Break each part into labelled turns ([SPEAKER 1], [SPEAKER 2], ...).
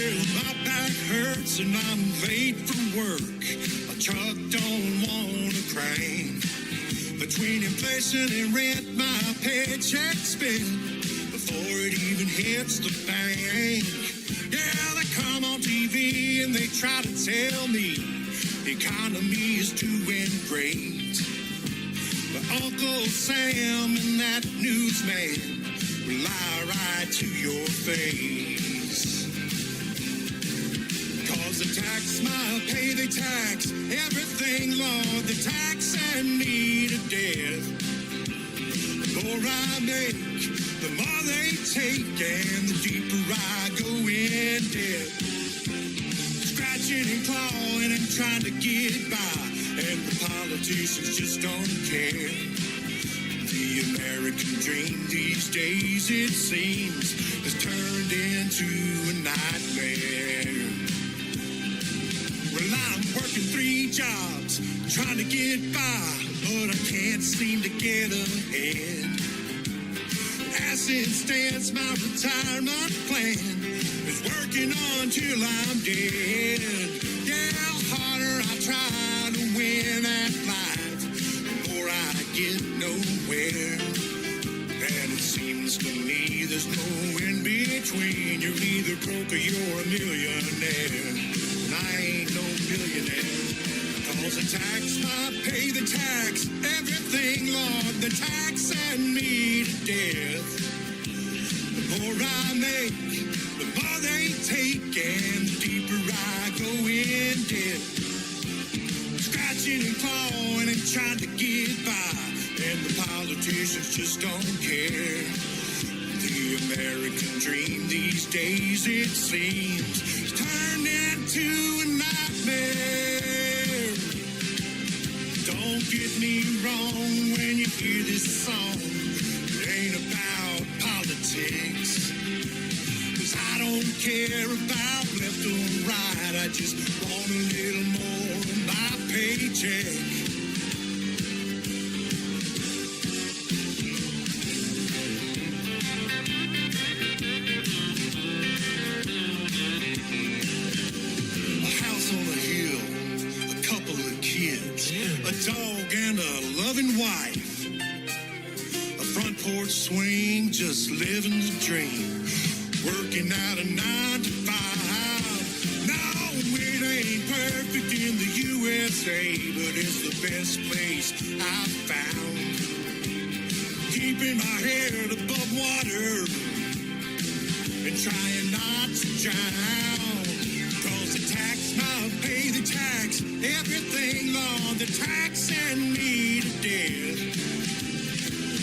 [SPEAKER 1] My back hurts and I'm late from work. My truck don't wanna crank. Between inflation and rent, my paycheck spent before it even hits the bank. Yeah, they come on TV and they try to tell me the economy is doing great. But Uncle Sam and that newsman will lie right to your face. Cause the tax smile, pay the tax, everything, Lord, the tax and me to death. The more I make, the more they take, and the deeper I go in debt. Scratching and clawing and trying to get by, and the politicians just don't care. The American dream these days, it seems, has turned into a nightmare. Well, I'm working 3 jobs, trying to get by, but I can't seem to get ahead. As it stands, my retirement plan is working on till I'm dead. Yeah, the harder I try to win at life, the more I get nowhere. And it seems to me there's no in between. You're either broke or you're a millionaire. And I ain't no millionaire. Cause the tax, I pay the tax, everything, Lord, the tax and me to death. The more I make, the more they take, and the deeper I go in debt. Scratching and clawing and trying to get by, and the politicians just don't care. The American dream these days, it seems, has turned into a nightmare. Don't get me wrong when you hear this song. It ain't about politics. 'Cause I don't care about left or right. I just want a little more of my paycheck. A dog and a loving wife, a front porch swing, just living the dream, working out a 9 to 5. No, it ain't perfect in the USA, but it's the best place I've found. Keeping my head above water and trying not to drown. Cause the tax, I'll pay the tax, everything, Lord, the tax and me to death.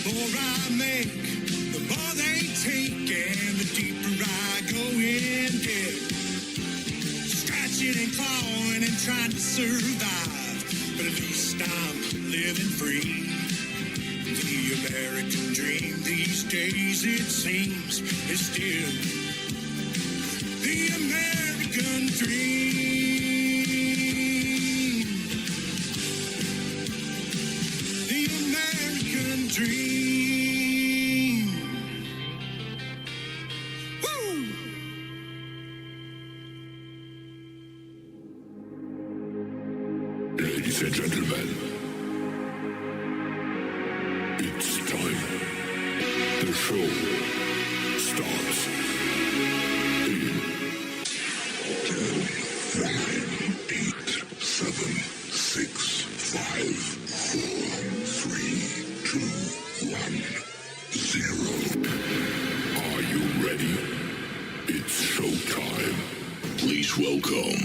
[SPEAKER 1] The more I make, the more they take, and the deeper I go in debt. Scratching and clawing and trying to survive, but at least I'm living free. The American dream these days, it seems, is still the American dream. The American dream. Woo!
[SPEAKER 2] Ladies and gentlemen, it's time. The show starts in 10, 9, 8, 7, 6, 5, 4, 3, 2, 1, 0. Are you ready? It's showtime. Please welcome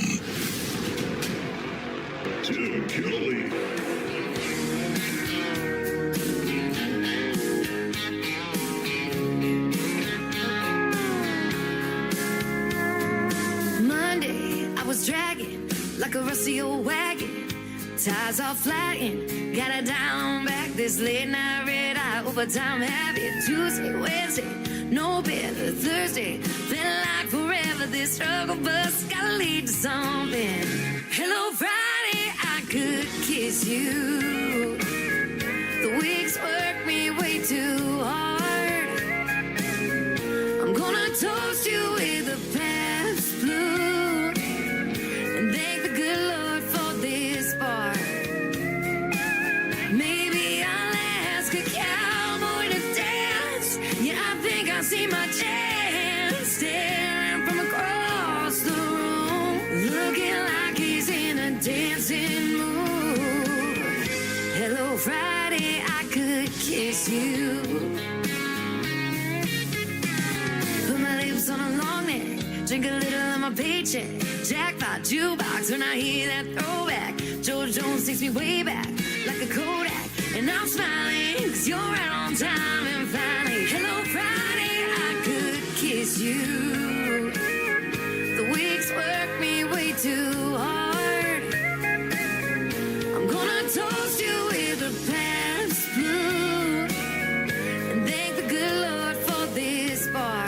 [SPEAKER 2] Tim Kelly.
[SPEAKER 3] Dragging like a rusty old wagon, tires all flying, got it down back. This late night red eye overtime habit. Tuesday, Wednesday, no better. Thursday, felt like forever. This struggle bus gotta lead to something. Hello Friday, I could kiss you. The weeks work me way too hard. I'm gonna toast you with a past blue. dancing mood. Hello, Friday, I could kiss you. Put my lips on a long neck, drink a little of my paycheck. Jackpot, jukebox, when I hear that throwback. George Jones takes me way back, like a Kodak. And I'm smiling, cause you're right on time. And finally, hello, Friday, I could kiss you. The weeks work me way too hard. I'm gonna toast you with a past blue and thank the good Lord for this bar.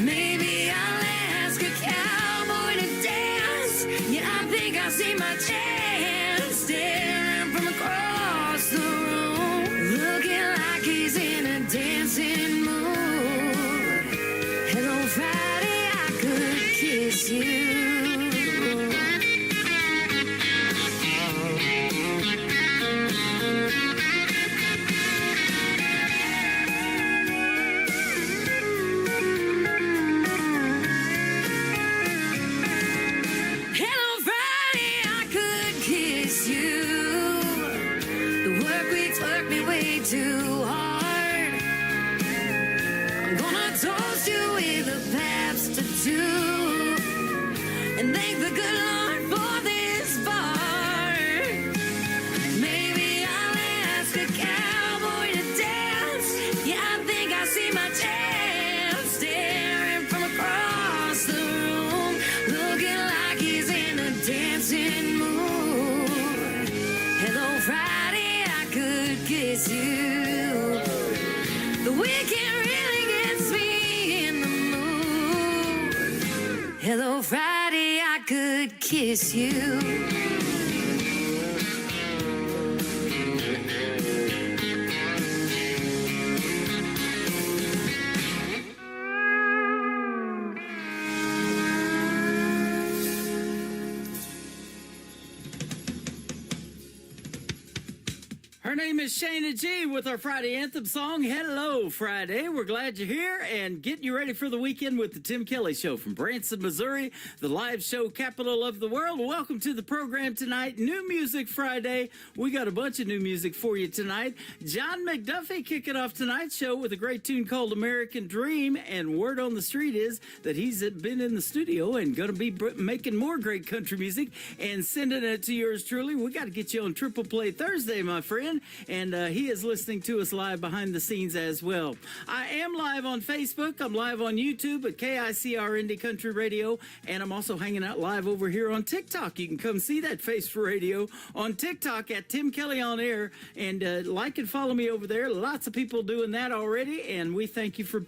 [SPEAKER 3] Maybe I'll ask a cowboy to dance. Yeah, I think I see my chance staring from across the room, looking like he's in a dancing mood. Hello, Friday, I could kiss you. Hello, Friday, I could kiss you. The work weeks work me way too hard. I'm gonna toast you with a Pabst or two and thank the good Lord for this bar. Maybe I'll ask a cowboy to dance. Yeah, I think I see my chance staring from across the room, looking like he's in a dancing mood. Hello, Friday, I could kiss you. The weekend really gets me in the mood. Hello, Friday, I could kiss you.
[SPEAKER 4] Her name is Shayna G with our Friday anthem song, Hello Friday. We're glad you're here and getting you ready for the weekend with the Tim Kelly Show from Branson, Missouri, the live show capital of the world. Welcome to the program tonight. New Music Friday. We got a bunch of new music for you tonight. John McDuffie kicking off tonight's show with a great tune called American Dream. And word on the street is that he's been in the studio and going to be making more great country music and sending it to yours truly. We got to get you on Triple Play Thursday, my friend. And he is listening to us live behind the scenes as well. I am live on Facebook. I'm live on YouTube at KICR Indie Country Radio. And I'm also hanging out live over here on TikTok. You can come see that face for radio on TikTok at Tim Kelly On Air. And like and follow me over there. Lots of people doing that already. And we thank you for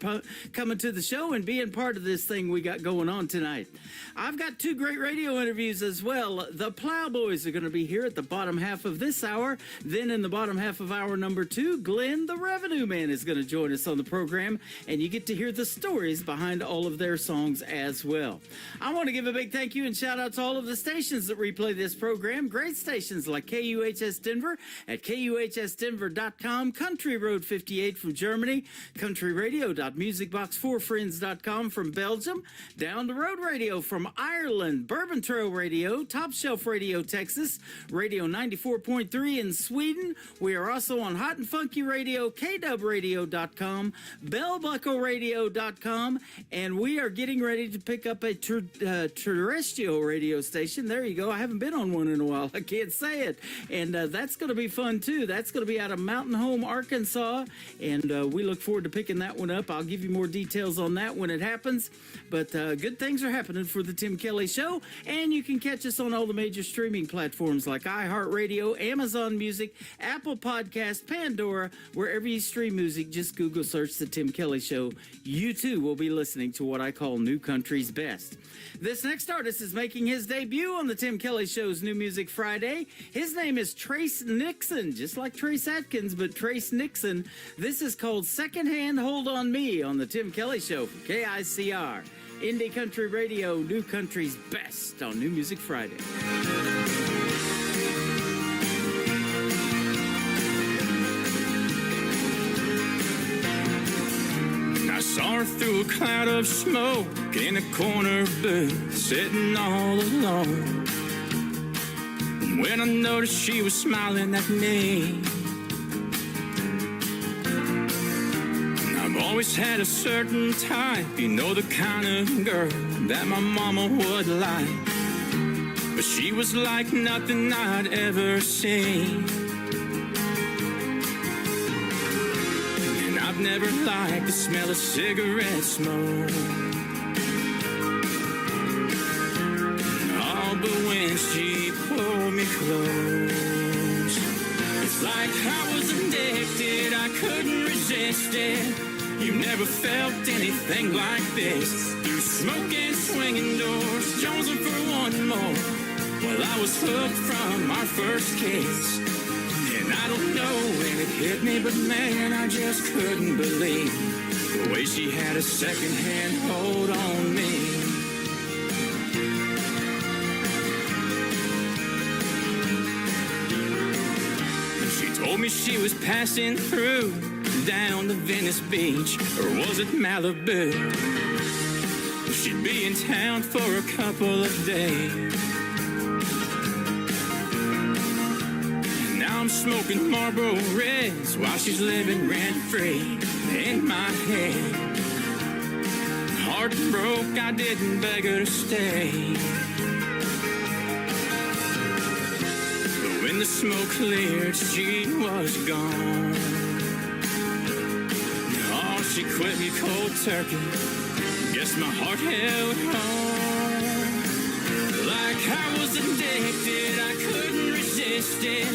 [SPEAKER 4] coming to the show and being part of this thing we got going on tonight. I've got two great radio interviews as well. The Plowboys are going to be here at the bottom half of this hour. Then in the bottom half of hour number 2, Glenn the Revenue Man is going to join us on the program, and you get to hear the stories behind all of their songs as well. I want to give a big thank you and shout out to all of the stations that replay this program. Great stations like KUHS Denver at KUHSdenver.com, Country Road 58 from Germany, countryradio.musicbox4friends.com from Belgium, Down the Road Radio from Ireland, Bourbon Trail Radio, Top Shelf Radio Texas, Radio 94.3 in Sweden. We are also on Hot and Funky Radio, KWradio.com, BellBuckleRadio.com, and we are getting ready to pick up a terrestrial radio station. There you go. I haven't been on one in a while. I can't say it. And that's going to be fun, too. That's going to be out of Mountain Home, Arkansas, and we look forward to picking that one up. I'll give you more details on that when it happens, but good things are happening for the Tim Kelly Show, and you can catch us on all the major streaming platforms like iHeartRadio, Amazon Music, Apple Podcast, Pandora, wherever you stream music. Just Google search The Tim Kelly Show. You too will be listening to what I call New Country's Best. This next artist is making his debut on the Tim Kelly Show's New Music Friday. His name is Trace Nixon, just like Trace Atkins, but Trace Nixon. This is called Secondhand Hold on Me on the Tim Kelly Show from KICR. Indie Country Radio, New Country's Best on New Music Friday.
[SPEAKER 5] I saw her through a cloud of smoke in a corner booth, sitting all alone. when I noticed she was smiling at me. I've always had a certain type, you know, the kind of girl that my mama would like. But she was like nothing I'd ever seen. And I've never liked the smell of cigarette smoke. Oh, but when she pulled me close, it's like I was addicted, I couldn't resist it. You never felt anything like this. Through smoking, swinging doors, jonesing for one more. Well, I was hooked from our first kiss. And I don't know when it hit me, but man, I just couldn't believe the way she had a second-hand hold on me. She told me she was passing through down to Venice Beach, or was it Malibu? She'd be in town for a couple of days. And now I'm smoking Marlboro Reds while she's living rent-free in my head. Heart broke, I didn't beg her to stay. But when the smoke cleared, she was gone. She quit me cold turkey. Guess my heart held on. Like I was addicted, I couldn't resist it.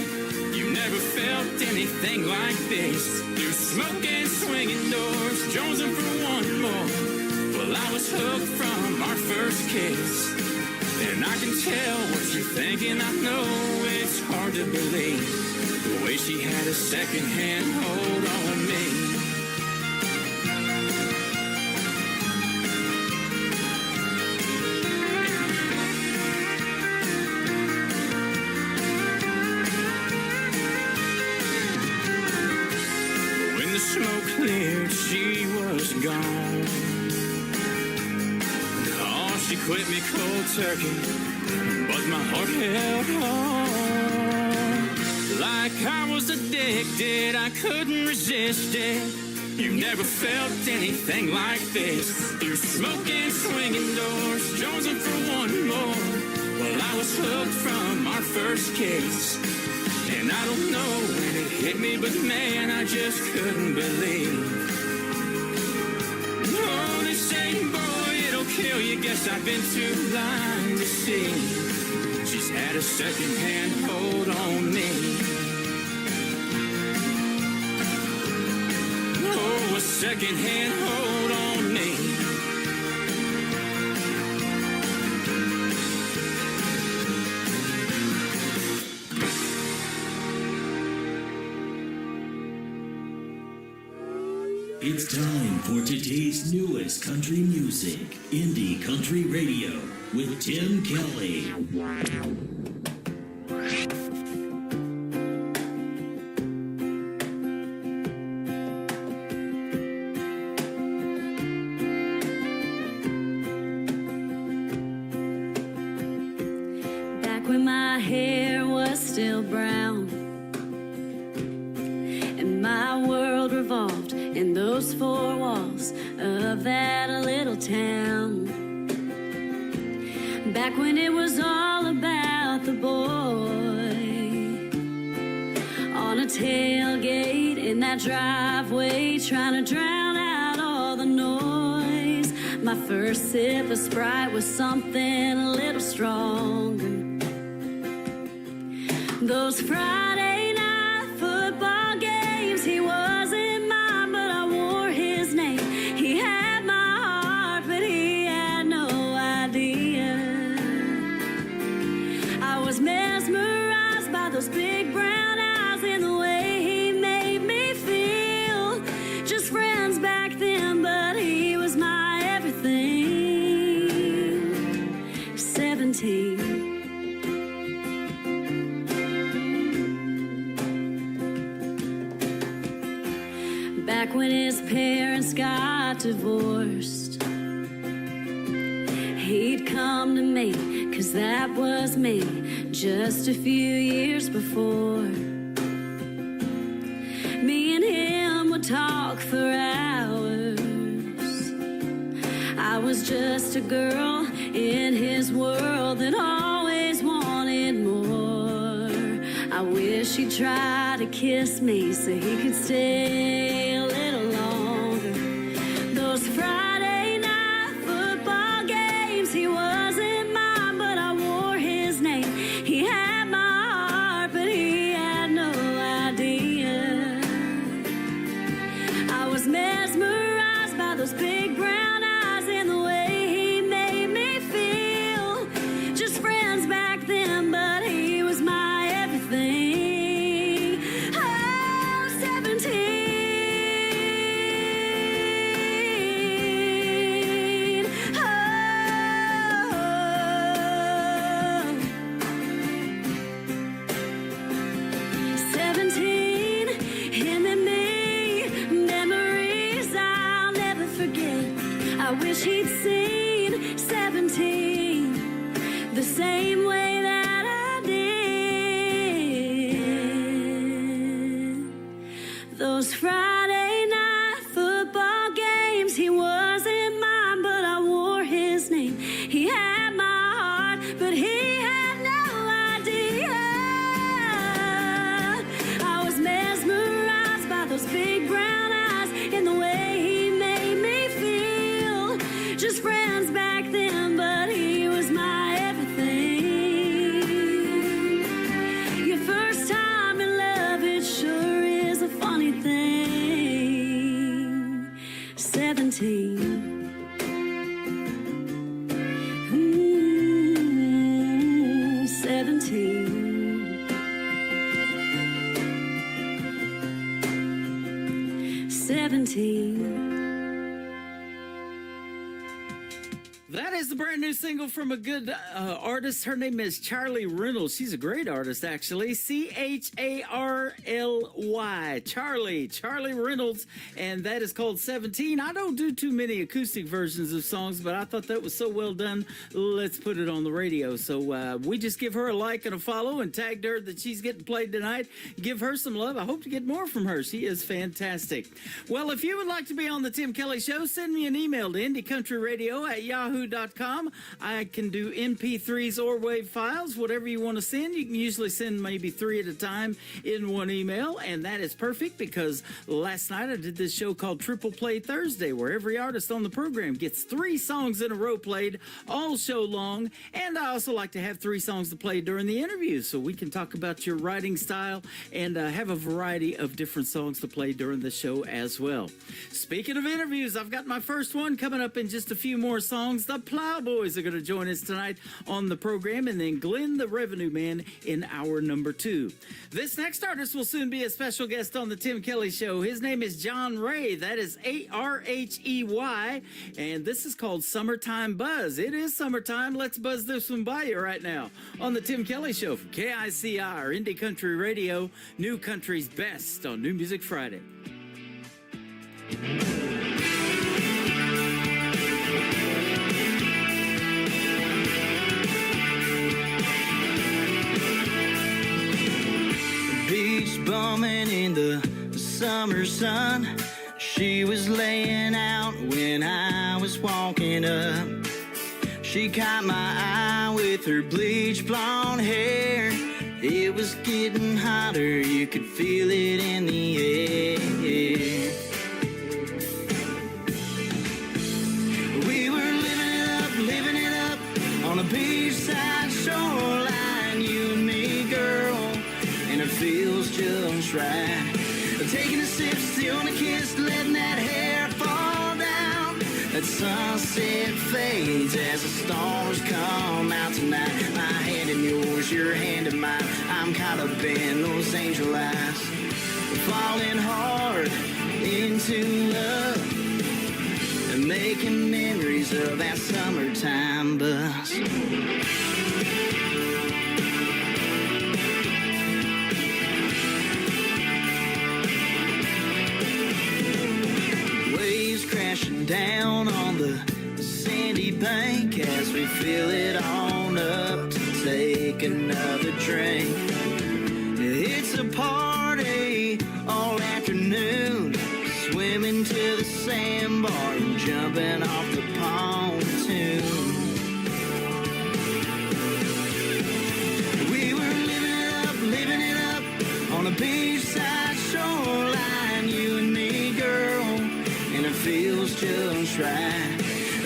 [SPEAKER 5] You never felt anything like this. Through smoking, swinging doors, jonesing for one more. Well, I was hooked from our first kiss. And I can tell what you're thinking. I know it's hard to believe the way she had a second-hand hold on me. Smoke cleared, she was gone. Oh, she quit me cold turkey, but my heart held on. Like I was addicted, I couldn't resist it. You never felt anything like this. Through smoking, swinging doors, jonesing for one more. Well, I was hooked from our first kiss. And I don't know when it hit me, but man, I just couldn't believe. Oh, this ain't, boy, it'll kill you. Guess I've been too blind to see. She's had a second-hand hold on me. Oh, a second-hand hold on me.
[SPEAKER 6] It's time for today's newest country music, Indie Country Radio, with Tim Kelly.
[SPEAKER 7] Back when my hair was still brown and my world revolved in those four walls of that little town. Back when it was all about the boy on a tailgate in that driveway, trying to drown out all the noise. My first sip of Sprite was something a little stronger. Those Friday night football games, he wasn't mine, but I wore his name. He had my heart, but he had no idea. I was mesmerized by those big brown eyes and the way he made me feel. Just friends back then, but he was my everything. 17. Back when his parents got divorced, he'd come to me 'cause that was me just a few years before. Me and him would talk for hours. I was just a girl in his world that always wanted more. I wish he'd try to kiss me so he could stay a little longer. Those Friday night football games, he wasn't mine, but I wore his name. He had my heart, but he had no idea. I was mesmerized by those big brown eyes and the way he made me feel. Just friends back then, but he was my everything. Oh, 17. Oh. 17, him and me, memories I'll never forget. I wish he'd seen 17 the same way that I did. Those Friday night football games, he wasn't mine, but I wore his name. He had my heart, but he had no idea. I was mesmerized by those big brown eyes and the way he made me feel. Just friends back then, but he was my everything. Your first time in love, it sure is a funny thing. 17. 17. 17.
[SPEAKER 4] That is the brand new single from a good artist. Her name is Charlie Reynolds. She's a great artist, actually. Charly. Charlie Reynolds. And that is called 17. I don't do too many acoustic versions of songs, but I thought that was so well done. Let's put it on the radio. So we just give her a like and a follow and tagged her that she's getting played tonight. Give her some love. I hope to get more from her. She is fantastic. Well, if you would like to be on the Tim Kelly Show, send me an email to IndieCountryRadio@yahoo.com. I can do MP3s or WAV files, whatever you want to send. You can usually send maybe 3 at a time in one email, and that is perfect because last night I did this show called Triple Play Thursday, where every artist on the program gets 3 songs in a row played all show long, and I also like to have 3 songs to play during the interview so we can talk about your writing style and have a variety of different songs to play during the show as well. Speaking of interviews, I've got my first one coming up in just a few more songs. The Plowboys are going to join us tonight on the program, and then Glenn the Revenue Man in hour number 2. This next artist will soon be a special guest on the Tim Kelly Show. His name is John Ray. That is A-R-H-E-Y, and this is called Summertime Buzz. It is summertime. Let's buzz this one by you right now on the Tim Kelly Show from KICR, Indie Country Radio, New Country's Best on New Music Friday.
[SPEAKER 8] Beach bumming in the summer sun. She was laying out when I was walking up. She caught my eye with her bleach blonde hair. It was getting hotter, you could feel it in the air. We were living it up on a beachside shoreline. You and me, girl, and it feels just right. Taking a sip, stealing a kiss, letting that hair fall down. That sunset fades as the stars come out tonight. My hand in yours, your hand in mine. I'm caught up in those angel eyes, falling hard into love and making memories of that summertime buzz. Crashing down on the sandy bank as we feel it all on up to take another drink. It's a party all afternoon, swimming to the sandbar and jumping off the pontoon. We were living it up on a beachside shoreline, you and me, girl, and it feels just right.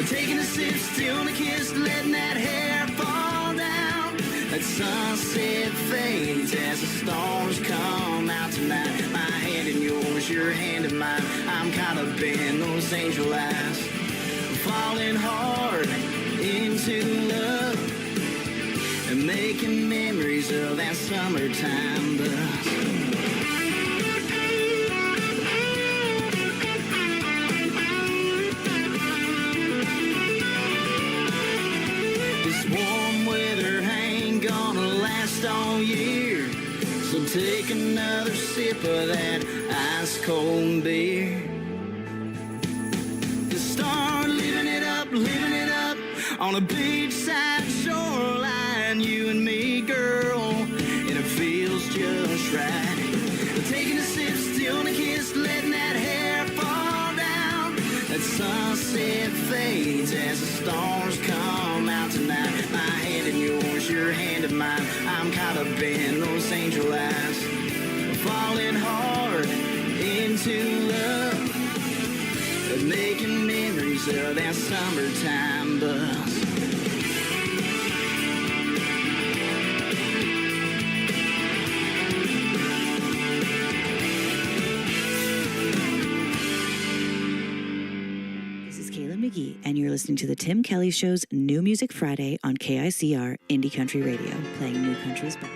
[SPEAKER 8] Taking a sip, stealing a kiss, letting that hair fall down. That sunset fades as the stars come out tonight. My hand in yours, your hand in mine. I'm caught up in those angel eyes, falling hard into love and making memories of that summertime buzz. Warm weather ain't gonna last all year, so take another sip of that ice cold beer. Just start living it up on a beachside shoreline, you and me, girl, and it feels just right. Taking a sip, stealing a kiss, letting that hair fall down. That sunset fades as the stars come out tonight. My hand in yours, your hand in mine. I'm caught up in those angel eyes, falling hard into love, making memories of that summertime buzz.
[SPEAKER 9] McGee, and you're listening to the Tim Kelly Show's New Music Friday on KICR Indie Country Radio, playing new country's best.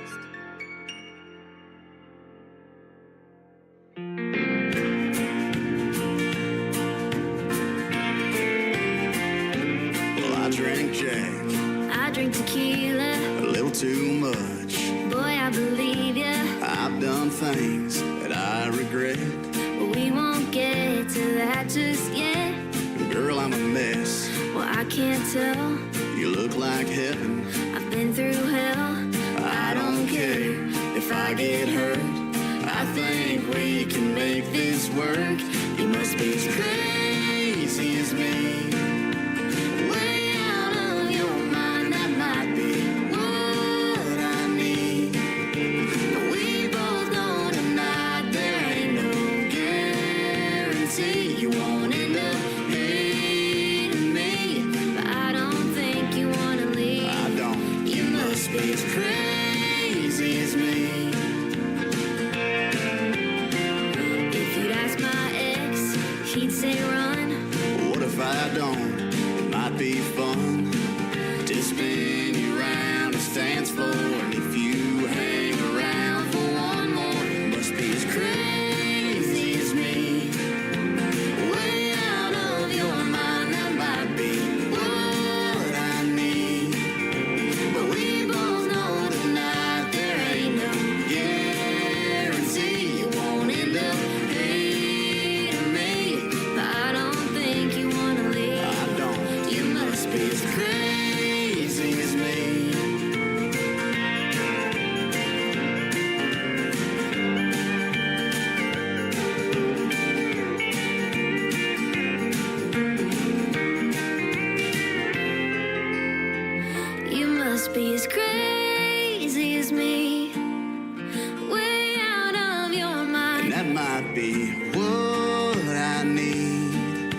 [SPEAKER 1] Well, I drank Jack,
[SPEAKER 7] I drink tequila.
[SPEAKER 1] a little too much.
[SPEAKER 7] Boy, I believe ya.
[SPEAKER 1] I've done things that I regret.
[SPEAKER 7] But we won't get to that just yet.
[SPEAKER 1] Girl, I'm a mess.
[SPEAKER 7] Well, I can't tell.
[SPEAKER 1] You look like heaven.
[SPEAKER 7] I've been through hell.
[SPEAKER 1] I don't care if I get hurt. I think we can make this work. You must be as crazy as me. Way out of your mind, that might be what I need. But we both know tonight there ain't no guarantee you won't end up hating me. But I don't think you wanna leave. I don't. You must be as crazy as me. If you'd ask my ex, he'd say run. What if I don't? It might be fun to spin you around the dance floor. And if you hang around for one more, it must be as crazy as me. Way out of your mind, that might be what I need. But we both know tonight there ain't no guarantee you won't end up hating me. But I don't think you wanna leave. I don't. You must be as crazy as me. You must be as crazy as me. Way out of your mind. And that might be what I need.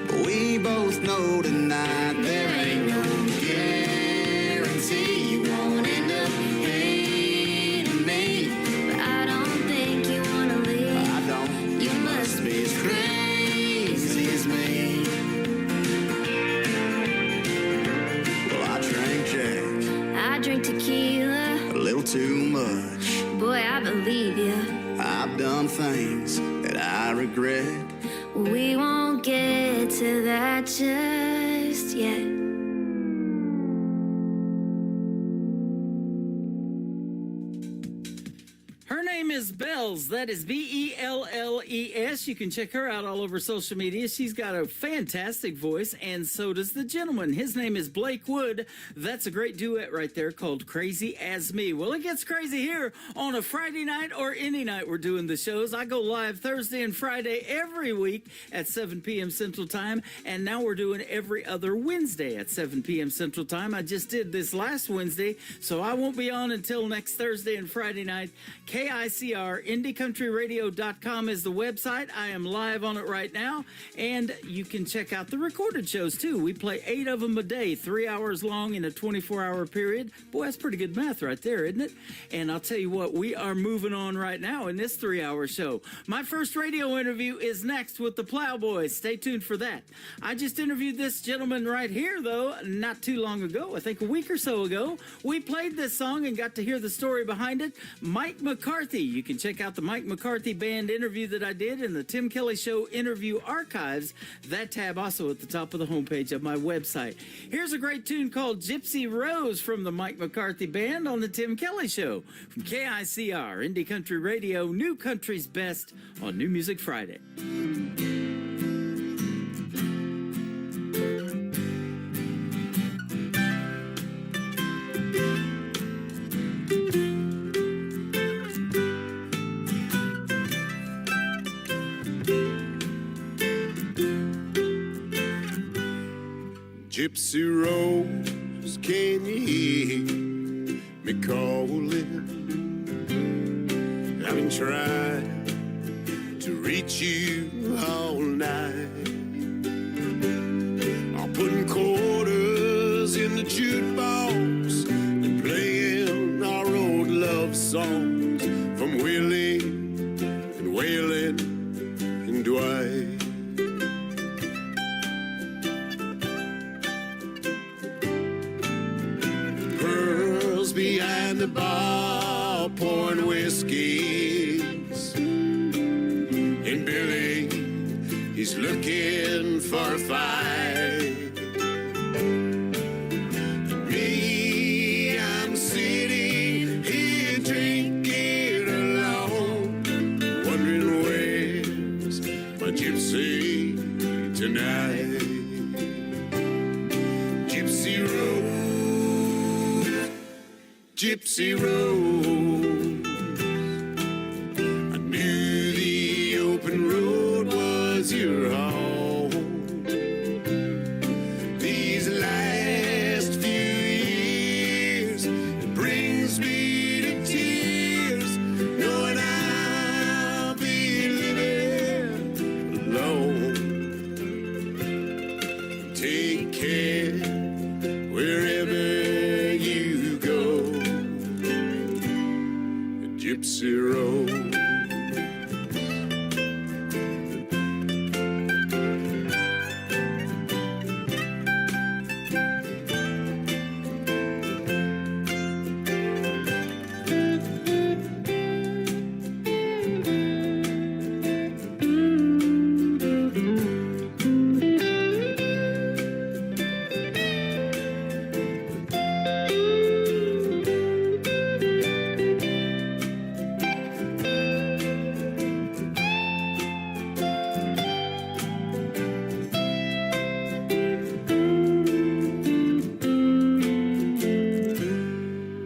[SPEAKER 1] But we both know tonight there ain't no guarantee you won't end up hating me. But I don't think you wanna leave. I don't. You must be as crazy as me. Well, I drank Jack,
[SPEAKER 7] I drink tequila.
[SPEAKER 1] a little too much.
[SPEAKER 7] Boy, I believe ya.
[SPEAKER 1] I've done things that I regret.
[SPEAKER 7] We won't get to that just yet.
[SPEAKER 4] Her name is Bells. That is Belles. You can check her out all over social media. She's got a fantastic voice, and so does the gentleman. His name is Blake Wood. That's a great duet right there called Crazy As Me. Well, it gets crazy here on a Friday night or any night we're doing the shows. I go live Thursday and Friday every week at 7 p.m. Central Time, and now we're doing every other Wednesday at 7 p.m. Central Time. I just did this last Wednesday, so I won't be on until next Thursday and Friday night. KICR, IndieCountryRadio.com is the website. I am live on it right now, and you can check out the recorded shows, too. We play 8 of them a day, 3 hours long in a 24-hour period. Boy, that's pretty good math right there, isn't it? And I'll tell you what, we are moving on right now in this 3-hour show. My first radio interview is next with the Plowboys. Stay tuned for that. I just interviewed this gentleman right here, though, not too long ago, I think a week or so ago. We played this song and got to hear the story behind it. Mike McCarthy. You can check out the Mike McCarthy Band interview that I did in the Tim Kelly Show interview archives. That tab also at the top of the homepage of my website. Here's a great tune called Gypsy Rose from the Mike McCarthy Band on the Tim Kelly Show from KICR, Indie Country Radio, New Country's Best on New Music Friday.
[SPEAKER 2] Gypsy Rose, can you hear me calling? I've been trying to reach you all night. I'm putting quarters in the jukebox and playing our old love songs from Willie and Waylon and Dwight. Behind the bar pouring whiskeys, and Billy, he's looking for a fight. Me, I'm sitting here drinking alone, wondering where's my gypsy tonight. Gypsy Rose, Gypsy Rose, I knew the open road was your home. These last few years, it brings me to tears, knowing I'll be living alone. Take care wherever you go, Gypsy Rose.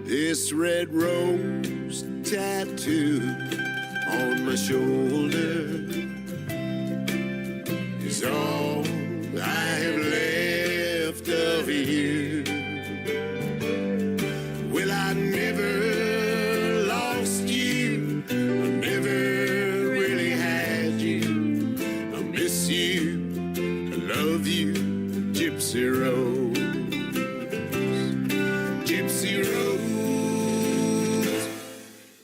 [SPEAKER 2] This red rose tattoo on my shoulder is all I have left of you. Well, I never lost you, I never really had you. I miss you, I love you, Gypsy Rose. Gypsy Rose,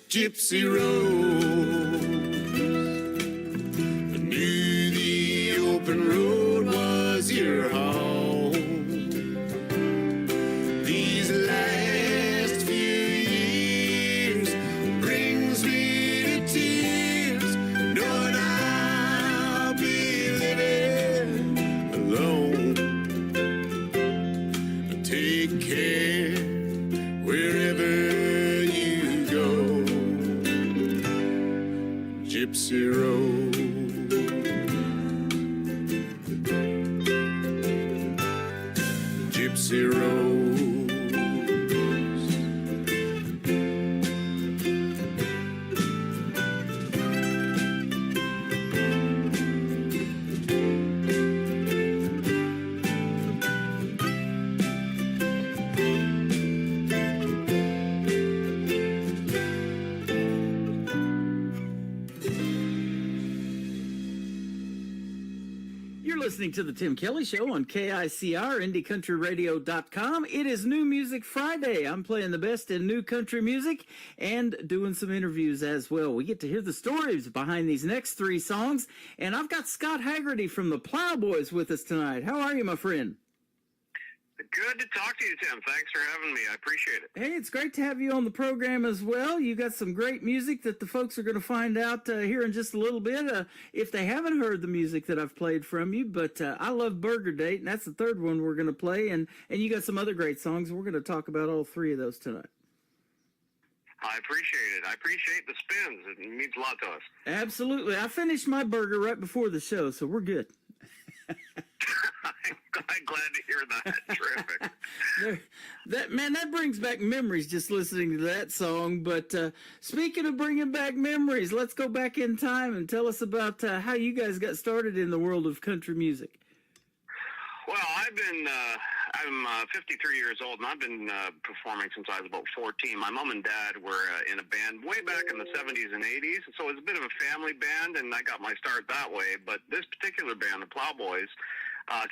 [SPEAKER 2] Gypsy Rose, I knew the open road was your home. These last few years brings me to tears, knowing I'll be living alone. Take care wherever you go, Gypsy Rose.
[SPEAKER 4] Listening to the Tim Kelly Show on KICR, IndieCountryRadio.com. It is New Music Friday. I'm playing the best in new country music and doing some interviews as well. We get to hear the stories behind these next three songs, and I've got Scott Haggerty from the Plowboys with us tonight. How are you, my friend?
[SPEAKER 10] Good to talk to you, Tim. Thanks for having me. I appreciate it.
[SPEAKER 4] Hey, it's great to have you on the program as well. You got some great music that the folks are going to find out here in just a little bit if they haven't heard the music that I've played from you. But I love Burger Date, and that's the third one we're going to play. And you got some other great songs. We're going to talk about all three of those tonight.
[SPEAKER 10] I appreciate it. I appreciate the spins. It means a lot to us.
[SPEAKER 4] Absolutely. I finished my burger right before the show, so we're good.
[SPEAKER 10] I'm glad to hear that. Terrific.
[SPEAKER 4] That brings back memories just listening to that song. But speaking of bringing back memories, let's go back in time and tell us about how you guys got started in the world of country music.
[SPEAKER 10] Well, I'm 53 years old, and I've been performing since I was about 14. My mom and dad were in a band way back in the 70s and 80s, so it was a bit of a family band, and I got my start that way. But this particular band, the Plowboys,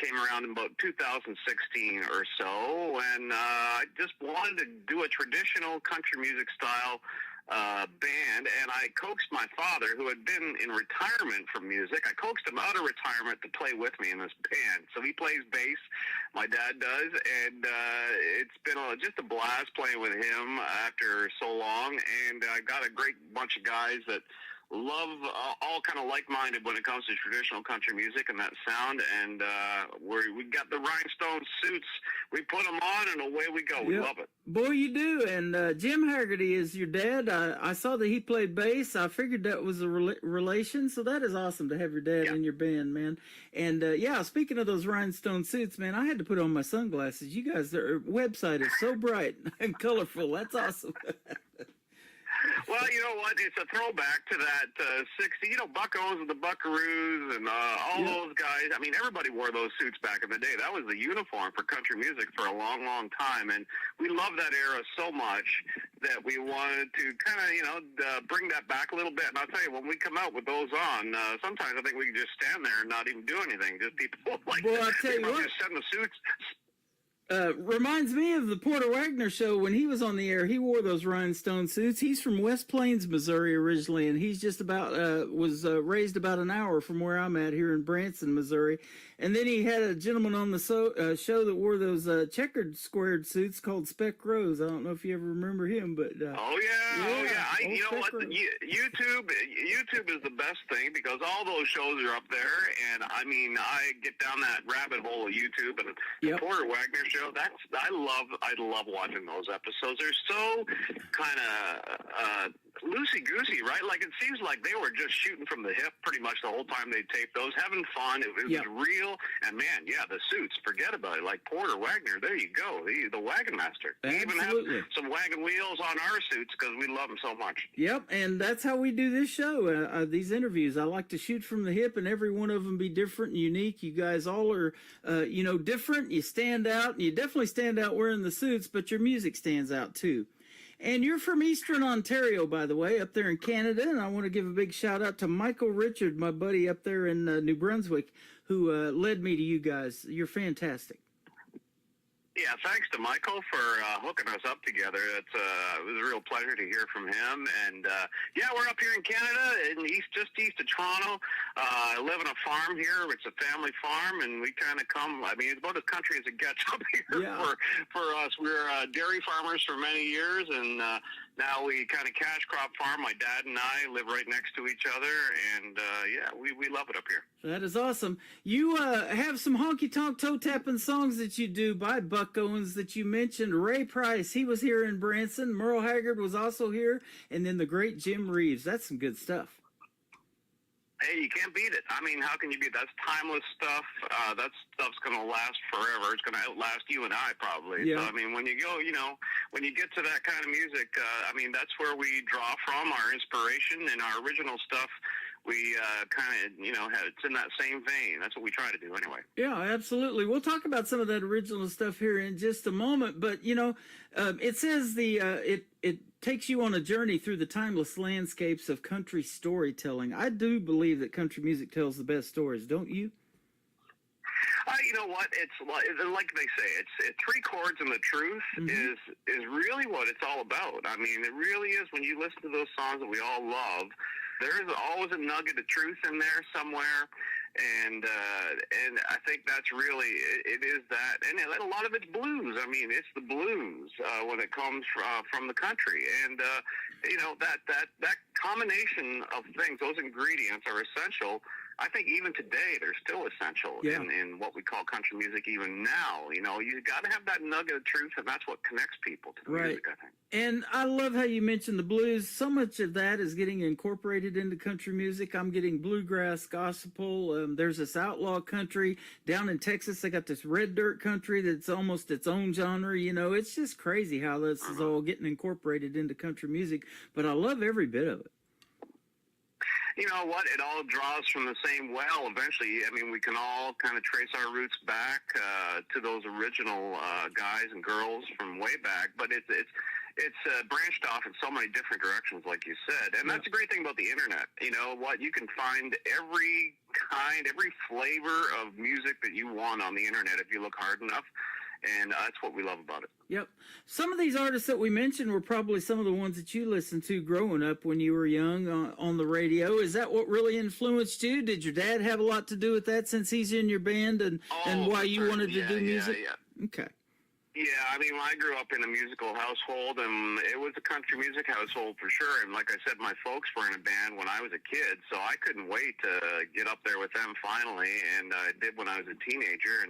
[SPEAKER 10] came around in about 2016 or so, and I just wanted to do a traditional country music style band, and I coaxed my father, who had been in retirement from music. I coaxed him out of retirement to play with me in this band. So he plays bass, my dad does, and it's been just a blast playing with him after so long, and I got a great bunch of guys that love all kind of like-minded when it comes to traditional country music and that sound, and we got the rhinestone suits. We put them on, and away we go. We love it.
[SPEAKER 4] Boy, you do. And Jim Haggerty is your dad. I saw that he played bass. I figured that was a relation, so that is awesome to have your dad in your band, man. And, speaking of those rhinestone suits, man, I had to put on my sunglasses. You guys, their website is so bright and colorful. That's awesome.
[SPEAKER 10] Well, you know what? It's a throwback to that 60s, Buckos and the Buckaroos and all those guys. I mean, everybody wore those suits back in the day. That was the uniform for country music for a long, long time. And we love that era so much that we wanted to kind of, bring that back a little bit. And I'll tell you, when we come out with those on, sometimes I think we can just stand there and not even do anything. Just people like,
[SPEAKER 4] well, I'll tell you what,
[SPEAKER 10] just set in the suits.
[SPEAKER 4] Reminds me of the Porter Wagner show when he was on the air. He wore those rhinestone suits. He's from West Plains, Missouri originally, and he's just about was raised about an hour from where I'm at here in Branson, Missouri. And then he had a gentleman on the show that wore those checkered squared suits called Speck Rose. I don't know if you ever remember him, but
[SPEAKER 10] oh yeah. You know what? YouTube is the best thing because all those shows are up there, and I mean I get down that rabbit hole of YouTube and the Porter Wagner show. I love watching those episodes. They're so kind of loosey-goosey, right? Like it seems like they were just shooting from the hip pretty much the whole time they taped those, having fun. It was real, and man, the suits, forget about it. Like Porter Wagner, there you go, the Wagon Master. We even have some wagon wheels on our suits because we love them so much.
[SPEAKER 4] Yep, and that's how we do this show, these interviews. I like to shoot from the hip, and every one of them be different and unique. You guys all are, different. You stand out, and you definitely stand out wearing the suits, but your music stands out too. And you're from Eastern Ontario, by the way, up there in Canada. And I want to give a big shout out to Michael Richard, my buddy up there in New Brunswick, who led me to you guys. You're fantastic.
[SPEAKER 10] Yeah, thanks to Michael for hooking us up together. It was a real pleasure to hear from him. And we're up here in Canada, just east of Toronto. I live on a farm here. It's a family farm, and we kind of come. I mean, it's about as country as it gets up here for us. We were dairy farmers for many years, and now we kind of cash crop farm. My dad and I live right next to each other, and we love it up here.
[SPEAKER 4] That is awesome. You have some honky-tonk toe-tapping songs that you do by Buck Owens that you mentioned. Ray Price, he was here in Branson. Merle Haggard was also here. And then the great Jim Reeves. That's some good stuff.
[SPEAKER 10] Hey, you can't beat it. I mean, how can you beat it? That's timeless stuff. That stuff's going to last forever. It's going to outlast you and I probably.
[SPEAKER 4] Yeah.
[SPEAKER 10] So, I mean, when you go, when you get to that kind of music, I mean, that's where we draw from our inspiration and our original stuff. We kind of, it's in that same vein. That's what we try to do anyway.
[SPEAKER 4] Yeah, absolutely. We'll talk about some of that original stuff here in just a moment. But, it says it takes you on a journey through the timeless landscapes of country storytelling. I do believe that country music tells the best stories, don't you?
[SPEAKER 10] You know what? It's like they say. It's three chords and the truth is really what it's all about. I mean, it really is. When you listen to those songs that we all love, there is always a nugget of truth in there somewhere, and I think that's really it is that, and a lot of it's blues. I mean, it's the blues when it comes from the country, and that combination of things, those ingredients are essential. I think even today they're still essential in what we call country music. Even now, you got to have that nugget of truth, and that's what connects people to the music, I think.
[SPEAKER 4] And I love how you mentioned the blues. So much of that is getting incorporated into country music. I'm getting bluegrass, gospel. There's this outlaw country down in Texas. They got this red dirt country that's almost its own genre. It's just crazy how this is all getting incorporated into country music. But I love every bit of it.
[SPEAKER 10] You know what? It all draws from the same well eventually. I mean, we can all kind of trace our roots back to those original guys and girls from way back, but it's branched off in so many different directions, like you said. And that's the great thing about the internet. You know what? You can find every kind, every flavor of music that you want on the internet if you look hard enough. And that's what we love about it.
[SPEAKER 4] Yep. Some of these artists that we mentioned were probably some of the ones that you listened to growing up when you were young on the radio. Is that what really influenced you? Did your dad have a lot to do with that since he's in your band and why you wanted to do music?
[SPEAKER 10] Yeah.
[SPEAKER 4] Okay.
[SPEAKER 10] Yeah, I mean, I grew up in a musical household, and it was a country music household for sure. And like I said, my folks were in a band when I was a kid, so I couldn't wait to get up there with them finally, and I did when I was a teenager.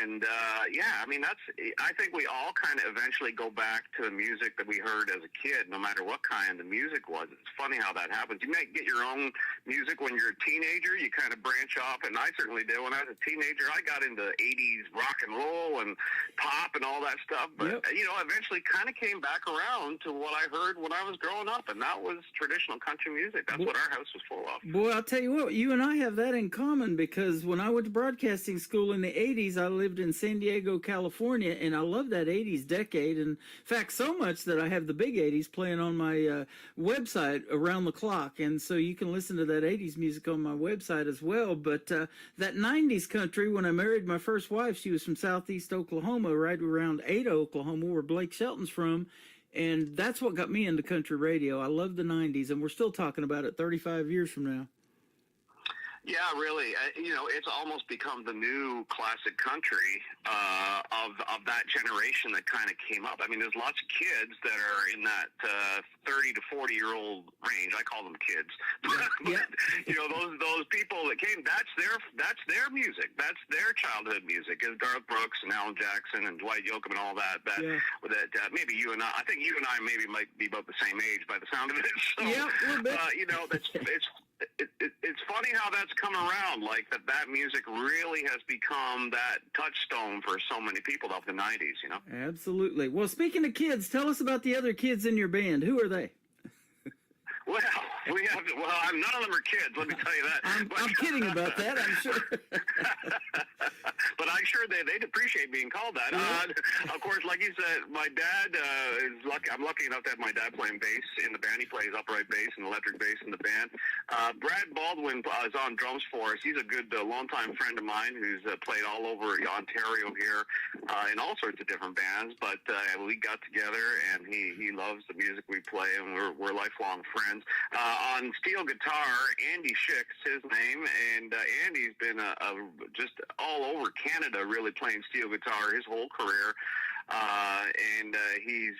[SPEAKER 10] And I mean, I think we all kind of eventually go back to the music that we heard as a kid, no matter what kind the music was. It's funny how that happens. You might get your own music when you're a teenager. You kind of branch off, and I certainly did. When I was a teenager, I got into 80s rock and roll and pop and all that stuff. But, eventually kind of came back around to what I heard when I was growing up, and that was traditional country music. That's what our house was full of.
[SPEAKER 4] Boy, I'll tell you what, you and I have that in common, because when I went to broadcasting school in the 80s, I lived in San Diego, California, and I love that 80s decade. And in fact, so much that I have the big 80s playing on my website around the clock. And so you can listen to that 80s music on my website as well. But that 90s country, when I married my first wife, she was from southeast Oklahoma, right around Ada, Oklahoma, where Blake Shelton's from. And that's what got me into country radio. I love the 90s, and we're still talking about it 35 years from now.
[SPEAKER 10] Yeah, really. It's almost become the new classic country of that generation that kind of came up. I mean, there's lots of kids that are in that 30 to 40-year-old range. I call them kids. But, those people that came, that's their music. That's their childhood music. Is Garth Brooks and Alan Jackson and Dwight Yoakam and all that. Maybe you and I think you and I maybe might be about the same age by the sound of it. So,
[SPEAKER 4] yeah, a little bit.
[SPEAKER 10] It's funny how that's come around, like that music really has become that touchstone for so many people of the 90s,
[SPEAKER 4] Absolutely. Well, speaking of kids, tell us about the other kids in your band. Who are they?
[SPEAKER 10] Well, none of them are kids, let me tell you that.
[SPEAKER 4] I'm kidding about that, I'm sure.
[SPEAKER 10] But I'm sure they'd appreciate being called that. Of course, like you said, my dad is lucky. I'm lucky enough to have my dad playing bass in the band. He plays upright bass and electric bass in the band. Brad Baldwin is on drums for us. He's a good longtime friend of mine who's played all over Ontario here in all sorts of different bands. But we got together, and he loves the music we play, and we're lifelong friends. On steel guitar, Andy Schick's his name, and Andy's been just all over Canada really playing steel guitar his whole career. and he's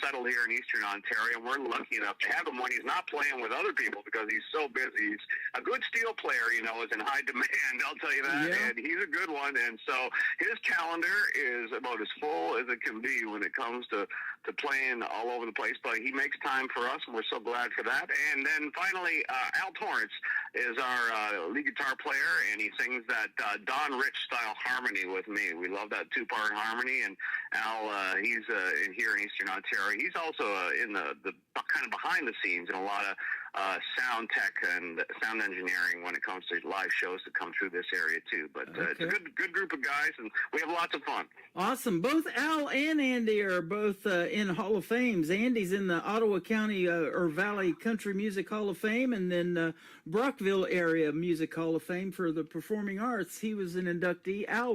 [SPEAKER 10] settled here in Eastern Ontario. And we're lucky enough to have him when he's not playing with other people because he's so busy. He's a good steel player, you know, is in high demand, I'll tell you that.
[SPEAKER 4] Yeah.
[SPEAKER 10] And he's a good one. And so his calendar is about as full as it can be when it comes to playing all over the place. But he makes time for us, and we're so glad for that. And then finally, Al Torrance is our lead guitar player, and he sings that Don Rich style harmony with me. We love that two-part harmony. And Al, he's here in Eastern Ontario. He's also in the kind of behind the scenes in a lot of sound tech and sound engineering when it comes to live shows that come through this area too. But it's a good group of guys, and we have lots of fun.
[SPEAKER 4] Awesome. Both Al and Andy are both in Hall of Fames. Andy's in the Ottawa County or Valley Country Music Hall of Fame, and then Brockville Area Music Hall of Fame for the Performing Arts. He was an inductee. Al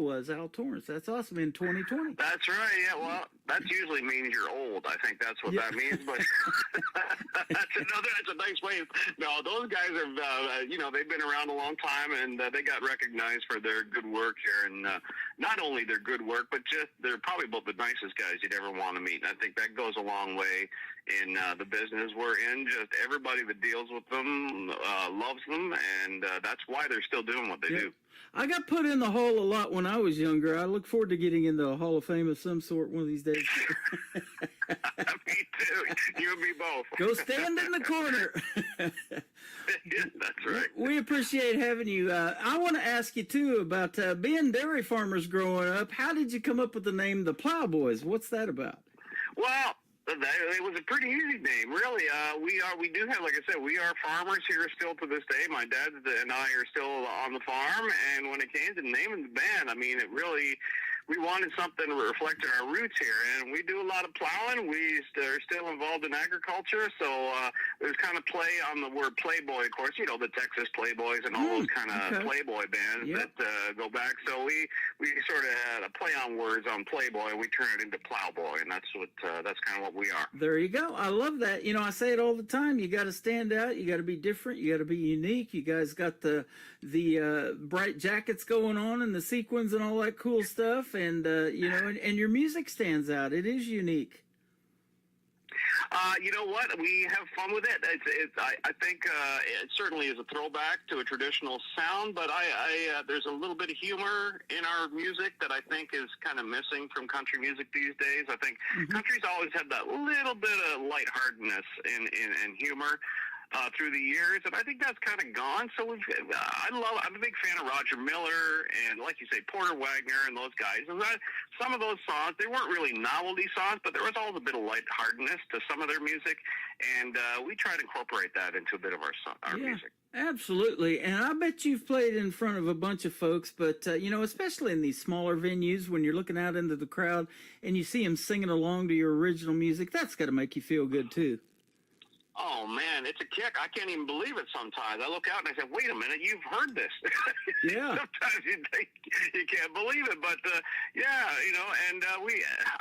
[SPEAKER 4] Torrance. That's awesome, in 2020.
[SPEAKER 10] That's right. Yeah. Well, that usually means you're old. I think that's what that means. But that's a nice way. No, those guys are, they've been around a long time, and they got recognized for their good work here. And not only their good work, but just they're probably both the nicest guys you'd ever want to meet. And I think that goes a long way in the business we're in. Just everybody that deals with them loves them, and that's why they're still doing what they do.
[SPEAKER 4] I got put in the hall a lot when I was younger. I look forward to getting into a Hall of Fame of some sort one of these days.
[SPEAKER 10] Me too. You and me both.
[SPEAKER 4] Go stand in the corner.
[SPEAKER 10] Yeah, that's right.
[SPEAKER 4] We appreciate having you. I want to ask you, too, about being dairy farmers growing up. How did you come up with the name The Plowboys? What's that about?
[SPEAKER 10] Well, it was a pretty easy name, really. We do have, like I said, we are farmers here still to this day. My dad and I are still on the farm, and when it came to naming the band, I mean, we wanted something that reflected our roots here, and we do a lot of plowing. We are still involved in agriculture, so there's kind of play on the word Playboy, of course, the Texas Playboys and all those kind of Playboy bands that go back. So we sort of had a play on words on Playboy. We turn it into Plowboy, and that's kind of what we are.
[SPEAKER 4] There you go. I love that. I say it all the time. You got to stand out. You got to be different. You got to be unique. You guys got the bright jackets going on and the sequins and all that cool stuff. And and your music stands out. It is unique.
[SPEAKER 10] You know what? We have fun with it. I think it certainly is a throwback to a traditional sound, but there's a little bit of humor in our music that I think is kind of missing from country music these days. I think country's always had that little bit of lightheartedness and humor through the years, and I think that's kind of gone. So I'm a big fan of Roger Miller and, like you say, Porter Wagner and those guys. And some of those songs, they weren't really novelty songs, but there was always a bit of lightheartedness to some of their music, and we try to incorporate that into a bit of our music.
[SPEAKER 4] Absolutely. And I bet you've played in front of a bunch of folks, but, especially in these smaller venues, when you're looking out into the crowd and you see them singing along to your original music, that's got to make you feel good, too.
[SPEAKER 10] Oh, man, it's a kick. I can't even believe it sometimes. I look out and I say, wait a minute, you've heard this.
[SPEAKER 4] Yeah.
[SPEAKER 10] Sometimes you think you can't believe it, but,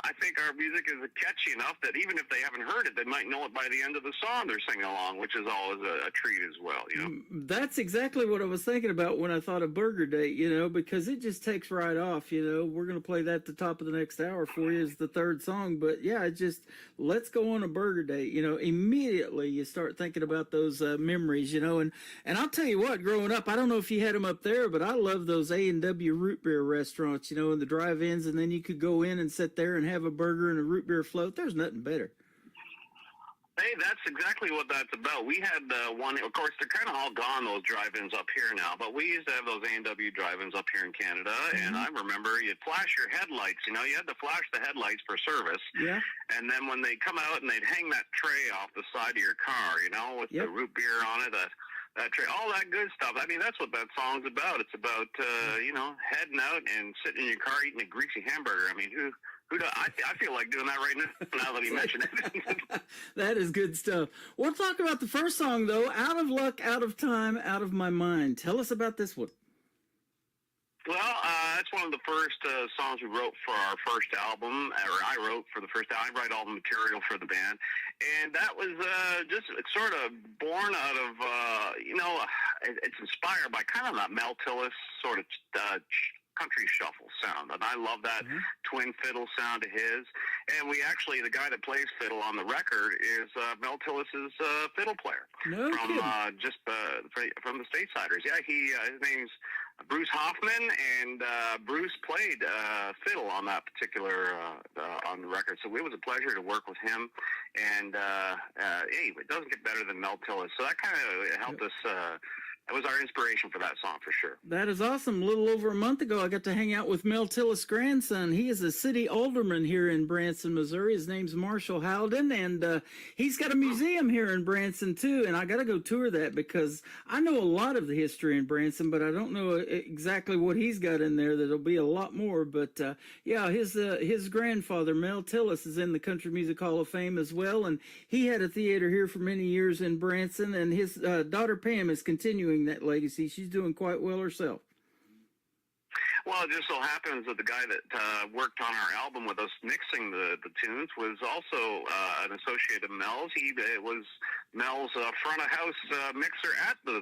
[SPEAKER 10] I think our music is catchy enough that even if they haven't heard it, they might know it by the end of the song they're singing along, which is always a treat as well,
[SPEAKER 4] That's exactly what I was thinking about when I thought of Burger Date, because it just takes right off, We're going to play that at the top of the next hour for you as the third song, but, let's go on a Burger Date, immediately you start thinking about those memories, and I'll tell you what, growing up, I don't know if you had them up there, but I love those A&W root beer restaurants, in the drive-ins, and then you could go in and sit there and have a burger and a root beer float. There's nothing better.
[SPEAKER 10] Hey, that's exactly what that's about. We had one, of course, they're kind of all gone, those drive-ins up here now, but we used to have those A&W drive-ins up here in Canada, and I remember you'd flash your headlights, you had to flash the headlights for service, and then when they'd come out and they'd hang that tray off the side of your car, with the root beer on it, that tray, all that good stuff. I mean, that's what that song's about. It's about, heading out and sitting in your car eating a greasy hamburger. I mean, I feel like doing that right now that he mentioned it.
[SPEAKER 4] That is good stuff. We'll talk about the first song, though, Out of Luck, Out of Time, Out of My Mind. Tell us about this one.
[SPEAKER 10] Well, that's one of the first songs we wrote for our first album, or I wrote for the first album. I write all the material for the band. And that was just sort of born out of, it's inspired by kind of that Mel Tillis sort of country shuffle sound, and I love that twin fiddle sound of his. And we actually, the guy that plays fiddle on the record is Mel Tillis's fiddle player
[SPEAKER 4] No
[SPEAKER 10] from from the Statesiders. Yeah, his name's Bruce Hoffman, and Bruce played fiddle on that particular on the record. So it was a pleasure to work with him. And hey, it doesn't get better than Mel Tillis. So that kind of helped us. That was our inspiration for that song, for sure.
[SPEAKER 4] That is awesome. A little over a month ago, I got to hang out with Mel Tillis' grandson. He is a city alderman here in Branson, Missouri. His name's Marshall Howden, and he's got a museum here in Branson, too. And I got to go tour that because I know a lot of the history in Branson, but I don't know exactly what he's got in there. That'll be a lot more. But, yeah, his grandfather, Mel Tillis, is in the Country Music Hall of Fame as well. And he had a theater here for many years in Branson, and his daughter, Pam, is continuing that legacy. She's doing quite well herself.
[SPEAKER 10] Well, it just so happens that the guy that worked on our album with us mixing the tunes was also an associate of Mel's. He was Mel's front of house mixer at the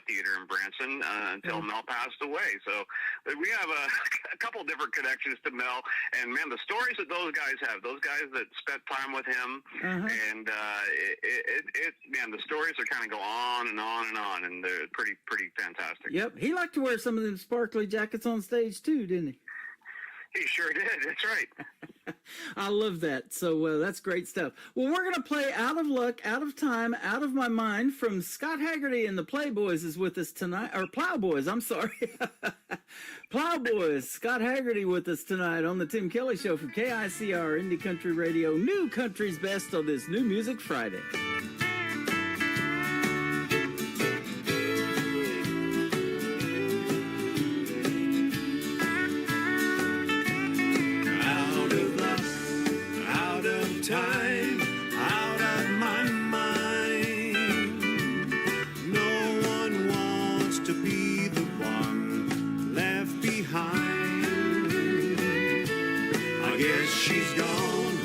[SPEAKER 10] theater in Branson until Mel passed away. So we have a couple different connections to Mel, and man, the stories that those guys have, those guys that spent time with him, and man, the stories are kind of go on and on and on, and they're pretty fantastic.
[SPEAKER 4] Yep, he liked to wear some of them sparkly jackets on stage too, didn't he?
[SPEAKER 10] He sure did. That's right.
[SPEAKER 4] I love that. So that's great stuff. Well, we're going to play Out of Luck, Out of Time, Out of My Mind from Scott Haggerty and the Playboys is with us tonight. Or Plowboys, I'm sorry. Plowboys, Scott Haggerty with us tonight on the Tim Kelly Show from KICR Indie Country Radio. New Country's Best on this New Music Friday.
[SPEAKER 2] Time out of my mind. No one wants to be the one left behind. I guess she's gone,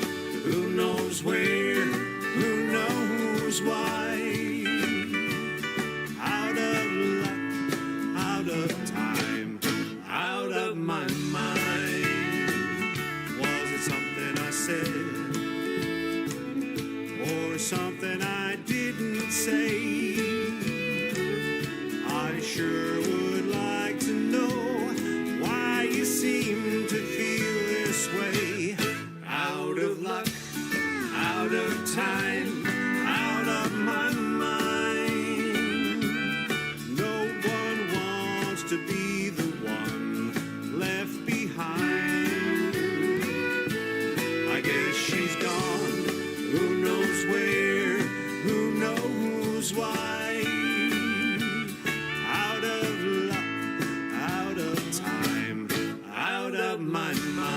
[SPEAKER 2] who knows where, who knows why. Out of luck, out of time, out of my mind. Was it something I said? Or something I didn't say? I sure would like to know why you seem to feel this way. Out of luck, out of time, out of my mind. No one wants to be the one left behind. I guess she's gone, who knows where, who knows why. Out of luck, out of time, out of my mind.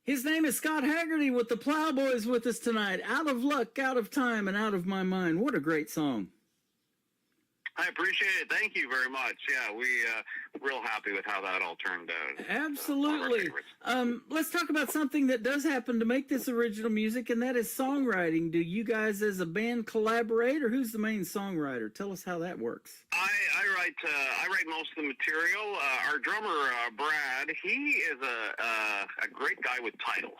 [SPEAKER 4] His name is Scott Haggerty with the Plowboys with us tonight. Out of Luck, Out of Time, and Out of My Mind. What a great song.
[SPEAKER 10] I appreciate it. Thank you very much. Yeah, real happy with how that all turned out.
[SPEAKER 4] Absolutely. Let's talk about something that does happen to make this original music, and that is songwriting. Do you guys as a band collaborate, or who's the main songwriter? Tell us how that works.
[SPEAKER 10] I write most of the material. Our drummer, Brad, he is a great guy with titles.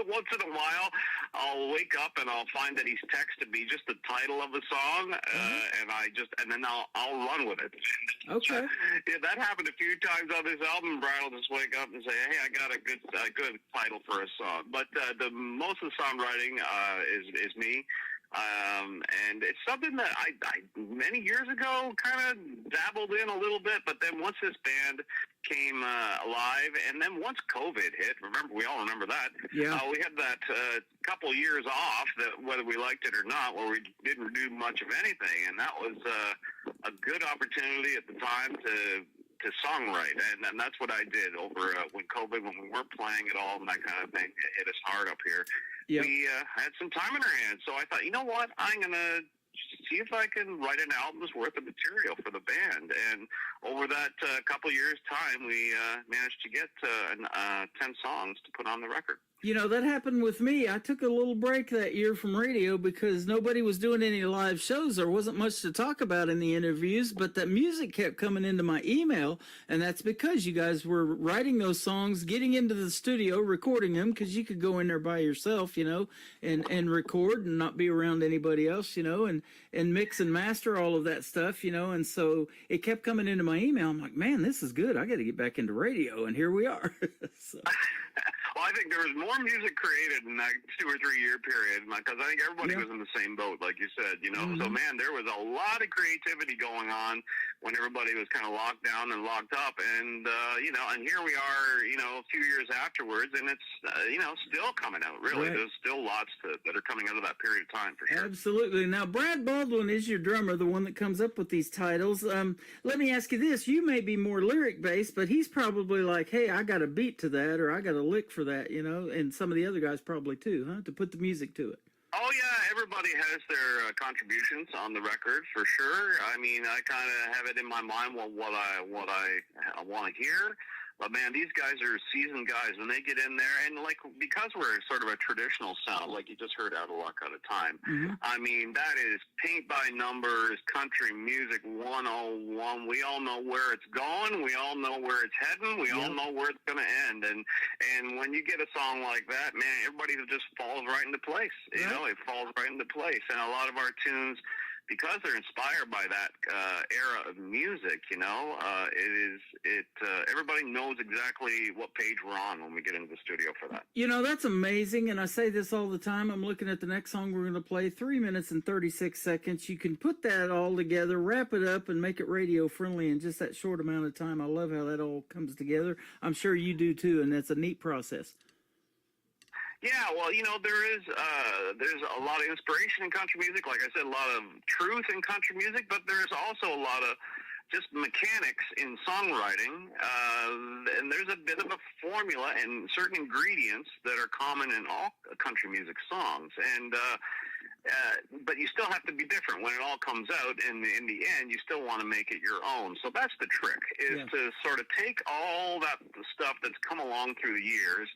[SPEAKER 10] Once in a while, I'll wake up and I'll find that he's texted me just the title of the song, and then I'll run with it.
[SPEAKER 4] Okay.
[SPEAKER 10] Yeah, that happened a few times on this album. Brad will just wake up and say, "Hey, I got a good title for a song." But the most of the songwriting is me. And it's something that I many years ago kind of dabbled in a little bit, but then once this band came alive, and then once COVID hit, we all remember that.
[SPEAKER 4] Yeah.
[SPEAKER 10] We had that couple years off, that whether we liked it or not, where we didn't do much of anything, and that was a good opportunity at the time to songwrite, and that's what I did over when COVID, when we weren't playing at all, and that kind of thing hit us hard up here.
[SPEAKER 4] Yep.
[SPEAKER 10] We had some time in our hands, so I thought, you know what, I'm gonna see if I can write an album's worth of material for the band. And over that couple years' time, we managed to get 10 songs to put on the record.
[SPEAKER 4] You know, that happened with me. I took a little break that year from radio because nobody was doing any live shows. There wasn't much to talk about in the interviews, but that music kept coming into my email, and that's because you guys were writing those songs, getting into the studio, recording them, because you could go in there by yourself, you know, and record and not be around anybody else, you know, and mix and master all of that stuff, you know, and so it kept coming into my email. I'm like, man, this is good. I got to get back into radio, and here we are. So.
[SPEAKER 10] Well, I think there was more music created in that 2 or 3 year period, because I think everybody was in the same boat, like you said, you know. So, man, there was a lot of creativity going on when everybody was kind of locked down and locked up. And, you know, and here we are, you know, a few years afterwards, and it's, you know, still coming out, really.
[SPEAKER 4] Right.
[SPEAKER 10] There's still lots that are coming out of that period of time, for sure.
[SPEAKER 4] Absolutely. Now, Brad Baldwin is your drummer, the one that comes up with these titles. Let me ask you this. You may be more lyric-based, but he's probably like, hey, I got a beat to that, or I got a lick for that, you know, and some of the other guys probably too, huh, to put the music to it.
[SPEAKER 10] Oh, yeah, everybody has their contributions on the record, for sure. I mean, I kind of have it in my mind what I want to hear. But, man, these guys are seasoned guys. When they get in there, and, like, because we're sort of a traditional sound, like you just heard Out of Luck, Out of Time, I mean, that is paint by numbers, country music 101. We all know where it's going. We all know where it's heading. We all know where it's going to end. And when you get a song like that, man, everybody just falls right into place. You know, it falls right into place. And a lot of our tunes, because they're inspired by that era of music, you know, everybody knows exactly what page we're on when we get into the studio for that.
[SPEAKER 4] You know, that's amazing, and I say this all the time. I'm looking at the next song we're going to play, 3 minutes and 36 seconds. You can put that all together, wrap it up, and make it radio-friendly in just that short amount of time. I love how that all comes together. I'm sure you do, too, and that's a neat process.
[SPEAKER 10] Yeah, well, you know, there's a lot of inspiration in country music. Like I said, a lot of truth in country music, but there's also a lot of just mechanics in songwriting, and there's a bit of a formula and certain ingredients that are common in all country music songs. And but you still have to be different when it all comes out. In the end, you still want to make it your own. So that's the trick, is to sort of take all that stuff that's come along through the years,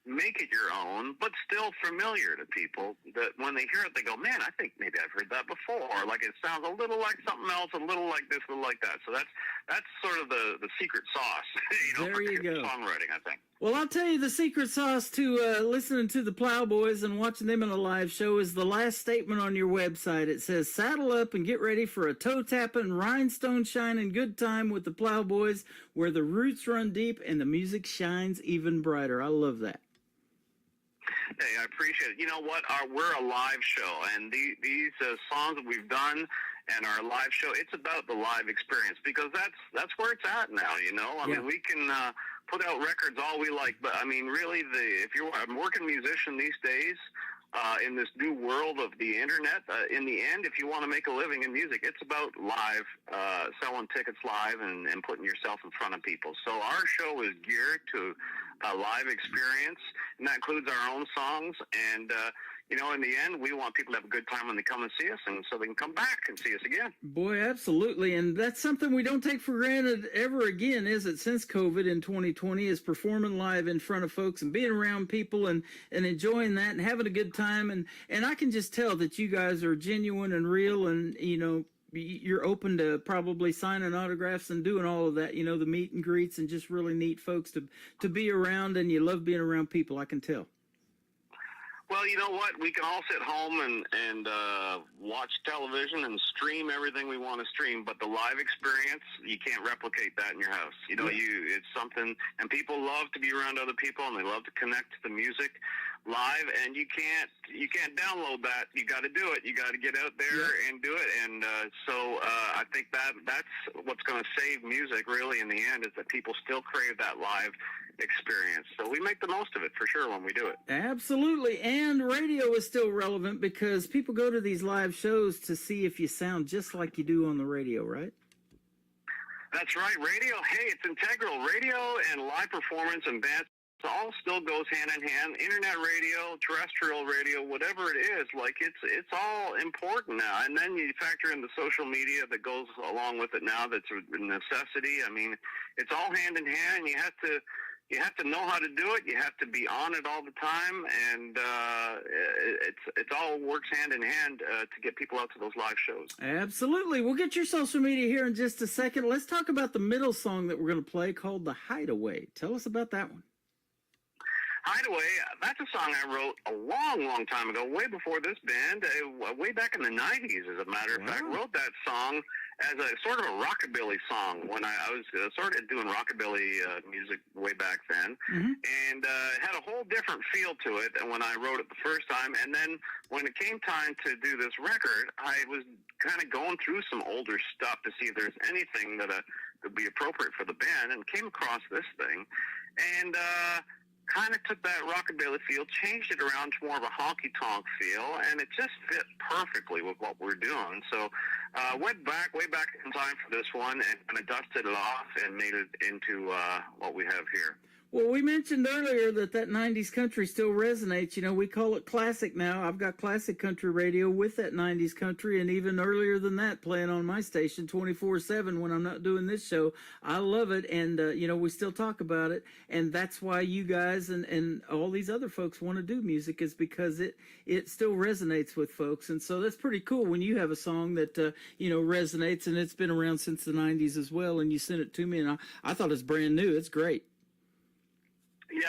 [SPEAKER 10] make it your own, but still familiar to people, that when they hear it, they go, man, I think maybe I've heard that before. Like, it sounds a little like something else, a little like this, a little like that. So that's sort of the secret sauce, you know,
[SPEAKER 4] there you go.
[SPEAKER 10] Songwriting, I think.
[SPEAKER 4] Well, I'll tell you, the secret sauce to listening to the Plowboys and watching them in a live show is the last statement on your website. It says, saddle up and get ready for a toe-tapping, rhinestone-shining good time with the Plowboys, where the roots run deep and the music shines even brighter. I love that.
[SPEAKER 10] Hey, I appreciate it. You know what? We're a live show, and these songs that we've done and our live show, it's about the live experience, because that's where it's at now, you know? I mean, we can put out records all we like, but, I mean, really, if you're a working musician these days, in this new world of the internet, in the end, if you want to make a living in music, it's about live, selling tickets live and putting yourself in front of people. So our show is geared to a live experience, and that includes our own songs. And, you know, in the end, we want people to have a good time when they come and see us, and so they can come back and see us again.
[SPEAKER 4] Boy, absolutely. And that's something we don't take for granted ever again, is it? Since COVID in 2020 is performing live in front of folks and being around people and enjoying that and having a good time. And I can just tell that you guys are genuine and real, and, you know, you're open to probably signing autographs and doing all of that, you know, the meet and greets, and just really neat folks to be around, and you love being around people, I can tell.
[SPEAKER 10] Well, you know what? We can all sit home and watch television and stream everything we want to stream, but the live experience, you can't replicate that in your house. You know, it's something, and people love to be around other people, and they love to connect to the music live, and you can't download that. You got to do it. You got to get out there and do it. And so I think that's what's going to save music really in the end, is that people still crave that live experience. So we make the most of it for sure when we do it.
[SPEAKER 4] Absolutely. And radio is still relevant because people go to these live shows to see if you sound just like you do on the radio, right?
[SPEAKER 10] That's right. Radio, hey, it's integral. Radio and live performance and bands, it all still goes hand in hand. Internet radio, terrestrial radio, whatever it is, like it's all important now. And then you factor in the social media that goes along with it now. That's a necessity. I mean, it's all hand in hand. You have to know how to do it. You have to be on it all the time, and it all works hand in hand to get people out to those live shows.
[SPEAKER 4] Absolutely. We'll get your social media here in just a second. Let's talk about the middle song that we're going to play, called The Hideaway. Tell us about that one.
[SPEAKER 10] Hideaway, that's a song I wrote a long, long time ago, way before this band, way back in the 90s, as a matter of fact. I wrote that song as a sort of a rockabilly song when I was sort of doing rockabilly music way back then. Mm-hmm. And it had a whole different feel to it when I wrote it the first time. And then when it came time to do this record, I was kind of going through some older stuff to see if there's anything that would be appropriate for the band, and came across this thing. And kind of took that rockabilly feel, changed it around to more of a honky-tonk feel, and it just fit perfectly with what we're doing. So went way back in time for this one, and kind of dusted it off and made it into what we have here.
[SPEAKER 4] Well, we mentioned earlier that 90s country still resonates. You know, we call it classic now. I've got classic country radio with that 90s country, and even earlier than that, playing on my station 24/7 when I'm not doing this show. I love it, and, you know, we still talk about it, and that's why you guys and all these other folks want to do music, is because it still resonates with folks. And so that's pretty cool when you have a song that, you know, resonates, and it's been around since the 90s as well, and you sent it to me, and I thought it's brand new. It's great.
[SPEAKER 10] Yeah,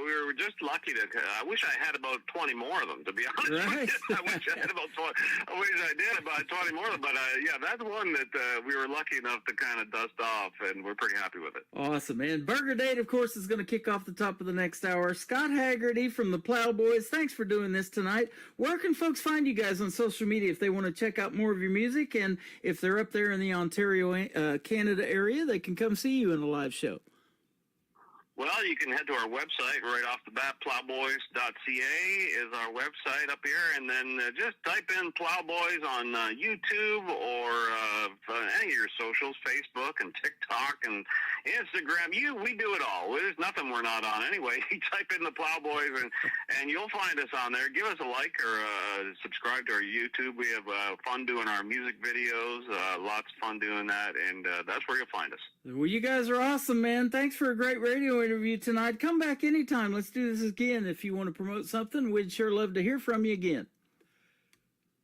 [SPEAKER 10] we were just lucky to. I wish I had about 20 more of them, to be honest. Right. I wish I had about 20. I wish I did about 20 more of them, but yeah, that's one that we were lucky enough to kind of dust off, and we're pretty happy with it.
[SPEAKER 4] Awesome, man. Burger Date, of course, is going to kick off the top of the next hour. Scott Haggerty from the Plowboys, thanks for doing this tonight. Where can folks find you guys on social media if they want to check out more of your music, and if they're up there in the Ontario, Canada area, they can come see you in a live show?
[SPEAKER 10] Well, you can head to our website right off the bat. Plowboys.ca is our website up here, and then just type in Plowboys on YouTube or any of your socials, Facebook and TikTok and Instagram. We do it all. There's nothing we're not on anyway. You type in the Plowboys and you'll find us on there. Give us a like or subscribe to our YouTube. We have fun doing our music videos, lots of fun doing that, and that's where you'll find us.
[SPEAKER 4] Well, you guys are awesome, man. Thanks for a great radio interview tonight. Come back anytime. Let's do this again. If you want to promote something, we'd sure love to hear from you again.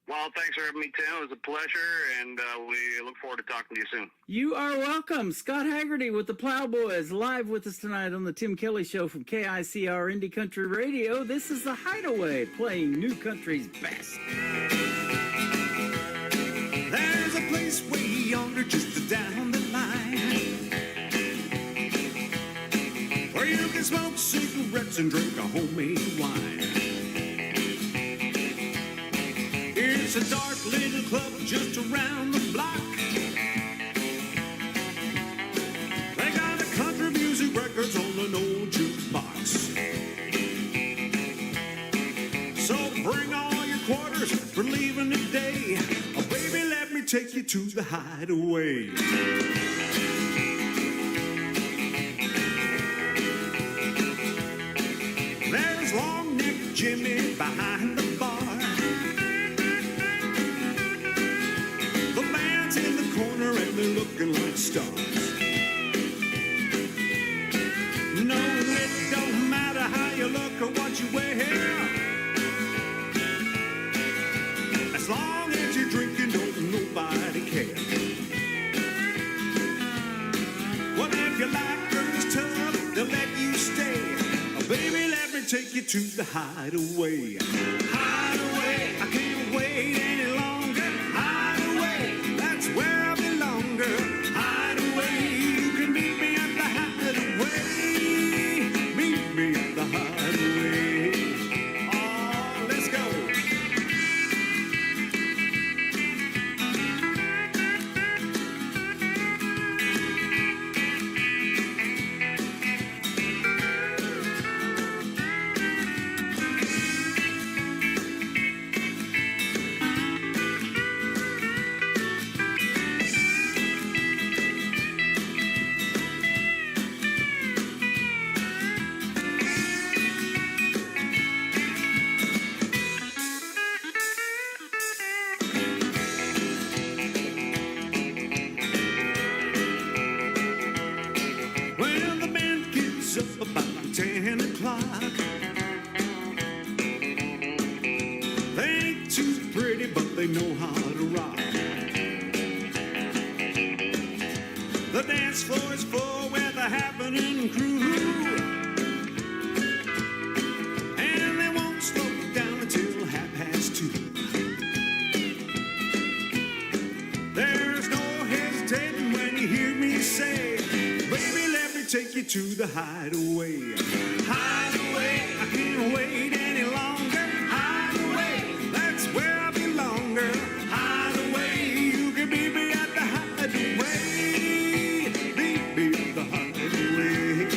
[SPEAKER 10] Well, thanks for having me, Tim. It was a pleasure, and we look forward to talking to you soon.
[SPEAKER 4] You are welcome. Scott Haggerty with the Plowboys, live with us tonight on the Tim Kelly Show from KICR Indie Country Radio. This is The Hideaway, playing new country's best.
[SPEAKER 1] There's a place way yonder just down the line where you can smoke cigarettes and drink a homemade wine. It's a dark little club just around the block. They got the country music records on an old jukebox. So bring all your quarters for leaving today. Oh, baby, let me take you to the Hideaway. There's long-necked Jimmy behind the bar. they're looking like stars. No, it don't matter how you look or what you wear. As long as you're drinking, don't nobody care. Well, if you like girls tough, they'll let you stay. Oh, baby, let me take you to the Hideaway. Hideaway, I can't wait any longer. Hideaway, that's where I belong, girl. Hideaway, you can meet me at the Hideaway. Meet me at the Hideaway. Oh, let's go. Well, the band gets up about 10 o'clock. They ain't too pretty, but they know how to rock. The dance floor is full with a happening crew, and they won't slow down until 2:30. There's no hesitating when you hear me say, baby, let me take you to the Hideaway. Hideaway, I can't wait any longer. Hideaway, that's where I belong, girl. Hideaway, you can meet me at the Hideaway. Meet me at the Hideaway.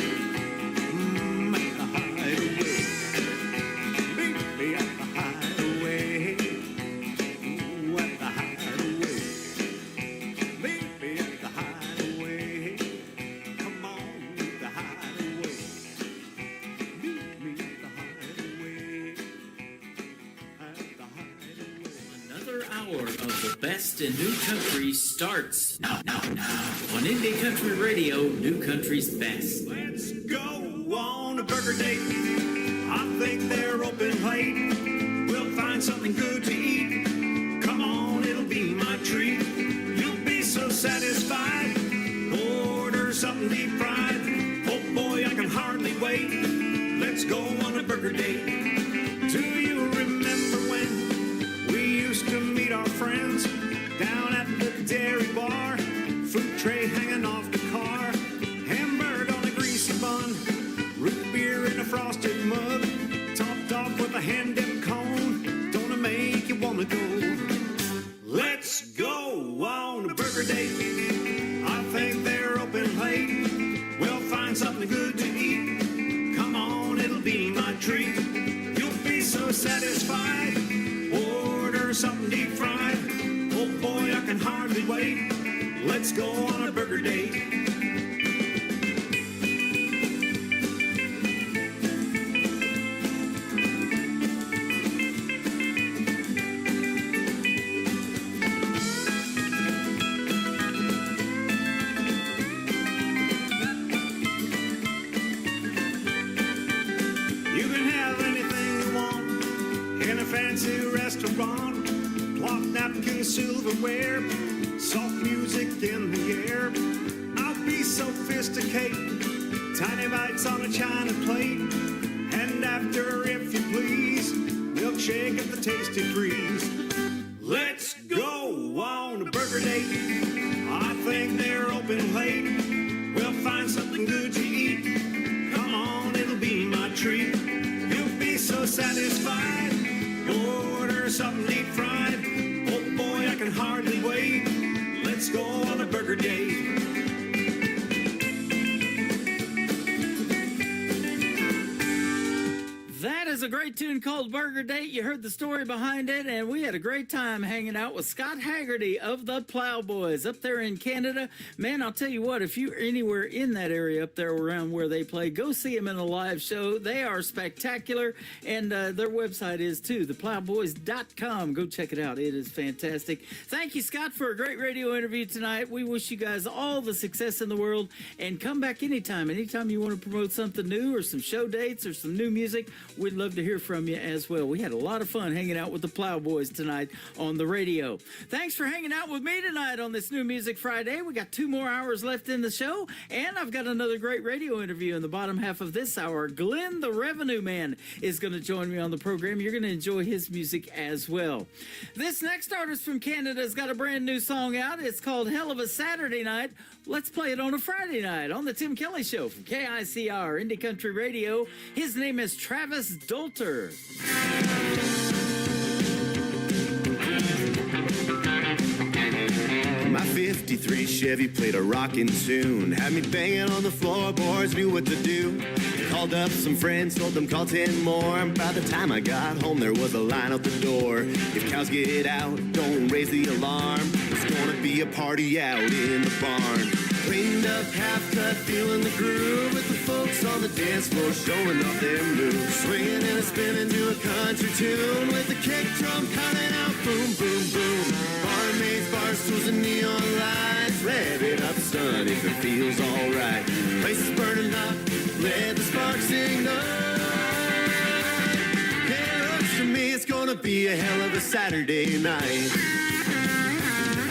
[SPEAKER 1] At the Hideaway. Meet me at the Hideaway. Ooh, at the Hideaway. Meet me at the Hideaway. Come on, the Hideaway. Meet me at the Hideaway. At the Hideaway.
[SPEAKER 4] Another hour of the best in new country starts now on Indie Country Radio, New Country's best.
[SPEAKER 1] Let's go on a burger date. I think they're open late. We'll find something good to eat. Come on, it'll be my treat. You'll be so satisfied. Order something deep fried. Oh boy, I can hardly wait. Let's go on a burger date. Do you remember when we used to meet our friends down at the dairy bar? Food tray hanging off the car, hamburger on a greasy bun, root beer in a frosted mug, topped off with a hand-dipped cone. Don't it make you wanna go? Let's go on a burger date. I think they're open late. We'll find something good to eat. Come on, it'll be my treat. You'll be so satisfied. Order something deep fried. Oh boy, I can hardly wait. Let's go on a burger date. You can have anything you want in a fancy restaurant. Cloth napkin, silverware, soft music in the air. I'll be sophisticated, tiny bites on a china plate. And after, if you please, milkshake at the Tasty Freeze. Let's go on a burger date. I think they're open late. We'll find something good to eat. Come on, it'll be my treat. You'll be so satisfied. Order something deep fried. Oh boy, I can hardly wait. Let's go on a burger date.
[SPEAKER 4] That is a a great tune called Burger Date. You heard the story behind it, and we had a great time hanging out with Scott Haggerty of the Plowboys up there in Canada. Man, I'll tell you what, if you're anywhere in that area up there around where they play, go see them in a live show. They are spectacular, and their website is too, theplowboys.com. Go check it out. It is fantastic. Thank you, Scott, for a great radio interview tonight. We wish you guys all the success in the world, and come back anytime you want to promote something new or some show dates or some new music. We'd love to hear from you as well. We had a lot of fun hanging out with the Plowboys tonight on the radio. Thanks for hanging out with me tonight on this New Music Friday. We got 2 more hours left in the show, and I've got another great radio interview in the bottom half of this hour. Glenn the Revenue Man is going to join me on the program. You're going to enjoy his music as well. This next artist from Canada has got a brand new song out. It's called Hell of a Saturday Night. Let's play it on a Friday night on the Tim Kelly Show from KICR Indie Country Radio. His name is Travis Dolter.
[SPEAKER 2] My 53 Chevy played a rockin' tune, had me banging on the floorboards, knew what to do. Called up some friends, told them call 10 more. By the time I got home, there was a line out the door. If cows get out, don't raise the alarm. There's gonna be a party out in the barn. Cleaned up, half-cut, feeling the groove with the folks on the dance floor showing off their moves. Swinging and spinning to a country tune with the kick drum pounding out, boom, boom, boom. Barmaids, bar stools, and neon lights. Rev it up, son, if it feels alright. Place is burning up, let the sparks ignite. Yeah, looks to me it's gonna be a hell of a Saturday night.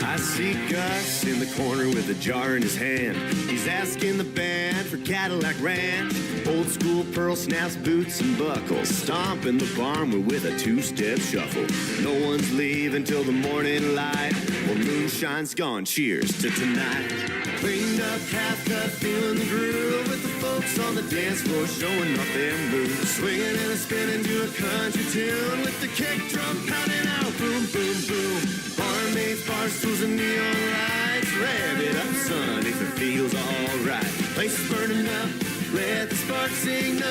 [SPEAKER 2] I see Gus in the corner with a jar in his hand. He's asking the band for Cadillac Ranch. Old school pearl snaps, boots and buckles. Stomping the barn with a 2-step shuffle. No one's leaving till the morning light. Well, moonshine's gone, cheers to tonight. Cleaned up, half-cut, feeling the groove with the folks on the dance floor showing off their moves. Swinging and spinning to a country tune with the kick drum pounding out, boom, boom, boom. Barmaids, bar stools, and neon lights. Rev it up, son, if it feels alright. Place is burning up, let the sparks ignite.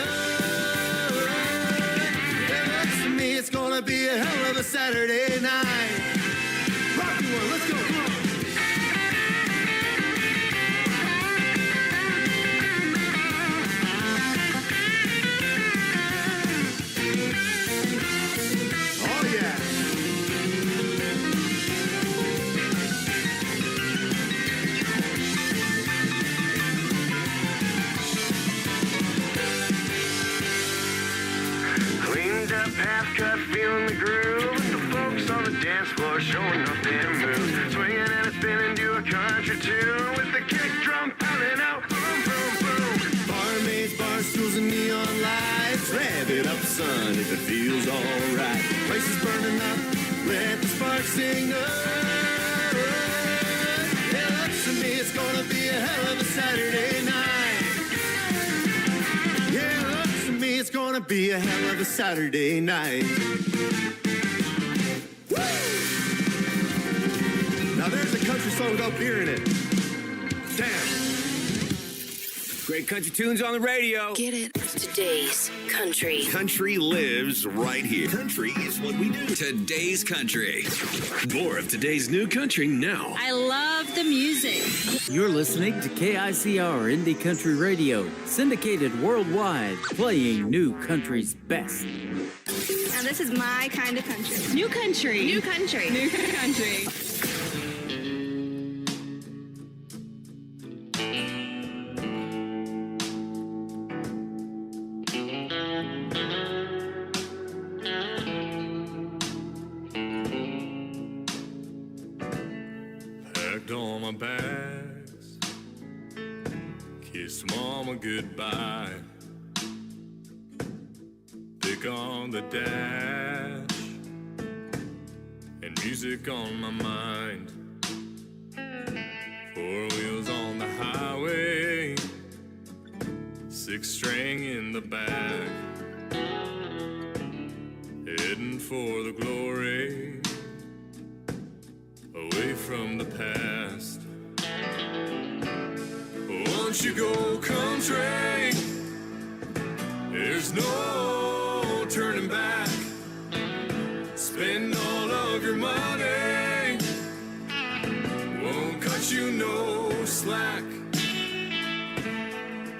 [SPEAKER 2] It looks to me it's gonna be a hell of a Saturday night. Rocky one, let's go, come on. Oh yeah. Half-cut, feeling the groove with the folks on the dance floor showing off their moves. Swinging and spinning to a country tune with the kick drum pounding out, boom, boom, boom. Barmaids, bar stools, and neon lights. Rev it up, son, if it feels alright. Place is burning up, let the sparks ignite. It looks to me it's gonna be a hell of a Saturday night. It's gonna be a hell of a Saturday night. Woo! Now there's a country song without beer in it. Damn. Great country tunes on the radio.
[SPEAKER 3] Get it? Today's country.
[SPEAKER 2] Country lives right here. Country is what we do.
[SPEAKER 11] Today's country. More of today's new country now.
[SPEAKER 7] I love the music.
[SPEAKER 4] You're listening to KICR Indie Country Radio, syndicated worldwide, playing new country's best.
[SPEAKER 12] Now this is my kind of country.
[SPEAKER 7] New country.
[SPEAKER 12] New country.
[SPEAKER 7] New country.
[SPEAKER 13] Packed all my bags, kissed mama goodbye, pick on the dash, and music on my mind. 4 wheels on the highway, 6-string in the back, heading for the glory, away from the past. Once you go country, there's no turning slack.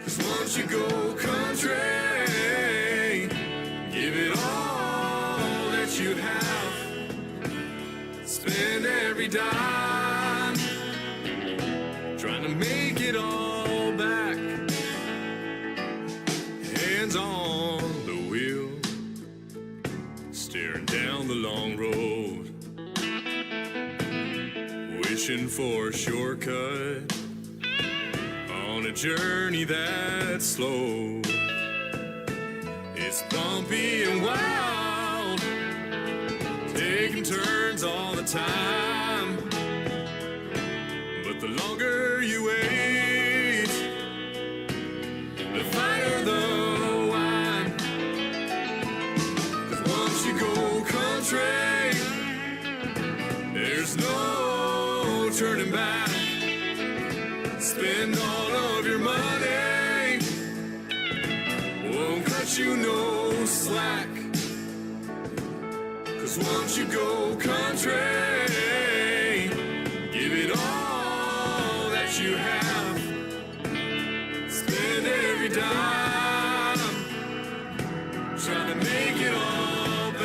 [SPEAKER 13] 'Cause once you go country, give it all that you have. Spend every dime, trying to make it all back. Hands on the wheel, staring down the long road, wishing for a shortcut on a journey that's slow. It's bumpy and wild, taking turns all the time. But the longer you wait, the finer the wine. 'Cause once you go country, there's no turning back. Spend all of your money, won't cut you no slack. 'Cause once you go country, give it all that you have. Spend every dime, trying to make it all back.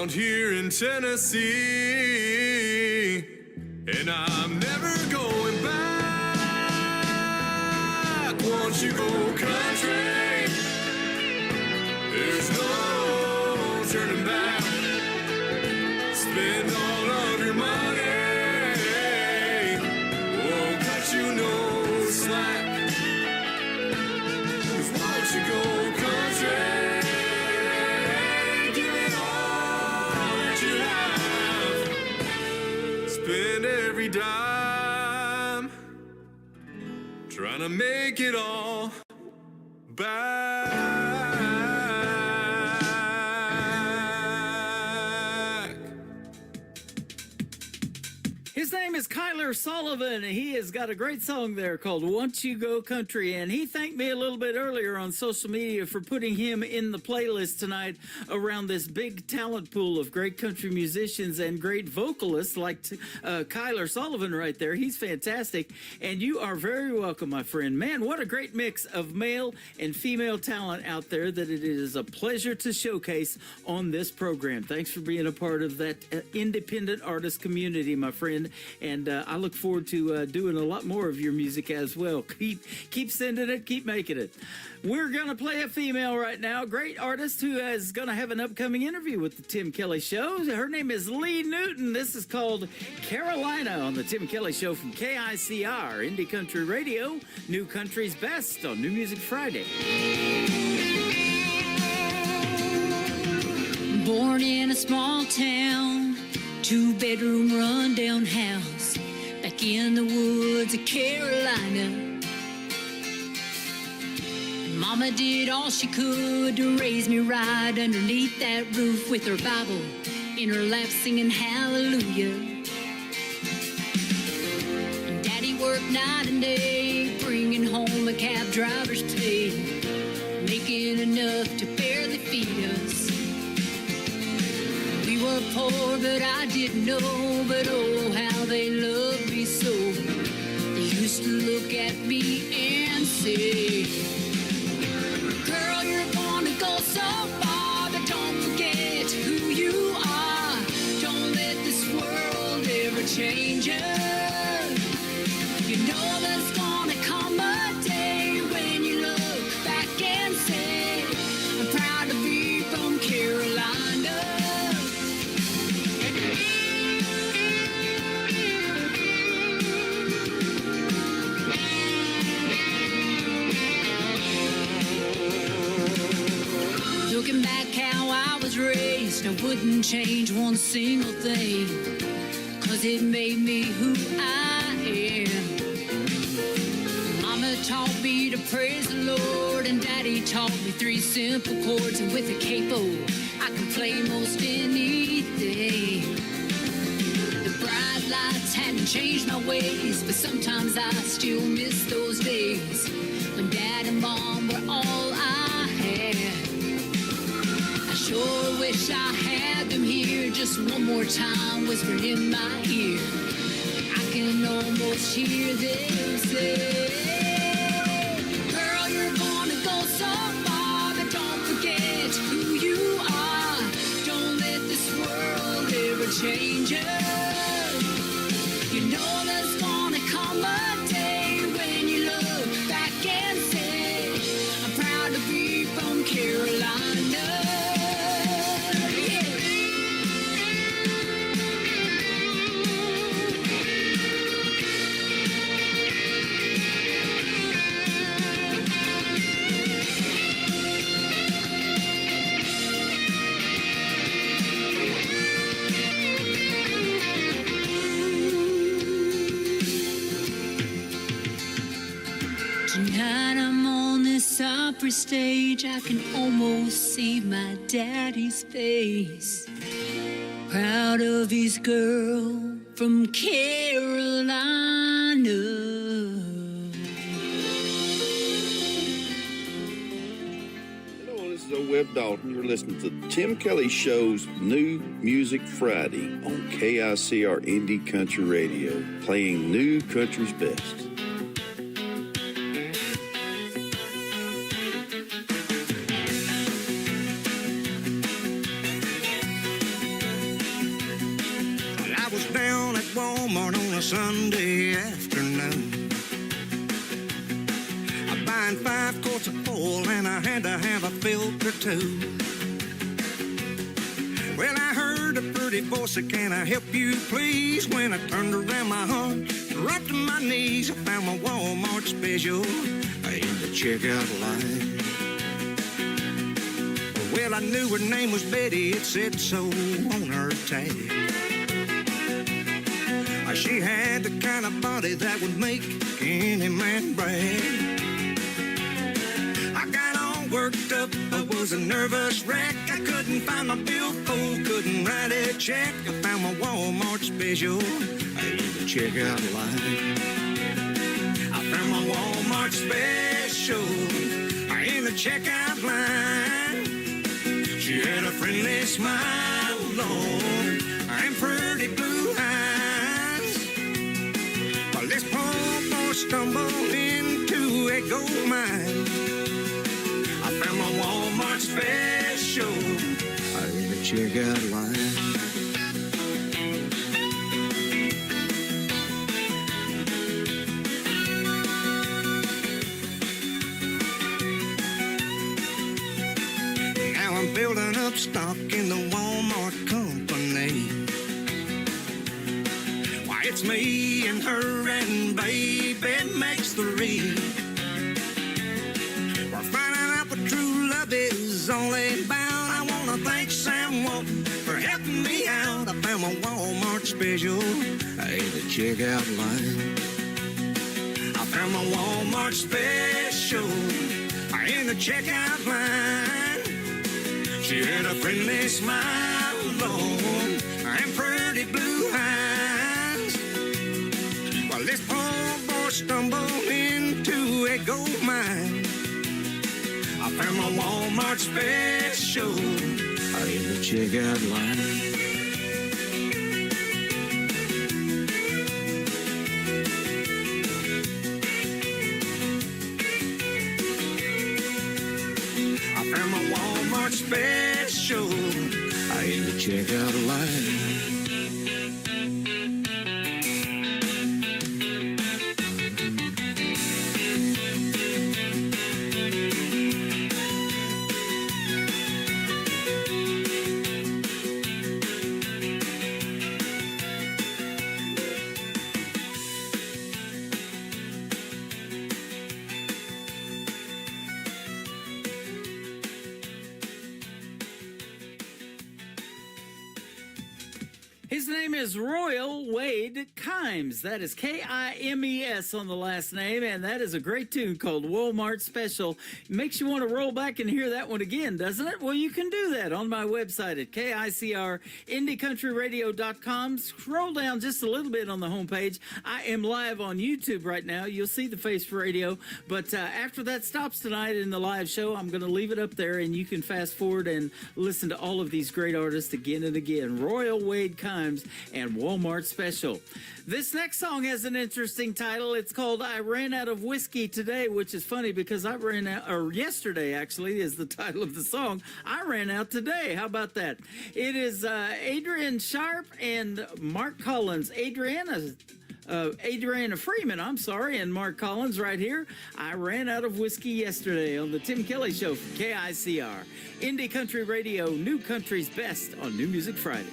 [SPEAKER 13] Here in Tennessee, and I'm never going back. Once you go country, there's no turning back. Spend all of your money, won't cut you no slack. 'Cause once you go country, spend every dime, trying to make it all back.
[SPEAKER 4] His name is Kyler Sullivan. He has got a great song there called Once You Go Country, and he thanked me a little bit earlier on social media for putting him in the playlist tonight around this big talent pool of great country musicians and great vocalists like Kyler Sullivan right there. He's fantastic, and you are very welcome, my friend. Man, what a great mix of male and female talent out there that it is a pleasure to showcase on this program. Thanks for being a part of that independent artist community, my friend. And I look forward to doing a lot more of your music as well. Keep sending it, keep making it. We're going to play a female right now, great artist who is going to have an upcoming interview with the Tim Kelly Show. Her name is Lee Newton. This is called Carolina on the Tim Kelly Show from KICR, Indie Country Radio, New Country's Best on New Music Friday.
[SPEAKER 7] Born in a small town, 2-bedroom rundown house, back in the woods of Carolina. Mama did all she could to raise me right underneath that roof with her Bible in her lap singing hallelujah. And Daddy worked night and day, bringing home a cab driver's pay, making enough to barely feed us. We were poor, but I didn't know, but oh, how they loved me so. They used to look at me and say, girl, you're gonna go so far, but don't forget who you are. Don't let this world ever change you. You know there's gonna come a day when you look back and say, I'm proud to be from Carolina. Looking back how I was raised, I wouldn't change one single thing, 'cause it made me who I am. Mama
[SPEAKER 14] taught me to praise the Lord, and Daddy taught me 3 simple chords, and with a capo, I can play most anything. The bright lights hadn't changed my ways, but sometimes I still miss those days when Dad and Mom were all I had. I sure wish I had them here just one more time, whispering in my ear. I can almost hear them say, girl, you're gonna go so far, but don't forget who you are. Don't let this world ever change you. You know there's gonna come a day when you look back and say, I'm proud to be from Carolina. Tonight I'm on this opera stage, I can almost see my daddy's face. Proud of his girl from Carolina.
[SPEAKER 15] Hello, this is O. Webb Dalton. You're listening to the Tim Kelly Show's New Music Friday on KICR Indie Country Radio, playing new country's best.
[SPEAKER 8] Walmart on a Sunday afternoon. I'm buying 5 quarts of oil and I had to have a filter too. Well, I heard a pretty voice that, can I help you please? When I turned around my heart, dropped to my knees, I found my Walmart special in the checkout line. Well, I knew her name was Betty, it said so on her tag. She had the kind of body that would make any man brag. I got all worked up, I was a nervous wreck. I couldn't find my billfold, couldn't write a check. I found my Walmart special in the checkout line. I found my Walmart special in the checkout line. She had a friendly smile, Lord, and pretty blue eyes. This poor boy stumbled into a gold mine. I found my Walmart special in the checkout line. Now I'm building up stock in the Walmart company. Why, it's me and her and baby makes 3. We're finding out what true love is all about. I want to thank Sam Walton for helping me out. I found my Walmart special in the checkout line. I found my Walmart special in the checkout line. She had a friendly smile, Lord, and pretty blue eyes. Well, this poor boy stumbled into a gold mine. I found my Walmart special in the checkout line. I found my Walmart special in the checkout line.
[SPEAKER 4] His name is Royal Wade Kimes. That is Kimes on the last name, and that is a great tune called Walmart Special. Makes you want to roll back and hear that one again, doesn't it? Well, you can do that on my website at KICRIndieCountryRadio.com. Scroll down just a little bit on the homepage. I am live on YouTube right now. You'll see the face for radio, but after that stops tonight in the live show, I'm going to leave it up there, and you can fast forward and listen to all of these great artists again and again. Royal Wade Kimes and Walmart Special. This next song has an interesting title. It's called I Ran Out of Whiskey Today, which is funny because I ran out, or yesterday actually is the title of the song. I ran out today. How about that? It is Adrian Sharp and Mark Collins. Adriana Freeman, I'm sorry, and Mark Collins right here. I ran out of whiskey yesterday on the Tim Kelly Show from KICR. Indie Country Radio, New Country's Best on New Music Friday.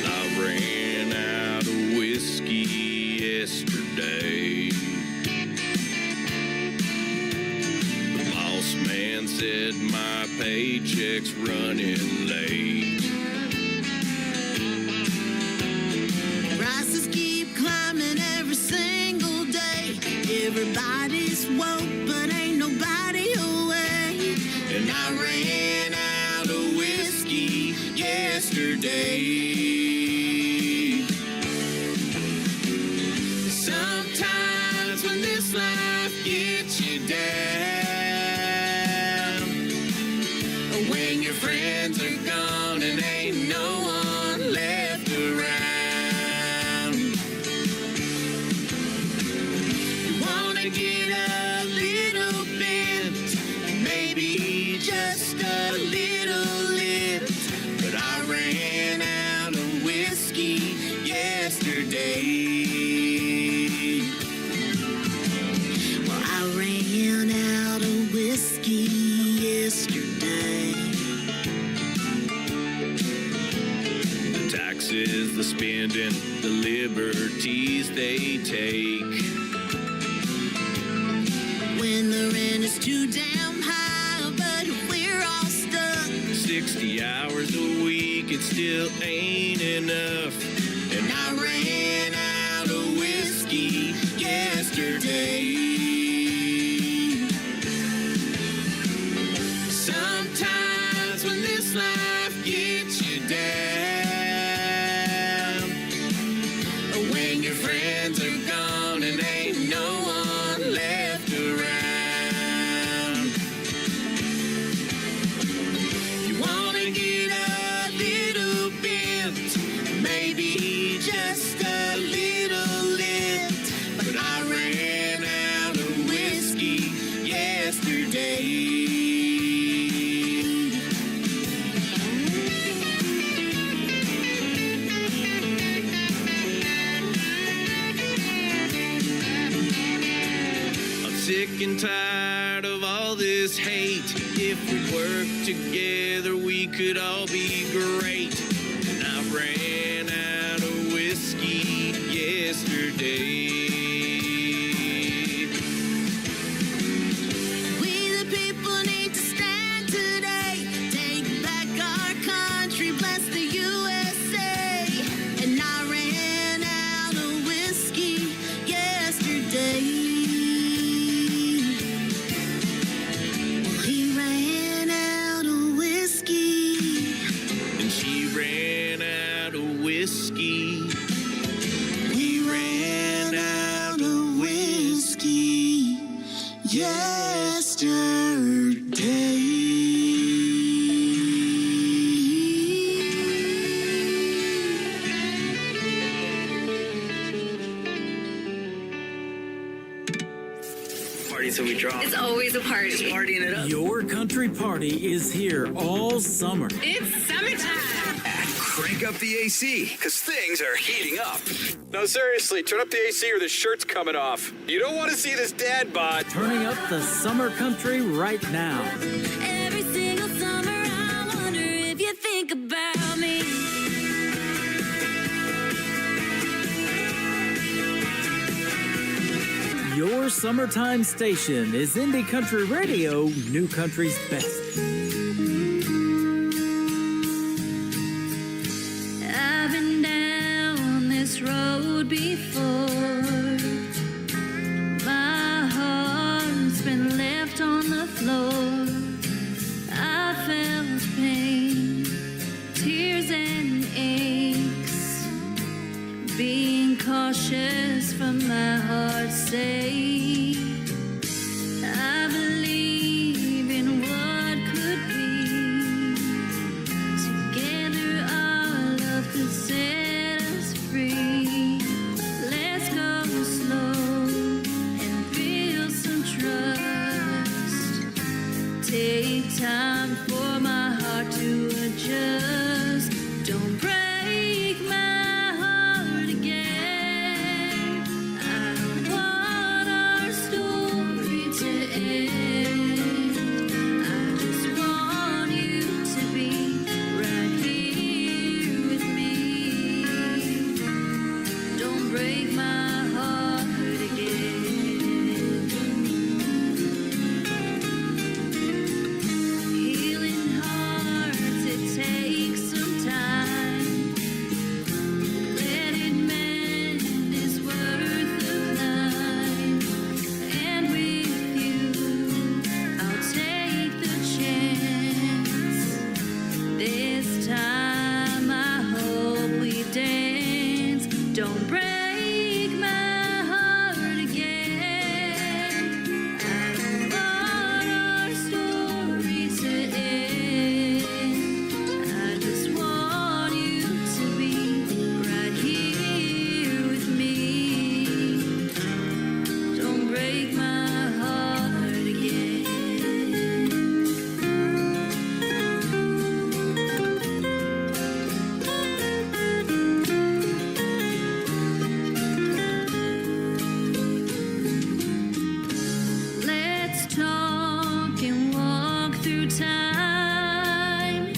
[SPEAKER 16] I ran out of whiskey yesterday. The boss man said my paycheck's running late.
[SPEAKER 17] Prices keep climbing every single day. Everybody's woke, but ain't nobody awake. And I ran out of whiskey yesterday. Sometimes when this life gets you down, when your friends are gone and ain't no one left around, you wanna get a little bit, maybe just a little lit. But I ran out of whiskey yesterday. Well, I ran out of whiskey yesterday.
[SPEAKER 16] The taxes, the spending, the liberties they take.
[SPEAKER 17] When the rent is too damn high, but we're all stuck.
[SPEAKER 16] 60 hours a week, it still ain't enough.
[SPEAKER 17] And I ran out of whiskey yesterday. Sometimes when this life gets you down, when your friends are gone and ain't no one left around, you wanna get a little bit, maybe just a little lit. But I ran out of whiskey yesterday.
[SPEAKER 16] Sick and tired of all this hate. If we worked together, we could all be great. And I ran out of whiskey yesterday.
[SPEAKER 17] We the people need to stand today. Take back our country, bless the USA. And I ran out of whiskey yesterday. He ran out of whiskey.
[SPEAKER 16] And she ran out of whiskey.
[SPEAKER 17] We ran out of whiskey
[SPEAKER 5] Party till we drop.
[SPEAKER 12] It's always a party.
[SPEAKER 5] Just partying it up.
[SPEAKER 4] Your country party is here all summer.
[SPEAKER 12] It's summertime.
[SPEAKER 11] Crank up the AC, because things are heating up.
[SPEAKER 18] No, seriously, turn up the AC or the shirt's coming off. You don't want to see this dad bod.
[SPEAKER 4] Turning up the summer country right now.
[SPEAKER 7] Every single summer, I wonder if you think about me.
[SPEAKER 4] Your summertime station is Indie Country Radio, New Country's Best.
[SPEAKER 7] being cautious for my heart's sake. I believe in what could be. Together our love could set us free. Let's go slow and build some trust. Take time for my heart to adjust. Don't break my heart again. I don't want our story to end. I just want you to be right here with me. Don't break my heart again. Healing hearts, it takes some time. Let it mend is worth the climb. And with you, I'll take the chance. This time I hope we dance. Don't break my heart again. I don't want our story to end. I just want you to be right here with me. Don't break my heart again. Let's talk and walk through time.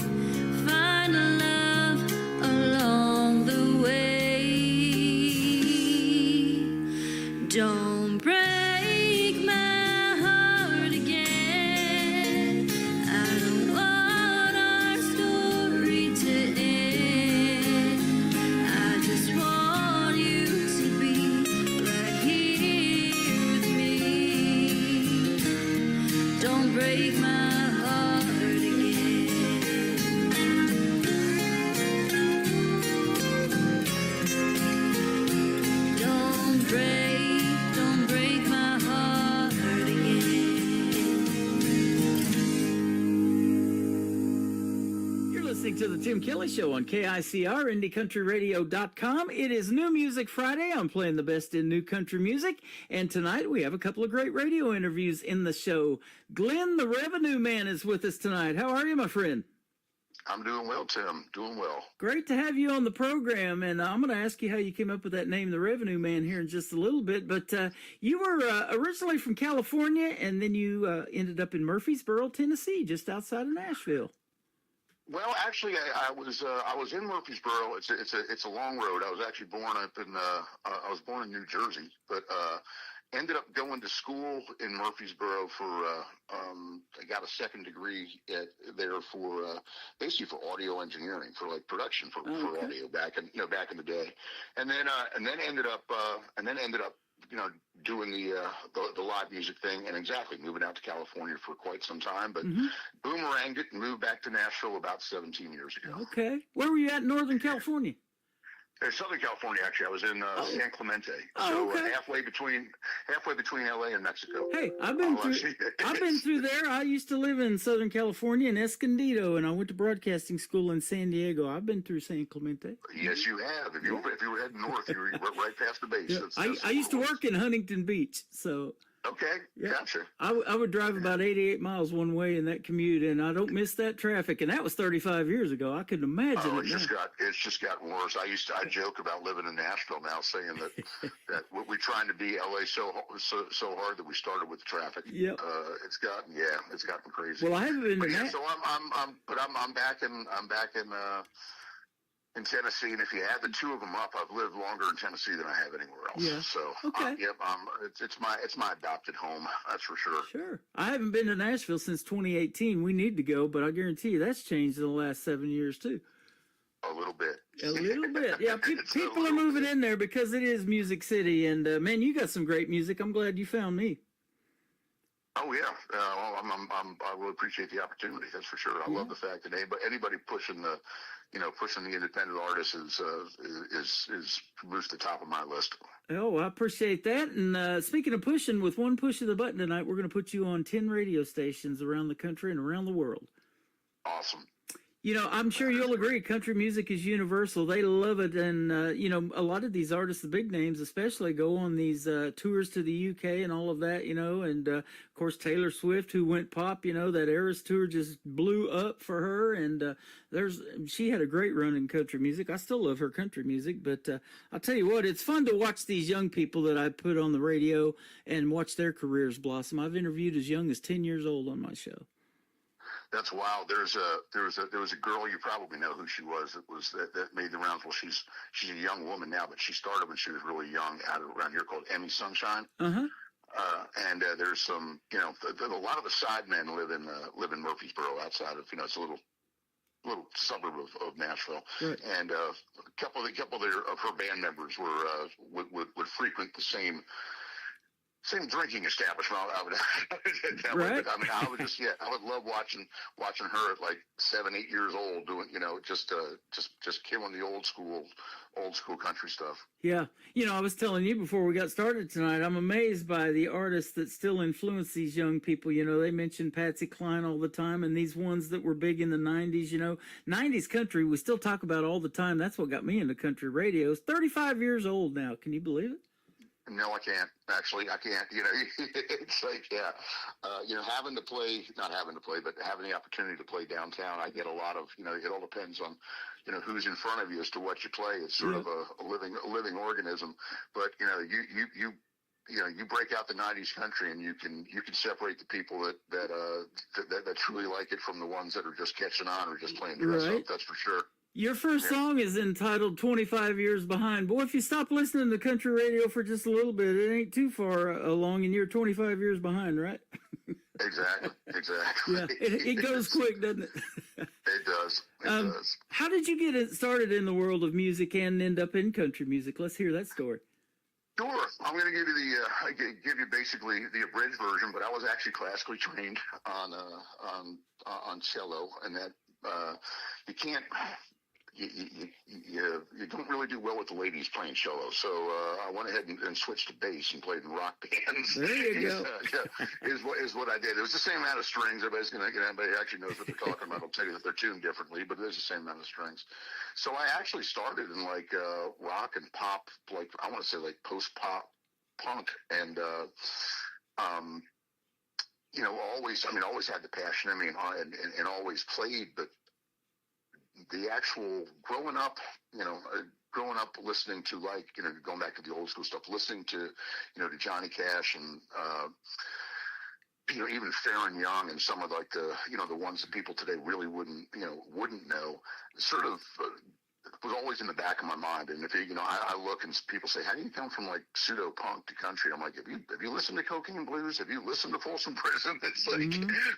[SPEAKER 7] Find a love along the way. Don't break my heart again. I don't want our story to end. I just want you to be right here with me. Don't break my heart again. Don't break my heart again.
[SPEAKER 4] You're listening to the Tim Kelly Show on KICR, IndieCountryRadio.com. It is New Music Friday. I'm playing the best in new country music. And tonight we have a couple of great radio interviews in the show. Glenn, the Revenue Man, is with us tonight. How are you, my friend?
[SPEAKER 19] I'm doing well, Tim. Doing well.
[SPEAKER 4] Great to have you on the program, and I'm going to ask you how you came up with that name, the Revenue Man, here in just a little bit. But you were originally from California, and then you ended up in Murfreesboro, Tennessee, just outside of Nashville.
[SPEAKER 19] Well, actually, I was in Murfreesboro. It's a long road. I was actually born up in I was born in New Jersey, but ended up going to school in Murfreesboro for I got a second degree there for basically for audio engineering, for like production for audio back in the day, and then ended up doing the live music thing, and exactly moving out to California for quite some time, but boomeranged it and moved back to Nashville about 17 years ago.
[SPEAKER 4] Okay. Where were you at in Northern California?
[SPEAKER 19] Southern California, actually. I was in San Clemente, halfway between LA and Mexico.
[SPEAKER 4] Hey, I've been through there. I used to live in Southern California in Escondido, and I went to broadcasting school in San Diego. I've been through San Clemente.
[SPEAKER 19] Yes, you have. If you were heading north, you were right past the base.
[SPEAKER 4] Yeah. I used to work in Huntington Beach, so.
[SPEAKER 19] Okay,
[SPEAKER 4] yeah.
[SPEAKER 19] Gotcha.
[SPEAKER 4] I would drive about 88 miles one way in that commute, and I don't miss that traffic. And that was 35 years ago. I couldn't imagine
[SPEAKER 19] it's just gotten worse. I joke about living in Nashville now, saying that we're trying to be LA so hard that we started with the traffic.
[SPEAKER 4] Yep.
[SPEAKER 19] It's gotten crazy.
[SPEAKER 4] Well, I haven't been to
[SPEAKER 19] that. So I'm back in Tennessee, and if you add the two of them up, I've lived longer in Tennessee than I have anywhere else.
[SPEAKER 4] Yeah.
[SPEAKER 19] So,
[SPEAKER 4] okay.
[SPEAKER 19] It's my adopted home. That's for sure.
[SPEAKER 4] Sure. I haven't been to Nashville since 2018. We need to go, but I guarantee you that's changed in the last 7 years too.
[SPEAKER 19] A little bit.
[SPEAKER 4] A little bit. Yeah. People are moving in there because it is Music City, and man, you got some great music. I'm glad you found me.
[SPEAKER 19] Oh yeah, I will appreciate the opportunity. That's for sure. I love the fact that anybody pushing the independent artists is moves to the top of my list.
[SPEAKER 4] Oh, I appreciate that. And speaking of pushing, with one push of the button tonight, we're going to put you on 10 radio stations around the country and around the world.
[SPEAKER 19] Awesome.
[SPEAKER 4] You know, I'm sure you'll agree, country music is universal. They love it. And, you know, a lot of these artists, the big names especially, go on these tours to the UK and all of that, you know. And, of course, Taylor Swift, who went pop, you know, that Eras tour just blew up for her. And she had a great run in country music. I still love her country music. But I'll tell you what, it's fun to watch these young people that I put on the radio and watch their careers blossom. I've interviewed as young as 10 years old on my show.
[SPEAKER 19] That's wild. There was a girl, you probably know who she was. That made the rounds. Well, she's a young woman now, but she started when she was really young around here called Emmy Sunshine.
[SPEAKER 4] Uh-huh.
[SPEAKER 19] And there's some, you know, a lot of the sidemen live in Murfreesboro, outside of, you know, it's a little suburb of Nashville.
[SPEAKER 4] Right.
[SPEAKER 19] And a couple of her band members would frequent the same drinking establishment. I would
[SPEAKER 4] right.
[SPEAKER 19] I mean, I would love watching her at like 7-8 years old doing, you know, just killing the old school country stuff.
[SPEAKER 4] Yeah. You know, I was telling you before we got started tonight, I'm amazed by the artists that still influence these young people. You know, they mention Patsy Cline all the time, and these ones that were big in the 90s, you know, 90s country we still talk about all the time. That's what got me into country radio. It's 35 years old now. Can you believe it?
[SPEAKER 19] No, I can't. Actually, I can't. You know, it's like, yeah, you know, not having to play, but having the opportunity to play downtown, I get a lot of, you know, it all depends on, you know, who's in front of you as to what you play. It's sort of a living organism. But, you know, you break out the 90s country and you can separate the people that truly like it from the ones that are just catching on or just playing dress up. That's for sure.
[SPEAKER 4] Your first song is entitled 25 Years Behind. Boy, if you stop listening to country radio for just a little bit, it ain't too far along and you're 25 years behind, right?
[SPEAKER 19] Exactly.
[SPEAKER 4] Yeah, it goes quick, doesn't it?
[SPEAKER 19] It does. It does.
[SPEAKER 4] How did you get it started in the world of music and end up in country music? Let's hear that story.
[SPEAKER 19] Sure. I'm going to give you basically the abridged version, but I was actually classically trained on cello, and that you can't. You don't really do well with the ladies playing cello, so I went ahead and switched to bass and played in rock bands.
[SPEAKER 4] There you go.
[SPEAKER 19] Is what I did. It was the same amount of strings. Everybody actually knows what they're talking about. I'll tell you that they're tuned differently, but there's the same amount of strings. So I actually started in like rock and pop, like I want to say like post-pop punk, and you know, always had the passion in me and always played, but the actual growing up listening to, like, you know, going back to the old school stuff, listening to, you know, to Johnny Cash and, you know, even Farron Young and some of like the, you know, the ones that people today really wouldn't know, sort of was always in the back of my mind. And if you know, I look and people say, how do you come from like pseudo punk to country? I'm like, have you listened to Cocaine Blues? Have you listened to Folsom Prison? It's like,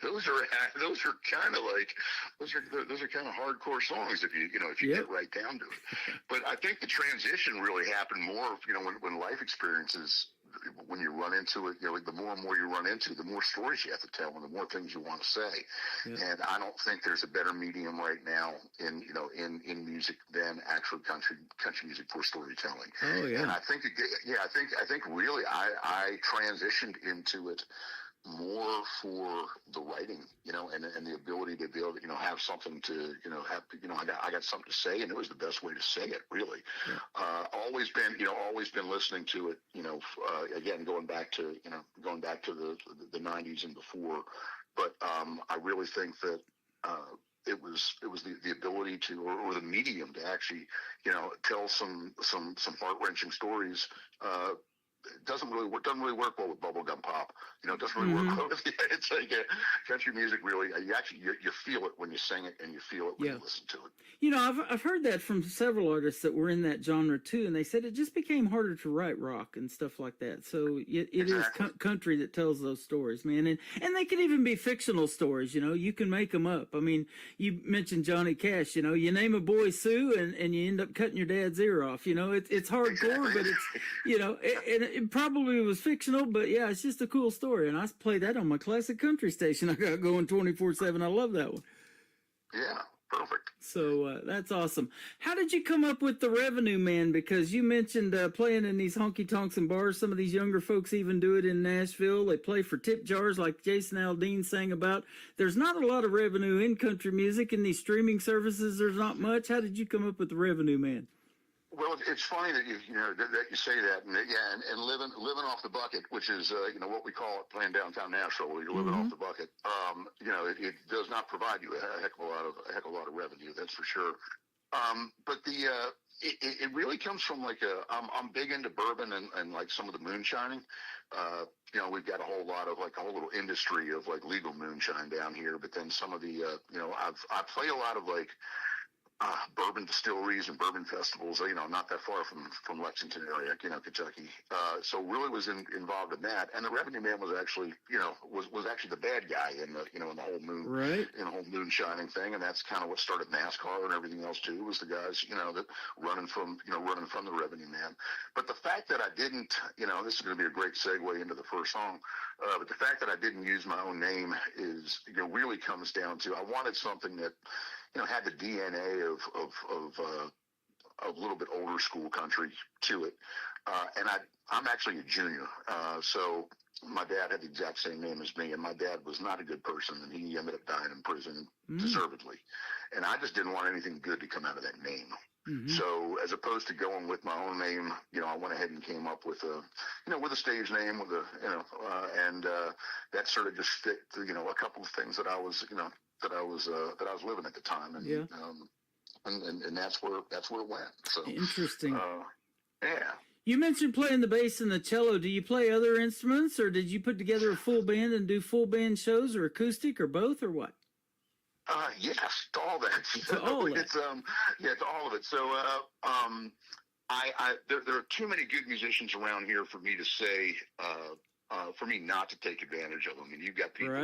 [SPEAKER 19] those are kind of hardcore songs if you get right down to it. But I think the transition really happened more, you know, when life experiences, when you run into it, you know, the more and more you run into, the more stories you have to tell and the more things you want to say. Yeah. And I don't think there's a better medium right now in music than actual country music for storytelling.
[SPEAKER 4] Oh yeah.
[SPEAKER 19] And I think really I transitioned into it more for the writing, you know, and the ability to be able to, you know, have something to, you know, I got something to say, and it was the best way to say it, really. Yeah. Always been listening to it, you know, again, going back to the 90s and before, but I really think that it was the ability to, or the medium to actually, you know, tell some heart-wrenching stories. It doesn't really work well with bubblegum pop. You know, it doesn't really work well with, it's like country music. Really, you feel it when you sing it, and you feel it when you listen to it.
[SPEAKER 4] You know, I've heard that from several artists that were in that genre too, and they said it just became harder to write rock and stuff like that. So it is country that tells those stories, man, and they can even be fictional stories. You know, you can make them up. I mean, you mentioned Johnny Cash. You know, you name a boy Sue, and you end up cutting your dad's ear off. You know, it's hardcore, but it's, you know, and it probably was fictional, but yeah, it's just a cool story. And I play that on my classic country station. I got going 24/7. I love that one.
[SPEAKER 19] Yeah, perfect.
[SPEAKER 4] So that's awesome. How did you come up with the Revenue Man? Because you mentioned playing in these honky tonks and bars. Some of these younger folks even do it in Nashville. They play for tip jars like Jason Aldean sang about. There's not a lot of revenue in country music. In these streaming services, there's not much. How did you come up with the Revenue Man?
[SPEAKER 19] Well, it's funny that you that you say that, and and living off the bucket, which is what we call it playing downtown Nashville, where you're living off the bucket. It does not provide you a heck of a lot of revenue, that's for sure. But it really comes from I'm big into bourbon and like some of the moonshining. We've got a whole little industry of like legal moonshine down here, but then some of the I play a lot of bourbon distilleries and bourbon festivals, not that far from Lexington area, Kentucky. So really was involved in that. And the Revenue Man was actually, was actually the bad guy in the, in the whole whole moonshining thing. And that's kind of what started NASCAR and everything else too, was the guys, that running from the Revenue Man. But the fact that I didn't, this is going to be a great segue into the first song. But the fact that I didn't use my own name is, really comes down to, I wanted something that, had the DNA of a little bit older school country to it. And I'm actually a junior. So my dad had the exact same name as me, and my dad was not a good person, and he ended up dying in prison deservedly. And I just didn't want anything good to come out of that name. So as opposed to going with my own name, I went ahead and came up with a stage name and that sort of just fit, a couple of things that I was living at the time, and and that's where it went. So
[SPEAKER 4] interesting.
[SPEAKER 19] Yeah.
[SPEAKER 4] You mentioned playing the bass and the cello. Do you play other instruments, or did you put together a full band and do full band shows, or acoustic, or both, or what?
[SPEAKER 19] Yes, to all that. It's all of it. So there are too many good musicians around here for me to say. For me not to take advantage of them. I mean, you've got people,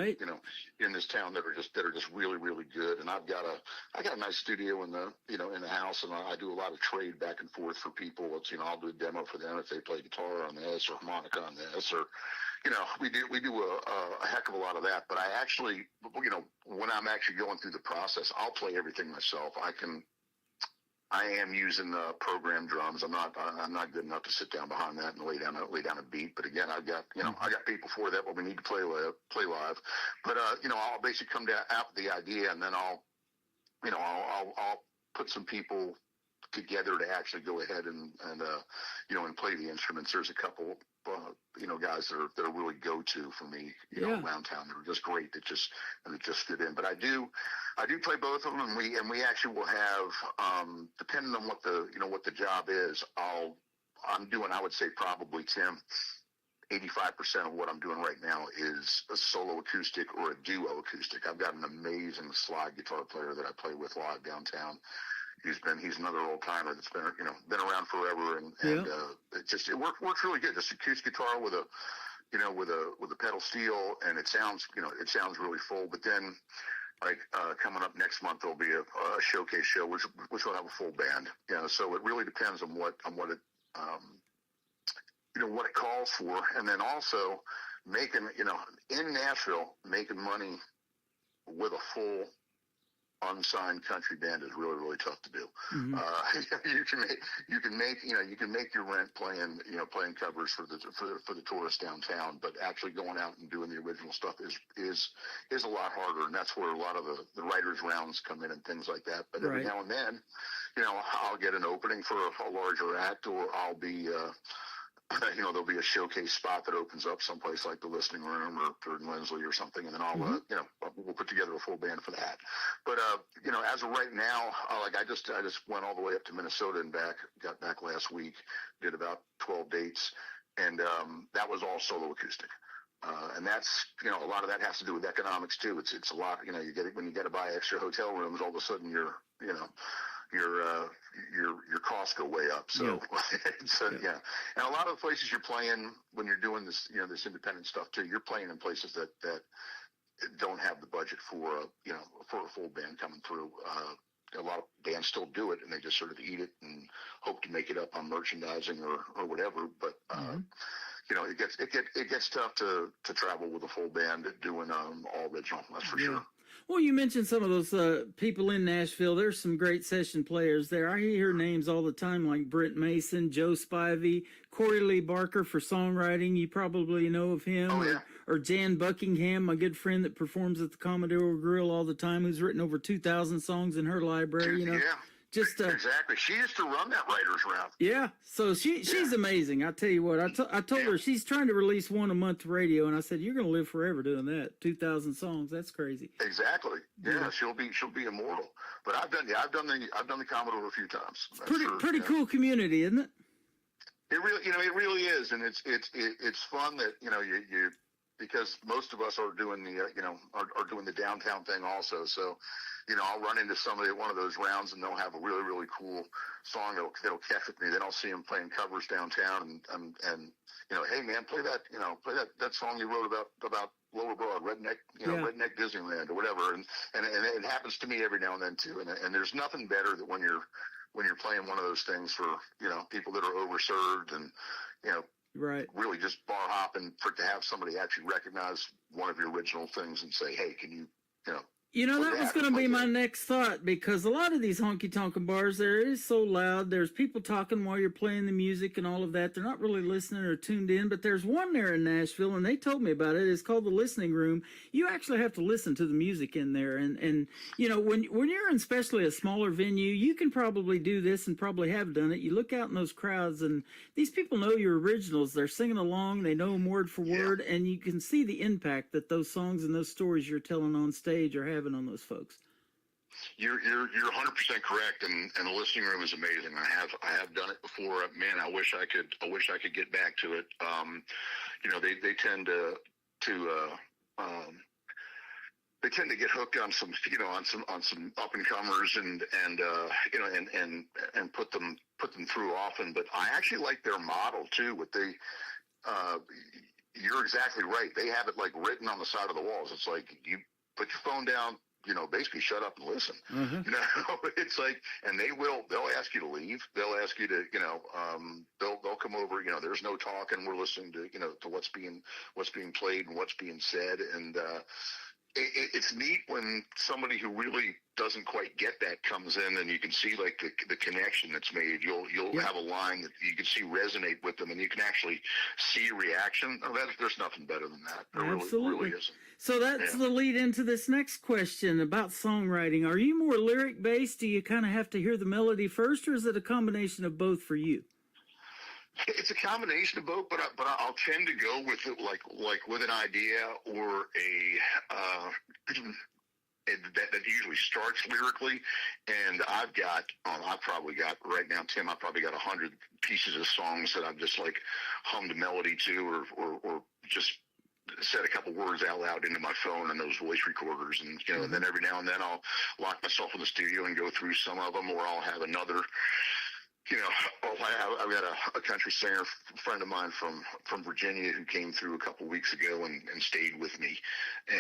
[SPEAKER 19] in this town that are just really, really good. And I got a nice studio in the house, and I do a lot of trade back and forth for people. It's, I'll do a demo for them if they play guitar on this or harmonica on this, or, we do a heck of a lot of that. But I actually, when I'm actually going through the process, I'll play everything myself. I am using program drums. I'm not good enough to sit down behind that and lay down a beat. But again, I've got I got people for that when we need to play live. But I'll basically come down out with the idea, and then I'll put some people together to actually go ahead and play the instruments. There's a couple guys that are really go-to for me, around town. They're just great. That just fit in. But I do play both of them, and we actually will have, depending on what the job is, I'm doing, I would say probably, Tim, 85% of what I'm doing right now is a solo acoustic or a duo acoustic. I've got an amazing slide guitar player that I play with live downtown. He's another old timer that's been around forever, and it works really good. Just acoustic guitar with a pedal steel, and it sounds really full. But then, coming up next month, there'll be a showcase show which will have a full band. So it really depends on what it what it calls for, and then also making in Nashville, making money with a full unsigned country band is really, really tough to do. You can make your rent playing covers for the tourists downtown, but actually going out and doing the original stuff is a lot harder, and that's where a lot of the writers' rounds come in and things like that. But every now and then, I'll get an opening for a larger act, or I'll be there'll be a showcase spot that opens up someplace like the Listening Room or Third and Lindsley or something, and then I'll, we'll put together a full band for that. But, as of right now, I just went all the way up to Minnesota and back, got back last week, did about 12 dates, and that was all solo acoustic. And that's, a lot of that has to do with economics too. It's a lot, when you got to buy extra hotel rooms, all of a sudden your costs go way up. So, and a lot of the places you're playing when you're doing this, this independent stuff too, you're playing in places that don't have the budget for a full band coming through. a lot of bands still do it, and they just sort of eat it and hope to make it up on merchandising or whatever. But you know, it gets tough to travel with a full band doing all original. That's for sure.
[SPEAKER 4] Well, you mentioned some of those people in Nashville. There's some great session players there. I hear names all the time like Brent Mason, Joe Spivey, Corey Lee Barker for songwriting. You probably know of him.
[SPEAKER 19] Oh, yeah.
[SPEAKER 4] Or Jan Buckingham, my good friend that performs at the Commodore Grill all the time, who's written over 2,000 songs in her library. You know,
[SPEAKER 19] Yeah.
[SPEAKER 4] just
[SPEAKER 19] Exactly. She used to run that writers round.
[SPEAKER 4] yeah. So she's amazing. I tell you what, I told her she's trying to release one a month to radio, and I said you're going to live forever doing that. 2,000 songs. That's crazy.
[SPEAKER 19] Exactly. Yeah, she'll be immortal. But I've done the Commodore a few times. That's
[SPEAKER 4] Pretty cool community, isn't it?
[SPEAKER 19] It really is, and it's fun that you because most of us are doing the are doing the downtown thing also. So, I'll run into somebody at one of those rounds, and they'll have a really, really cool song that'll catch with me. Then I'll see them playing covers downtown, and hey man, play that song you wrote about Lower Broad, Redneck Disneyland or whatever. And it happens to me every now and then too. And there's nothing better than when you're playing one of those things for people that are overserved and
[SPEAKER 4] right,
[SPEAKER 19] really just bar hopping to have somebody actually recognize one of your original things and say, hey, can you
[SPEAKER 4] that was going to be my next thought, because a lot of these honky-tonk bars, there is so loud. There's people talking while you're playing the music and all of that. They're not really listening or tuned in, but there's one there in Nashville, and they told me about it. It's called the Listening Room. You actually have to listen to the music in there. And when you're in especially a smaller venue, you can probably do this and probably have done it. You look out in those crowds, and these people know your originals. They're singing along. They know them word for word, and you can see the impact that those songs and those stories you're telling on stage are having on those folks.
[SPEAKER 19] You're 100% correct, and the Listening Room is amazing. I have done it before. Man, I wish I could get back to it. They tend to they tend to get hooked on some on some up and comers and put them through often. But I actually like their model too. You're exactly right. They have it like written on the side of the walls. It's like you put your phone down, basically shut up and listen.
[SPEAKER 4] Mm-hmm.
[SPEAKER 19] It's like, and they'll ask you to leave. They'll ask you to, they'll come over, there's no talking. We're listening to, to what's being played and what's being said. And, it's neat when somebody who really doesn't quite get that comes in, and you can see like the connection that's made. You'll have a line that you can see resonate with them, and you can actually see reaction. There's nothing better than that. There
[SPEAKER 4] Absolutely.
[SPEAKER 19] Really isn't.
[SPEAKER 4] So that's the lead into this next question about songwriting. Are you more lyric based? Do you kind of have to hear the melody first, or is it a combination of both for you?
[SPEAKER 19] It's a combination of both, but I'll tend to go with it like with an idea or that usually starts lyrically. And I've probably got right now, Tim, I've probably got 100 pieces of songs that I've just like hummed a melody to or just said a couple words out loud into my phone and those voice recorders. And, and then every now and then I'll lock myself in the studio and go through some of them, or I'll have another, I've got a country singer friend of mine from Virginia who came through a couple weeks ago and stayed with me.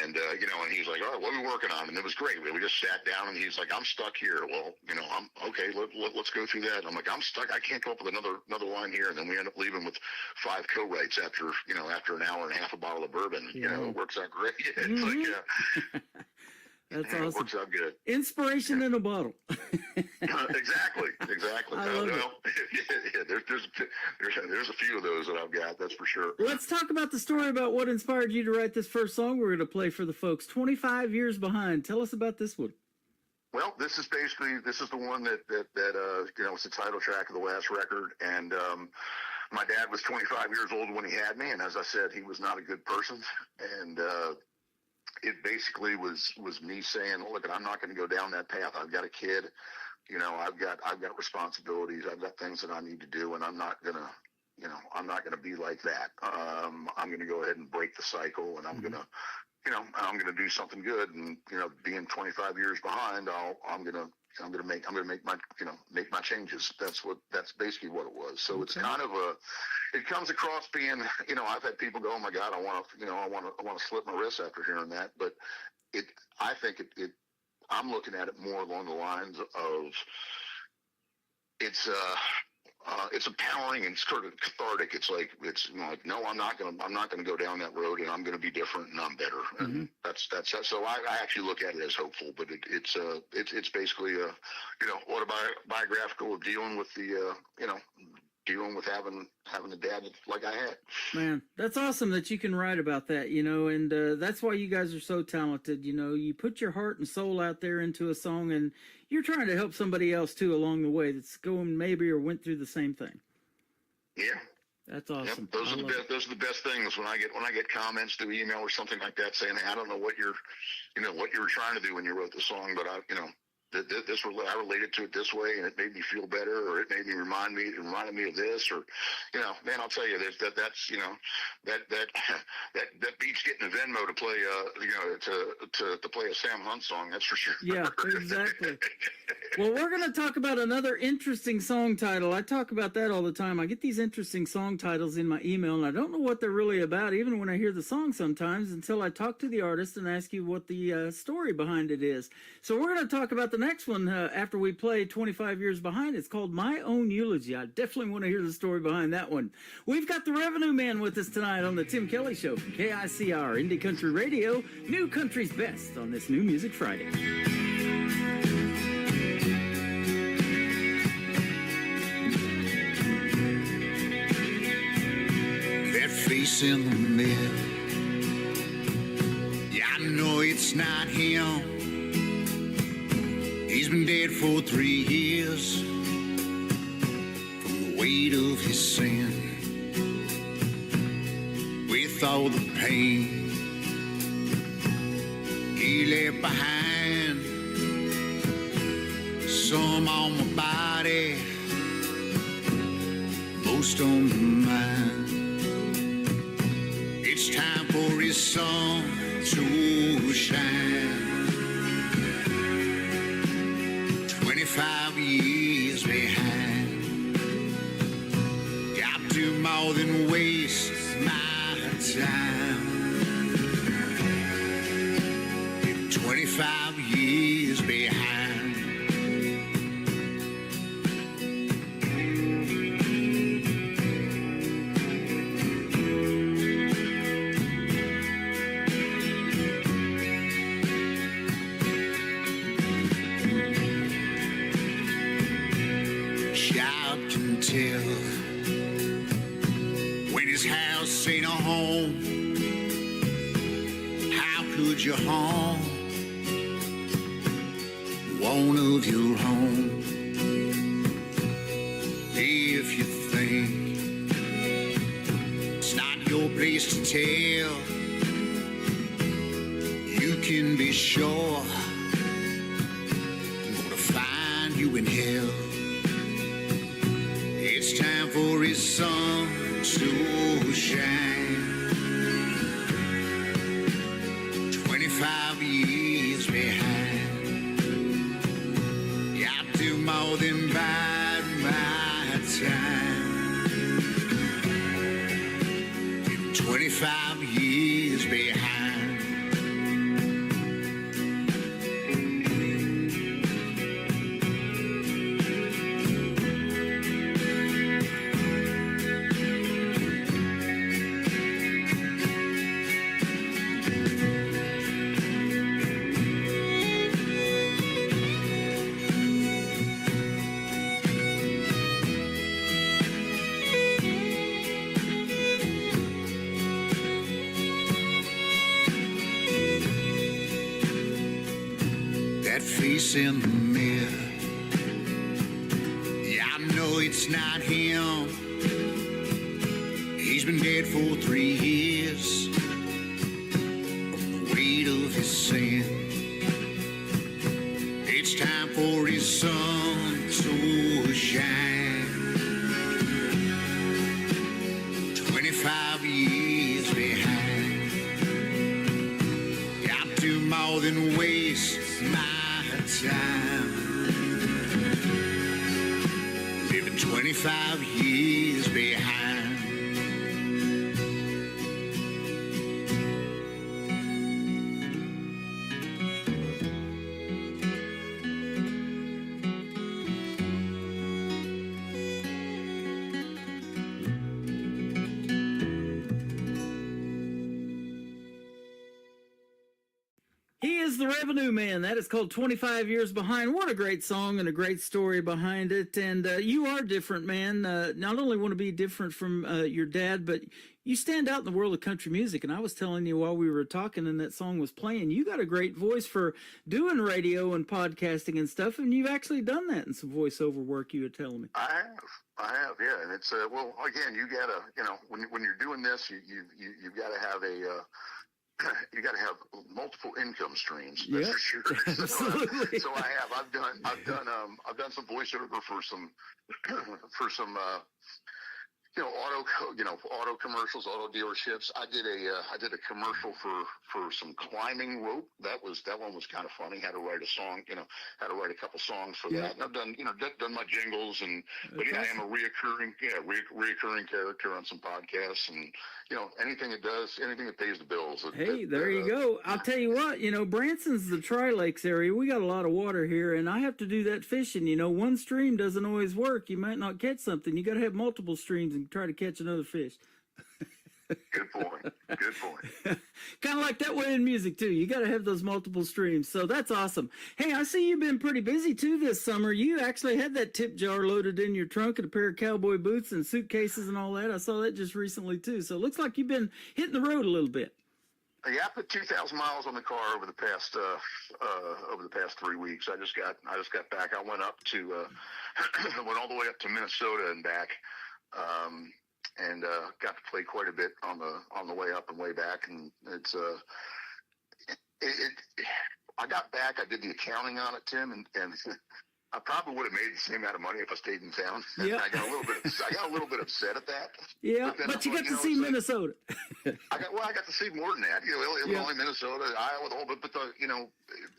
[SPEAKER 19] And, and he's like, all right, what are we working on? And it was great. We just sat down and he's like, I'm stuck here. Well, I'm okay. Let's go through that. And I'm like, I'm stuck. I can't come up with another line here. And then we end up leaving with 5 co-writes after an hour and a half, a bottle of bourbon. It works out great. It's like,
[SPEAKER 4] That's awesome.
[SPEAKER 19] It works out good.
[SPEAKER 4] Inspiration in a bottle.
[SPEAKER 19] Exactly.
[SPEAKER 4] I love
[SPEAKER 19] it. There's a few of those that I've got, that's for sure.
[SPEAKER 4] Let's talk about the story about what inspired you to write this first song we're going to play for the folks. 25 years behind. Tell us about this one.
[SPEAKER 19] Well, this is the one that it's the title track of the last record. And my dad was 25 years old when he had me, and as I said, he was not a good person. And it basically was me saying, look, I'm not going to go down that path. I've got a kid, I've got responsibilities. I've got things that I need to do, and I'm not going to be like that. I'm going to go ahead and break the cycle, and I'm going to do something good. And, being 25 years behind, I'm going to make my changes. That's basically what it was. So it's kind of it comes across being, I've had people go, oh my God, I want to slip my wrist after hearing that. But I I'm looking at it more along the lines of it's empowering and sort of cathartic. It's like no, I'm not gonna go down that road, and I'm gonna be different, and I'm better. And that's so I actually look at it as hopeful, but it's basically a autobiographical of dealing with the dealing with having a dad like I had.
[SPEAKER 4] Man, that's awesome that you can write about that, and that's why you guys are so talented. You put your heart and soul out there into a song, and you're trying to help somebody else too along the way that's going maybe or went through the same thing.
[SPEAKER 19] Yeah.
[SPEAKER 4] That's awesome.
[SPEAKER 19] Yep. Those are the best things when I get comments through email or something like that saying, "Hey, I don't know what you were trying to do when you wrote the song, but I related to it this way, and it made me feel better, or it reminded me of this, or man, I'll tell you, that beats getting a Venmo to play to play a Sam Hunt song. That's for sure.
[SPEAKER 4] Yeah, exactly. Well, we're going to talk about another interesting song title. I talk about that all the time. I get these interesting song titles in my email, and I don't know what they're really about, even when I hear the song sometimes, until I talk to the artist and ask you what the story behind it is. So we're going to talk about the next one after we play 25 Years Behind. It's called My Own Eulogy. I definitely want to hear the story behind that one. We've got the Revenue Man with us tonight on the Tim Kelly Show from KICR Indie Country Radio, New Country's Best on this New Music Friday.
[SPEAKER 20] That face in the mirror, yeah, I know it's not him. He's been dead for 3 years from the weight of his sin. With all the pain he left behind, some on my body, most on my mind. It's time for his sun to shine. 25 years behind, got to more than waste my time. 25 years behind. When his house ain't a home, how could you harm one of your own? If you think it's not your place to tell, you can be sure I'm gonna find you in hell. It's time for his sun to shine. 25 years behind, got to more than bide my time. 25 years behind. Face in the mirror, yeah, I know it's not him. He's been dead for 3 years from the weight of his sin. It's time for his sun to shine. 25 years behind, got to more than waste my time. Living 25 years behind.
[SPEAKER 4] is The Revenue Man. That is called 25 Years Behind. What a great song and a great story behind it. And you are different, man. Not only want to be different from your dad, but you stand out in the world of country music. And I was telling you while we were talking and that song was playing, you got a great voice for doing radio and podcasting and stuff. And you've actually done that in some voiceover work, you were telling me.
[SPEAKER 19] I have, yeah. And it's, well, again, you gotta, when you're doing this, you've got to have you got to have multiple income streams. That's for sure.
[SPEAKER 4] Absolutely.
[SPEAKER 19] So I've done some voiceover for some auto commercials, auto dealerships. I did a commercial for some climbing rope. That one was kind of funny. Had to write a song, had to write a couple songs for that. And I've done my jingles but I am a reoccurring character on some podcasts and anything that pays the bills.
[SPEAKER 4] Hey, there you go. I'll tell you what, Branson's the Tri-Lakes area. We got a lot of water here, and I have to do that fishing. One stream doesn't always work. You might not catch something. You got to have multiple streams and try to catch another fish.
[SPEAKER 19] Good point.
[SPEAKER 4] Kind of like that way in music too. You got to have those multiple streams. So that's awesome. Hey, I see you've been pretty busy too this summer. You actually had that tip jar loaded in your trunk and a pair of cowboy boots and suitcases and all that. I saw that just recently too. So it looks like you've been hitting the road a little bit.
[SPEAKER 19] Yeah, I put 2,000 miles on the car over the past 3 weeks. I just got back. I went up to went all the way up to Minnesota and back. And got to play quite a bit on the way up and way back, and it's I got back. I did the accounting on it, Tim, and I probably would have made the same amount of money if I stayed in town.
[SPEAKER 4] Yeah.
[SPEAKER 19] I got a little bit upset at that.
[SPEAKER 4] Yeah, but you got to see Minnesota.
[SPEAKER 19] I got to see more than that. Illinois, Minnesota, Iowa, the whole bit. But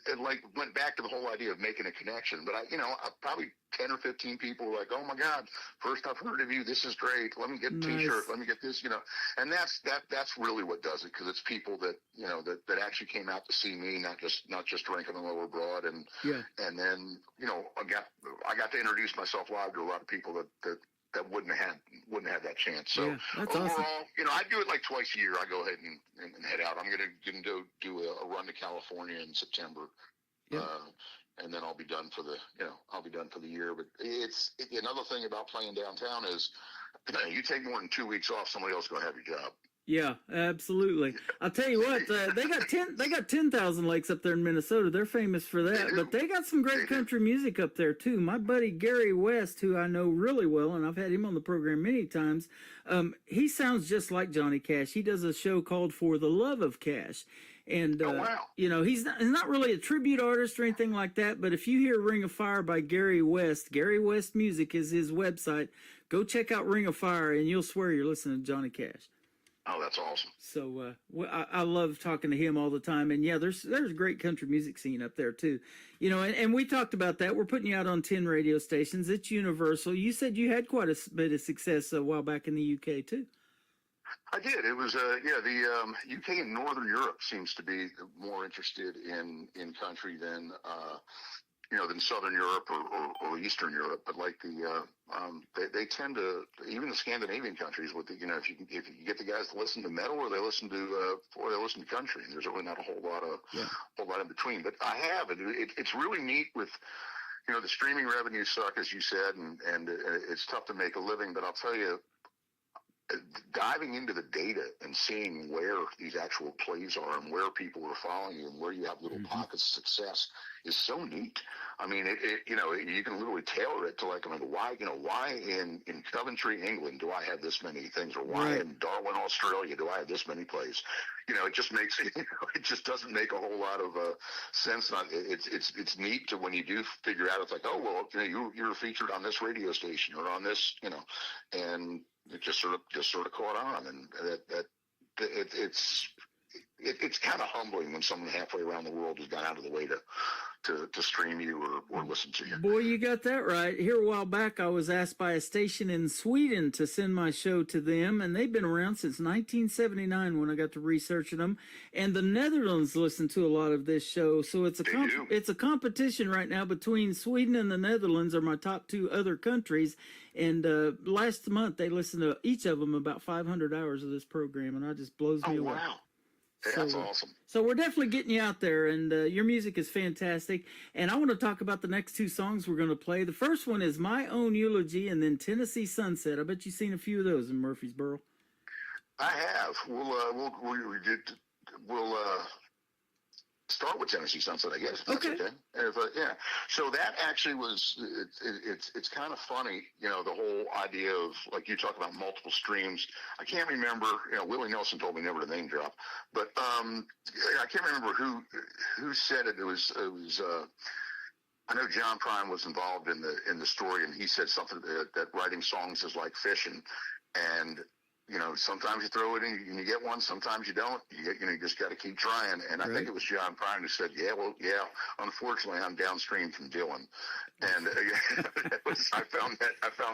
[SPEAKER 19] it went back to the whole idea of making a connection. But I probably 10 or 15 people were like, "Oh my God, first I've heard of you. This is great. Let me get a T-shirt. Let me get this." And that's really what does it, because it's people that that actually came out to see me, not just drinking the Lower Broad, and then I got to introduce myself live to a lot of people that wouldn't have that chance. So
[SPEAKER 4] that's
[SPEAKER 19] overall,
[SPEAKER 4] awesome.
[SPEAKER 19] I do it like twice a year. I go ahead and head out. I'm gonna do a run to California in September. And then I'll be done for the year. But it's another thing about playing downtown is you take more than 2 weeks off, somebody else is gonna have your job.
[SPEAKER 4] Yeah, absolutely. I'll tell you what, they got 10,000 Lakes up there in Minnesota. They're famous for that, but they got some great country music up there too. My buddy Gary West, who I know really well, and I've had him on the program many times, he sounds just like Johnny Cash. He does a show called For the Love of Cash. And, he's not really a tribute artist or anything like that, but if you hear Ring of Fire by Gary West Music is his website. Go check out Ring of Fire, and you'll swear you're listening to Johnny Cash.
[SPEAKER 19] Oh, that's awesome.
[SPEAKER 4] So I love talking to him all the time. And, yeah, there's a great country music scene up there, too. And we talked about that. We're putting you out on 10 radio stations. It's universal. You said you had quite a bit of success a while back in the UK, too.
[SPEAKER 19] I did. It was, the UK and Northern Europe seems to be more interested in country than Southern Europe or Eastern Europe. But like they tend to, even the Scandinavian countries, with if you get the guys to listen to metal or they listen to country, and there's really not a whole lot in between. But I have it. It's really neat with. The streaming revenues suck, as you said, and it's tough to make a living. But I'll tell you, diving into the data and seeing where these actual plays are and where people are following you and where you have little pockets of success is so neat. I mean, you can literally tailor it to why in Coventry, England, do I have this many things, or why in Darwin, Australia, do I have this many plays? It just makes it just doesn't make a whole lot of sense. It's neat to when you do figure out. It's like, oh well, you're featured on this radio station or on this, and it just sort of caught on, and it's kind of humbling when someone halfway around the world has gone out of the way to stream you or listen to you.
[SPEAKER 4] Boy, you got that right. Here a while back, I was asked by a station in Sweden to send my show to them, and they've been around since 1979 when I got to researching them. And the Netherlands listen to a lot of this show, so it's a competition right now between Sweden and the Netherlands are my top two other countries. And last month, they listened to each of them about 500 hours of this program, and it just blows me away.
[SPEAKER 19] Wow. That's awesome.
[SPEAKER 4] So we're definitely getting you out there, and your music is fantastic. And I want to talk about the next two songs we're going to play. The first one is My Own Eulogy, and then Tennessee Sunset. I bet you've seen a few of those in Murfreesboro.
[SPEAKER 19] I have. We'll start with Tennessee Sunset, I guess. If that's okay. Yeah. So that actually was. It's kind of funny, the whole idea of, like, you talk about multiple streams. I can't remember. Willie Nelson told me never to name drop, but I can't remember who said it. It was. I know John Prine was involved in the story, and he said something that writing songs is like fishing, and sometimes you throw it in and you get one, sometimes you don't. You just got to keep trying. And I think it was John Prine who said, unfortunately, I'm downstream from Dylan. And I found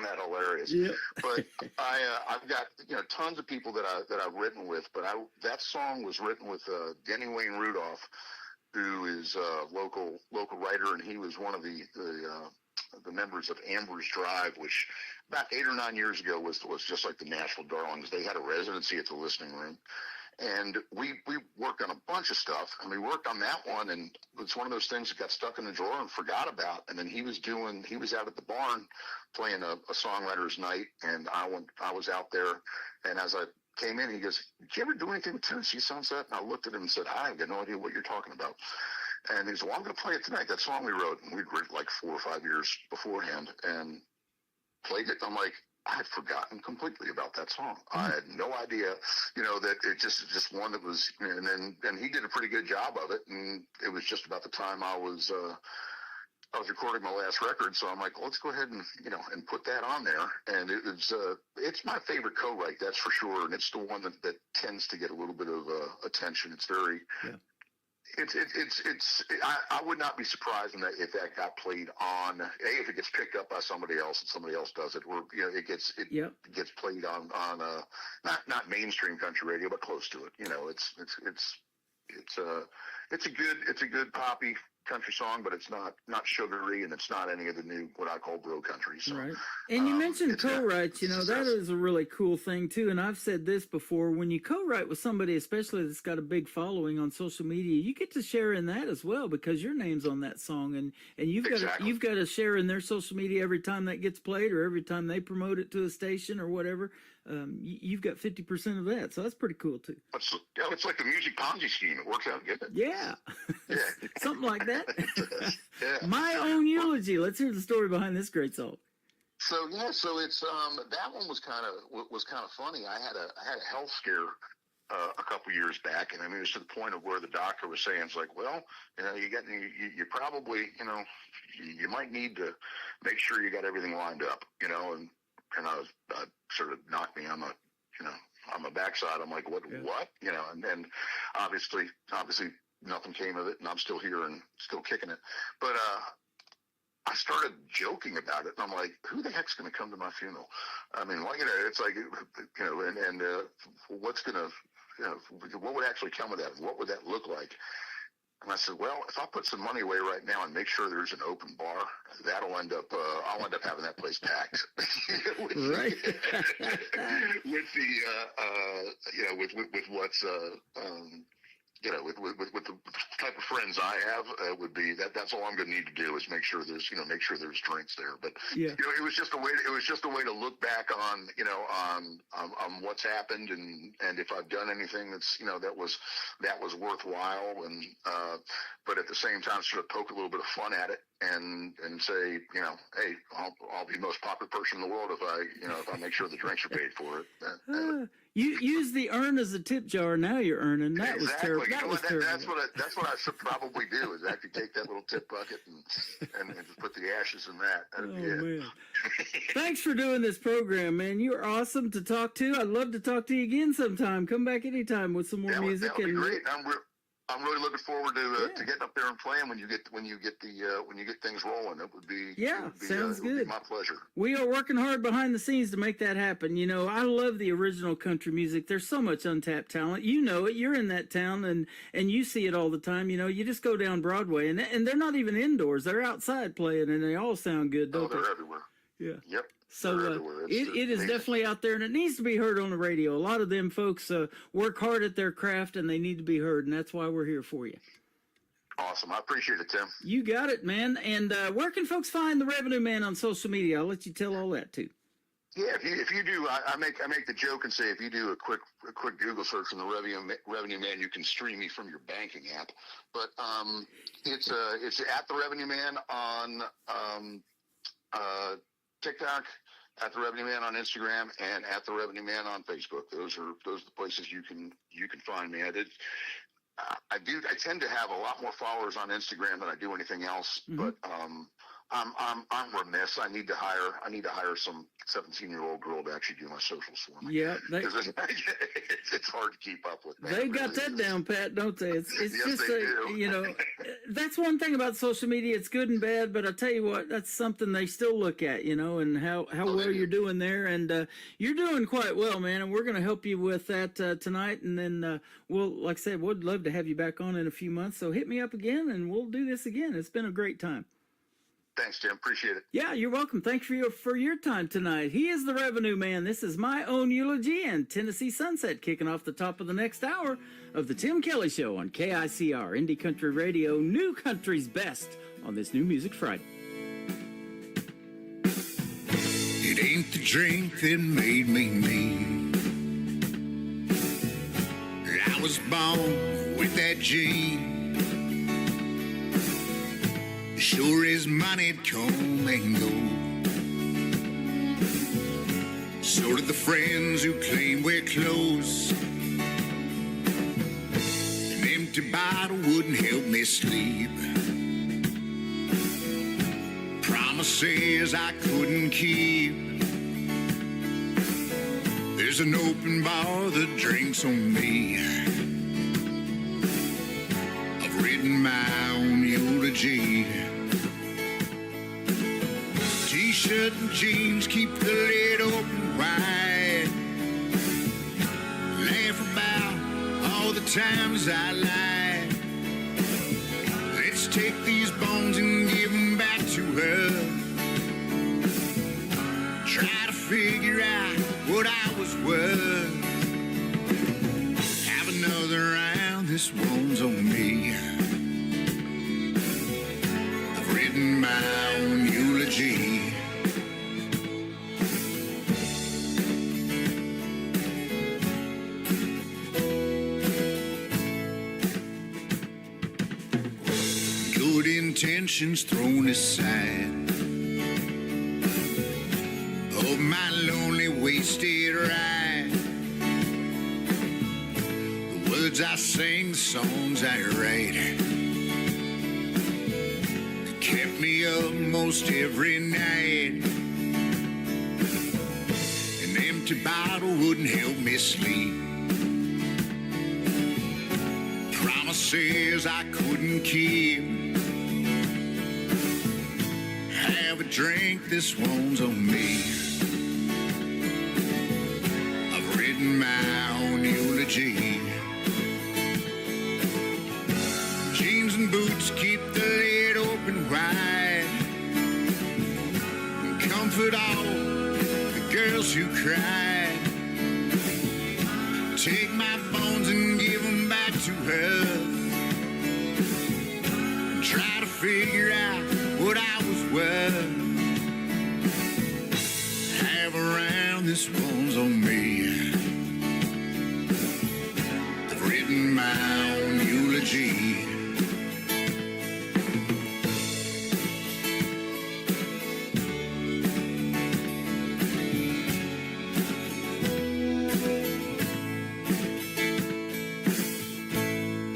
[SPEAKER 19] that hilarious. Yeah. But I've got, tons of people that I've written with, but that song was written with Denny Wayne Rudolph, who is a local writer, and he was one of the members of Amber's Drive, which about 8 or 9 years ago was just like the Nashville Darlings. They had a residency at the Listening Room, and we worked on a bunch of stuff, and we worked on that one, and it's one of those things that got stuck in the drawer and forgot about. And then he was out at the barn playing a songwriter's night, and I was out there, and as I came in, he goes, "Did you ever do anything with Tennessee Sunset?" And I looked at him and said, "I have no idea what you're talking about." And he said, "Well, I'm going to play it tonight." That song we wrote, and we'd written like 4 or 5 years beforehand, and played it. I'm like, I had forgotten completely about that song. I had no idea, that it just one that was, and he did a pretty good job of it. And it was just about the time I was recording my last record, so I'm like, let's go ahead and and put that on there. And it's my favorite co-write, that's for sure, and it's the one that tends to get a little bit of attention. It's very. Yeah. I would not be not surprised if that got played on if it gets picked up by somebody else and somebody else does it, or it gets played on not mainstream country radio, but close to it. It's a good poppy country song, but it's not sugary, and it's not any of the new what I call bro country. So,
[SPEAKER 4] right. And you mentioned co-writes. That is a really cool thing too. And I've said this before: when you co-write with somebody, especially that's got a big following on social media, you get to share in that as well, because your name's on that song, and you've got to share in their social media every time that gets played, or every time they promote it to a station or whatever. You've got 50% of that, so that's pretty cool too.
[SPEAKER 19] It's like the music Ponzi scheme. It works out good.
[SPEAKER 4] Yeah, something like that. Yeah. My Own Eulogy. Let's hear the story behind this great song.
[SPEAKER 19] So it's that one was kind of funny. I had a health scare a couple years back, and I mean, it was to the point of where the doctor was saying, it's like, well, you probably, you might need to make sure you got everything lined up, and I sort of knocked me on my backside. I'm like, what? And then obviously nothing came of it, and I'm still here and still kicking it. But I started joking about it, and I'm like, who the heck's going to come to my funeral? I mean, it's like, and what's going to, what would actually come of that? What would that look like? And I said, well, if I put some money away right now and make sure there's an open bar, I'll end up having that place packed.
[SPEAKER 4] Right.
[SPEAKER 19] with what's with the type of friends I have, would be that's all I'm going to need to do is make sure there's drinks there. But it was just a way to look back on on what's happened, and if I've done anything that's that was worthwhile, and but at the same time sort of poke a little bit of fun at it, and say, hey, I'll be the most popular person in the world if I make sure the drinks are paid for it.
[SPEAKER 4] You use the urn as a tip jar. Now you're earning. That was terrible.
[SPEAKER 19] That's what I should probably do, is actually take that little tip bucket and just put the ashes in that.
[SPEAKER 4] Man. Thanks for doing this program, man. You're awesome to talk to. I'd love to talk to you again sometime. Come back anytime with some more music.
[SPEAKER 19] That would be great. I'm really looking forward to getting up there and playing when you get things rolling. It would be
[SPEAKER 4] sounds good.
[SPEAKER 19] Would be my pleasure.
[SPEAKER 4] We are working hard behind the scenes to make that happen. I love the original country music. There's so much untapped talent. You know it. You're in that town and you see it all the time. You just go down Broadway and they're not even indoors. They're outside playing, and they all sound good, don't they?
[SPEAKER 19] They're everywhere.
[SPEAKER 4] Yeah.
[SPEAKER 19] Yep.
[SPEAKER 4] So
[SPEAKER 19] They're everywhere.
[SPEAKER 4] it is definitely out there, and it needs to be heard on the radio. A lot of them folks work hard at their craft, and they need to be heard, and that's why we're here for you.
[SPEAKER 19] Awesome. I appreciate it, Tim.
[SPEAKER 4] You got it, man. And where can folks find the Revenue Man on social media? I'll let you tell all that too.
[SPEAKER 19] Yeah, if you do, I make the joke and say if you do a quick Google search on the Revenue Man, you can stream me from your banking app. But it's at the Revenue Man on TikTok, at the Revenue Man on Instagram, and at the Revenue Man on Facebook. Those are the places you can find me. I tend to have a lot more followers on Instagram than I do anything else, but I'm remiss. I need to hire some 17-year-old girl to actually do my socials for me.
[SPEAKER 4] Yeah,
[SPEAKER 19] it's hard to keep up with. Man.
[SPEAKER 4] They got that down pat, don't they? It's
[SPEAKER 19] Yes,
[SPEAKER 4] just
[SPEAKER 19] they do.
[SPEAKER 4] That's one thing about social media. It's good and bad, but I tell you what, that's something they still look at, and how well you're doing there, and you're doing quite well, man. And we're going to help you with that tonight, and then like I said, we'd love to have you back on in a few months. So hit me up again, and we'll do this again. It's been a great time.
[SPEAKER 19] Thanks, Tim. Appreciate it.
[SPEAKER 4] Yeah, you're welcome. Thanks for your time tonight. He is the Revenue Man. This is My Own Eulogy and Tennessee Sunset, kicking off the top of the next hour of the Tim Kelly Show on KICR, Indie Country Radio, New Country's Best on this New Music Friday.
[SPEAKER 20] It ain't the drink that made me mean. I was born with that gene. Sure as money'd come and go. So did the friends who claim we're close. An empty bottle wouldn't help me sleep. Promises I couldn't keep. There's an open bar that drinks on me. I've written my own eulogy. T-shirt and jeans keep the lid open wide. Laugh about all the times I lied. Let's take these bones and give them back to her. Try to figure out what I was worth. Have another round, this one's on me. I've written my own eulogy. Good intentions thrown aside. Of my lonely wasted ride. The words I sing, the songs I write, kept me up most every night. An empty bottle wouldn't help me sleep. Promises I couldn't keep. Have a drink, this one's on me. I've written my own eulogy. Jeans and boots keep the lid open wide. And comfort all the girls who cried. Take my bones and give them back to her. And try to figure out what I was worth. Have around, this one's on me. I've written my own eulogy.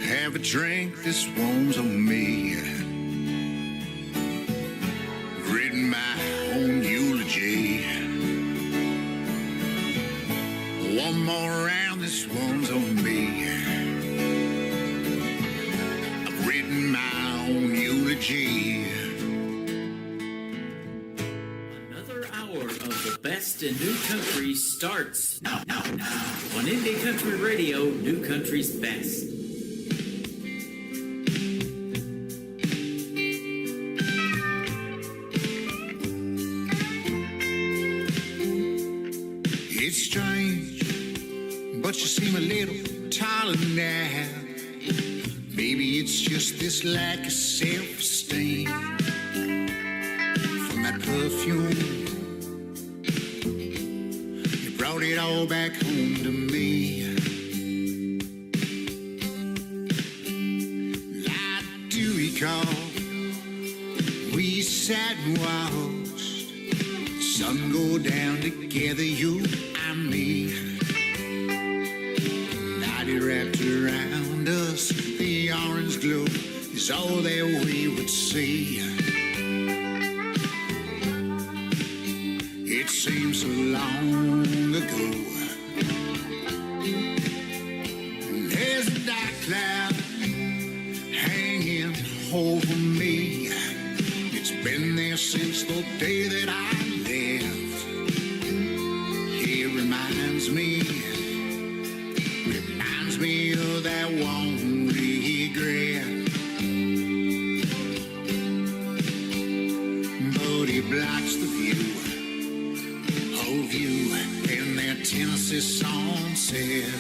[SPEAKER 20] Have a drink, this one's on me. Written my own eulogy. One more round, this one's on me. I've written my own eulogy.
[SPEAKER 4] Another hour of the best in New Country starts now on Indie Country Radio, New Country's Best.
[SPEAKER 20] but you seem a little taller now. Maybe it's just this lack of self-esteem from that perfume. You brought it all back home to me. I do recall we sat and watched the sun go down together, you and me. Night wrapped around us, the orange glow is all that we would see. It seems so long ago. And there's a dark cloud hanging over me. It's been there since the day that I left. It reminds me of that one regret. But it blocks the view of you in that Tennessee sunset.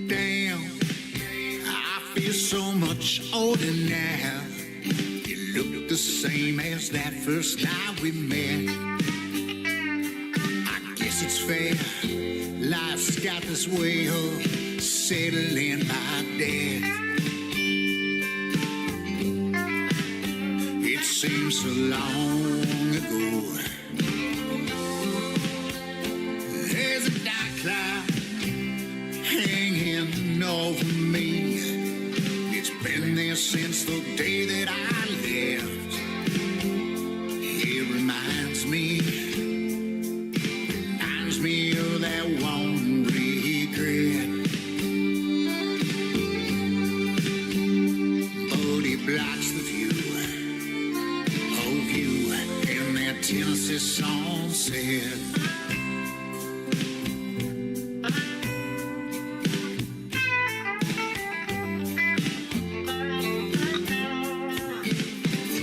[SPEAKER 20] Damn, I feel so much older now. The same as that first night we met. I guess it's fair. Life's got this way of settling my death. It seems so long ago. There's a dark cloud hanging over me. It's been there since the day that I left. Reminds me of that one regret. But it blocks the view of you in that Tennessee sunset.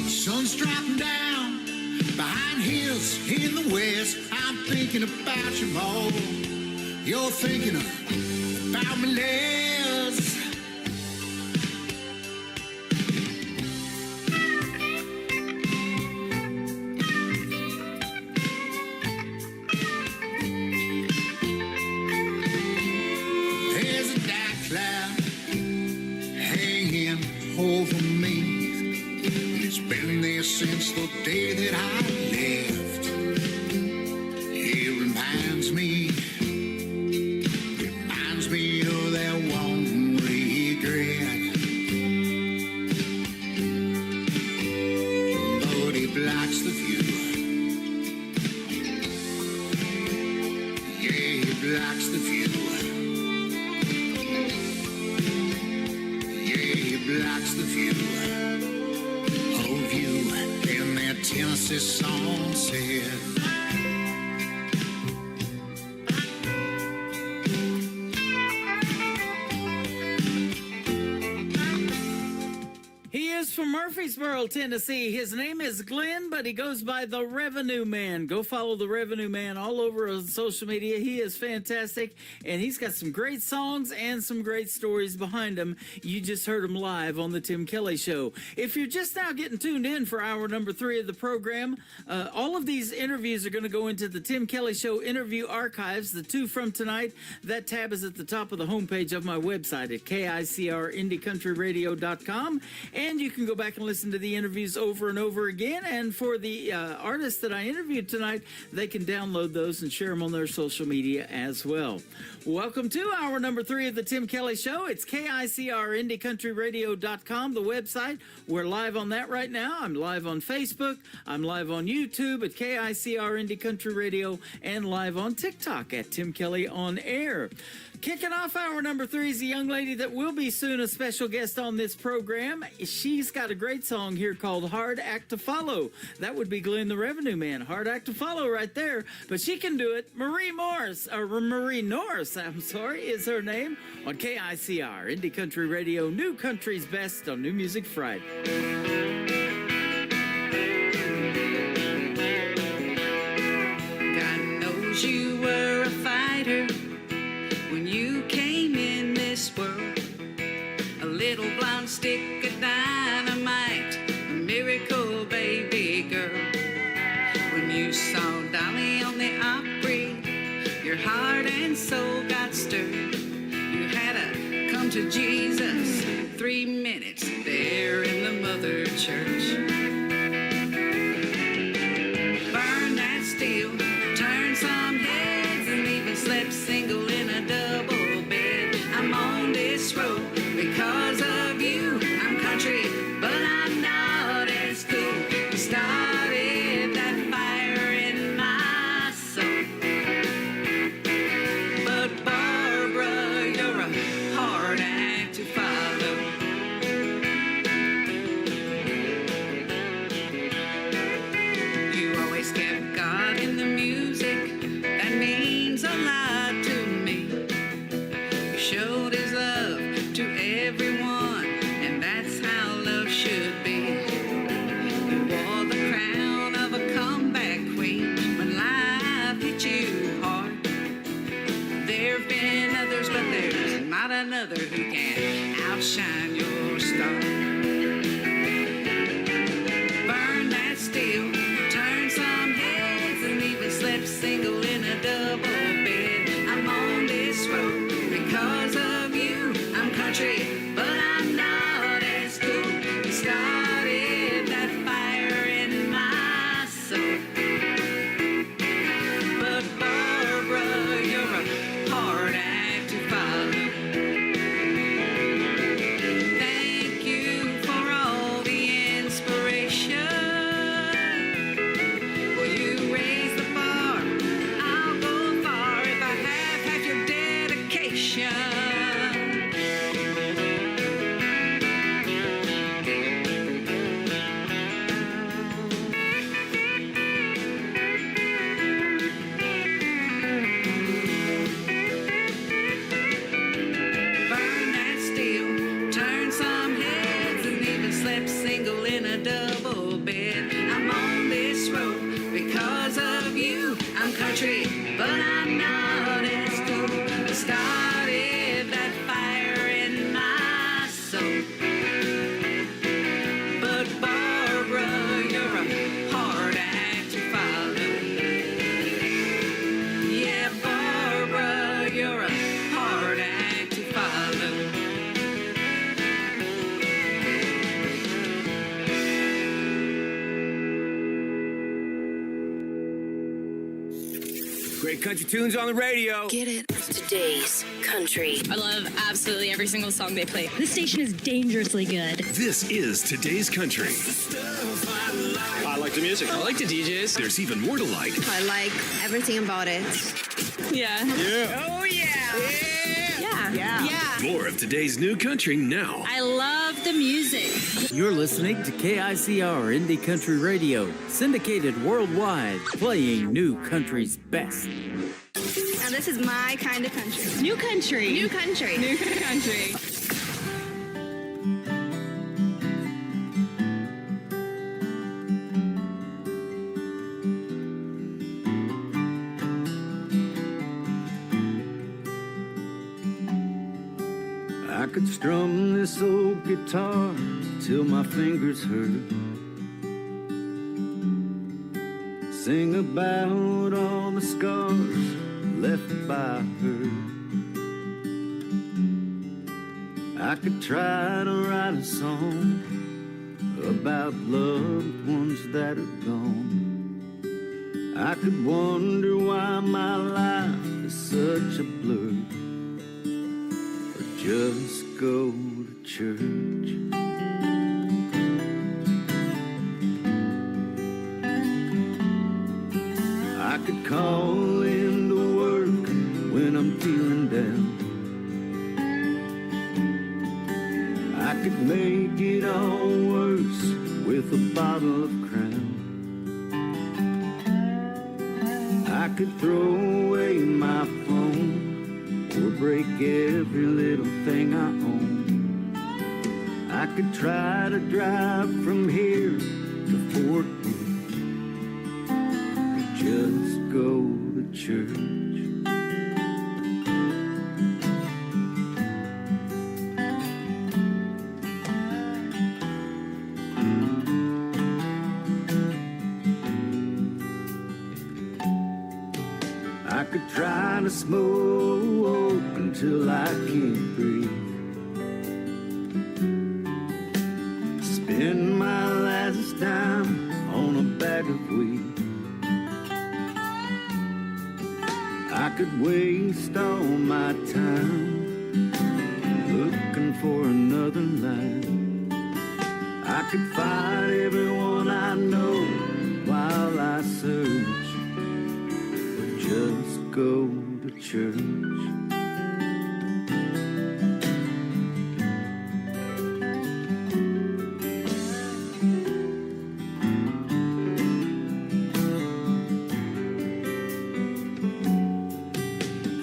[SPEAKER 20] Sun's dropping down behind hills in the west. I'm thinking about you more. You're thinking about me less. There's a dark cloud hanging over me. It's been there since the day that I left. It reminds me of that one regret. But it blocks the view. Yeah, it blocks the view. Yeah, it blocks the view of you in that Tennessee sunset.
[SPEAKER 4] From Murfreesboro, Tennessee. His name is Glenn, but he goes by the Revenue Man. Go follow the Revenue Man all over on social media. He is fantastic, and he's got some great songs and some great stories behind him. You just heard him live on the Tim Kelly Show. If you're just now getting tuned in for hour number 3 of the program, all of these interviews are going to go into the Tim Kelly Show interview archives. The 2 from tonight, that tab is at the top of the homepage of my website at KICRIndieCountryRadio.com, and you can go back and listen to the interviews over and over again. And for the artists that I interviewed tonight, they can download those and share them on their social media as well. Welcome to hour number 3 of the Tim Kelly Show. It's KICRIndieCountryRadio.com, the website. We're live on that right now. I'm live on Facebook. I'm live on YouTube at KICR Indie Country Radio and live on TikTok at Tim Kelly On Air. Kicking off hour number 3 is a young lady that will be soon a special guest on this program. She's got a great song here called Hard Act to Follow. That would be Glenn the Revenue Man. Hard Act to Follow right there. But she can do it. Marie Norris, is her name, on KICR, Indie Country Radio, New Country's Best on New Music Friday.
[SPEAKER 21] God knows you were a fighter when you came in this world. A little blonde stick of dynamite, a miracle baby girl. When you saw Dolly on the Opry, your heart and soul got stirred. You had to come to Jesus 3 minutes there in the Mother Church. Burn that steel, turn some heads, and even slept single in a double bed. I'm on this road because of you. I'm country, but I'm not as cool. You started that fire in my soul. But Barbara, you're a hard act to follow. You always kept God in the music. That means a lot to me. You showed his love to everyone, and that's how love should be. You wore the crown of a comeback queen when life hit you hard. There have been others, but there's not another who can outshine your star. Burn that steel, turn some heads, and even slept single in a double bed. I'm on this road because of you. I'm country, but I'm not as cool. You started that fire in my soul. But Barbara, you're a hard act to follow. Thank you for all the inspiration. Will you raise the bar? I'll go far if I have half your dedication. Burn that steel, turn some heads, and even slept single in a double bed. I'm on this road because of you. I'm country, but I'm not as cool. I started that fire in my soul. But Barbara, you're a hard act to follow. Yeah, Barbara, you're a hard act to follow.
[SPEAKER 11] Great country tunes on the radio.
[SPEAKER 22] Get it? Today's country.
[SPEAKER 12] I love absolutely every single song they play.
[SPEAKER 22] This station is dangerously good.
[SPEAKER 11] This is Today's Country.
[SPEAKER 18] I like the music.
[SPEAKER 5] I like the DJs.
[SPEAKER 11] There's even more to like.
[SPEAKER 12] I like everything about it. Yeah.
[SPEAKER 11] Yeah.
[SPEAKER 12] Oh, yeah. Yeah.
[SPEAKER 11] More of today's new country now.
[SPEAKER 12] I love the music.
[SPEAKER 4] You're listening to KICR Indie Country Radio, syndicated worldwide, playing New Country's best.
[SPEAKER 12] Now, this is my kind of country.
[SPEAKER 22] New country.
[SPEAKER 12] New country. New country.
[SPEAKER 8] I could strum this old guitar till my fingers hurt. Sing about all the scars left by her. I could try to write a song about loved ones that are gone. I could wonder why my life is such a blur. Just go to church. I could call into work when I'm feeling down. with a bottle of Crown. I could throw away my phone or break every little thing I own. I could try to drive from here to Fort Worth, or just go to church. I could try to smoke until I can't breathe. Spend my last dime on a bag of weed. I could waste all my time looking for another life. I could fight everyone I know while I search, or just go to church.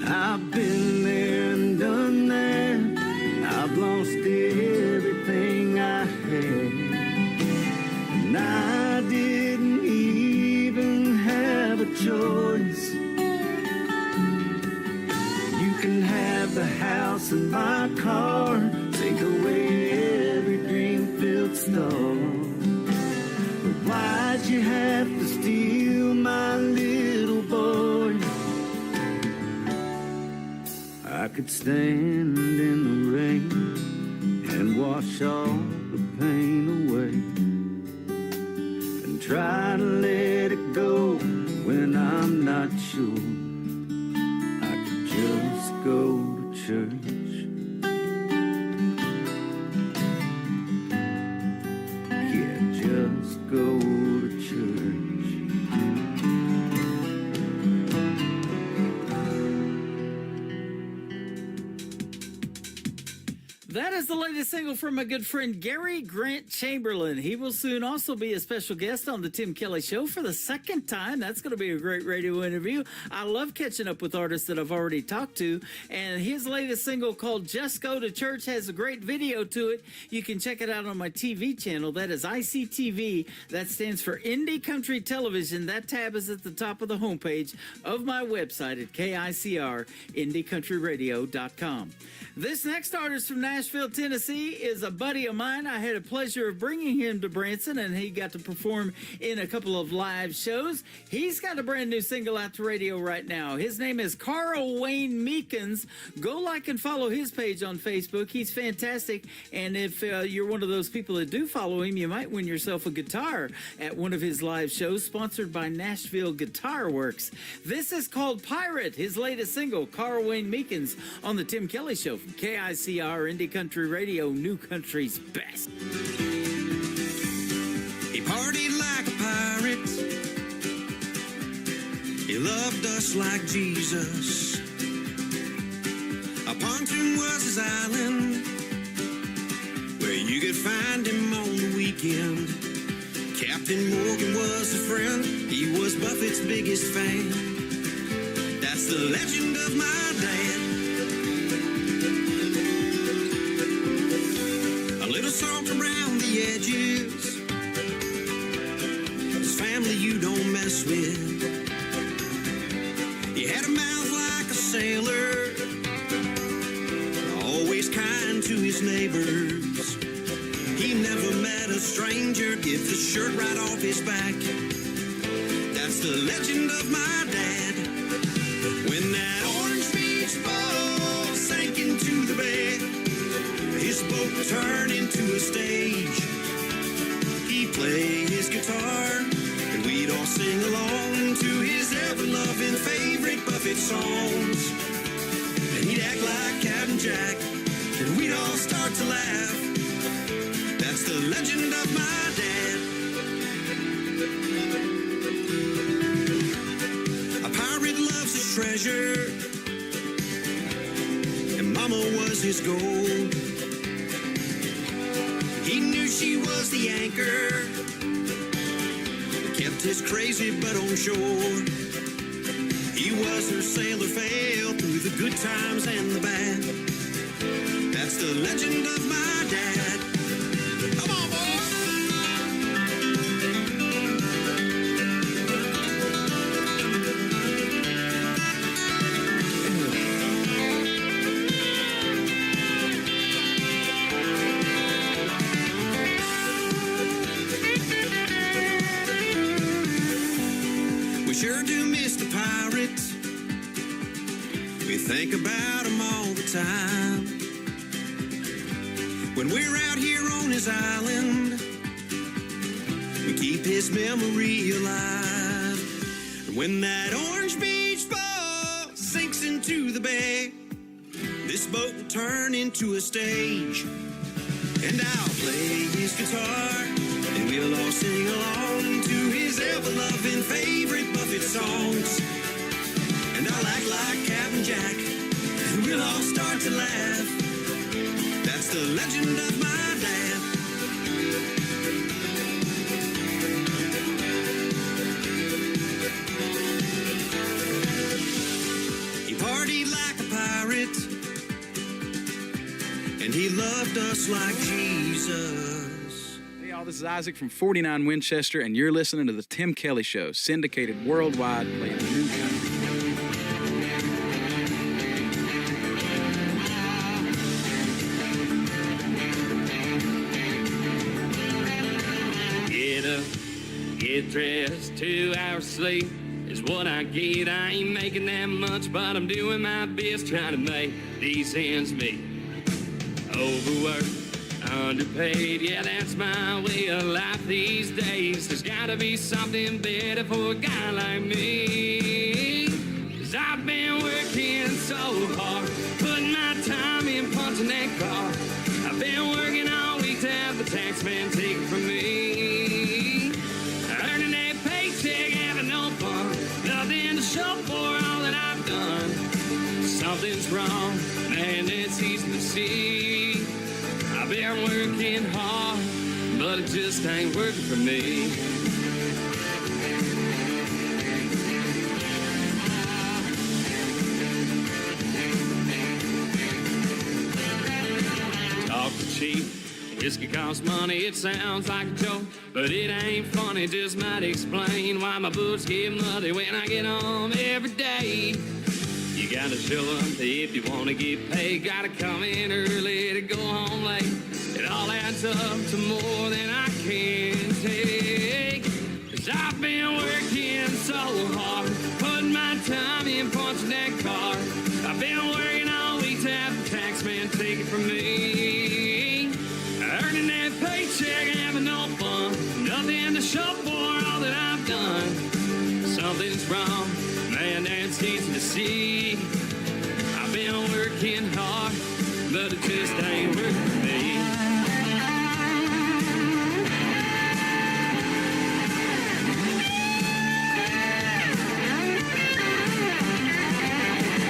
[SPEAKER 8] I've been there and done that. I've lost everything I had, and I didn't even have a choice. You can have the house and my car, take away every dream-filled star, but why'd you have to steal my little boy? I could stand in the rain and wash all the pain away, and try to let it go when I'm not sure. I could just go to church. Yeah, just go to church.
[SPEAKER 4] That is the latest single from my good friend Gary Grant Chamberlain. He will soon also be a special guest on the Tim Kelly Show for the second time. That's going to be a great radio interview. I love catching up with artists that I've already talked to, and his latest single called Just Go to Church has a great video to it. You can check it out on my TV channel. That is ICTV. That stands for Indie Country Television. That tab is at the top of the homepage of my website at KICR, IndieCountryRadio.com. This next artist from Nashville, Tennessee is a buddy of mine. I had a pleasure of bringing him to Branson, and he got to perform in a couple of live shows. He's got a brand new single out to radio right now. His name is Carl Wayne Meekins. Go like and follow his page on Facebook. He's fantastic, and if you're one of those people that do follow him, you might win yourself a guitar at one of his live shows sponsored by Nashville Guitar Works. This is called Pirate, his latest single, Carl Wayne Meekins, on the Tim Kelly Show from KICR Indie Country Radio, New Country's best.
[SPEAKER 6] He partied like a pirate. He loved us like Jesus. A pontoon was his island, where you could find him on the weekend. Captain Morgan was a friend. He was Buffett's biggest fan. That's the legend of my dad. Salt around the edges. His family you don't mess with. He had a mouth like a sailor, always kind to his neighbors. He never met a stranger, give the shirt right off his back. That's the legend of my dad. When that Orange Beach ball sank into the bay, his boat turned into a stage. He'd play his guitar, and we'd all sing along to his ever-loving favorite Buffett songs. And he'd act like Captain Jack, and we'd all start to laugh. That's the legend of my dad. A pirate loves his treasure, and Mama was his gold. He knew she was the anchor is crazy but on shore. He was a sailor, failed through the good times and the bad. That's the legend of my dad. Come on, boy! We sure do miss the pirates. We think about them all the time. When we're out here on his island, we keep his memory alive. And when that Orange Beach boat sinks into the bay, this boat will turn into a stage. And I'll play his guitar, and we'll all sing along to his ever-loving favorite Buffett songs. And I'll act like Captain Jack, and we'll all start to laugh. That's the legend of my dad. He partied like a pirate, and he loved us like Jesus.
[SPEAKER 9] Hey y'all, this is Isaac from 49 Winchester, and you're listening to The Tim Kelly Show, syndicated worldwide, playing new country.
[SPEAKER 5] Get up, get dressed, 2 hours sleep is what I get. I ain't making that much, but I'm doing my best trying to make these ends meet. Overworked, underpaid, yeah, that's my way of life these days. There's gotta be something better for a guy like me. 'Cause I've been working so hard, putting my time in punching that car. I've been working all week to have the tax man take it from me. Earning that paycheck, having no fun, nothing to show for all that I've done. Something's wrong, man, it's easy to see. I've been working hard, but it just ain't working for me. Talking cheap, whiskey costs money, it sounds like a joke, but it ain't funny, just might explain why my boots get muddy when I get home every day. You gotta show up if you wanna get paid, gotta come in early to go home late. It all adds up to more than I can take. 'Cause I've been working so hard, putting my time in punching that card. I've been working all week to have the tax man take it from me. Earning that paycheck, having no fun, nothing to show for all that I've done. Something's wrong, man, that's easy to see. I've been working hard, but it just ain't working for me.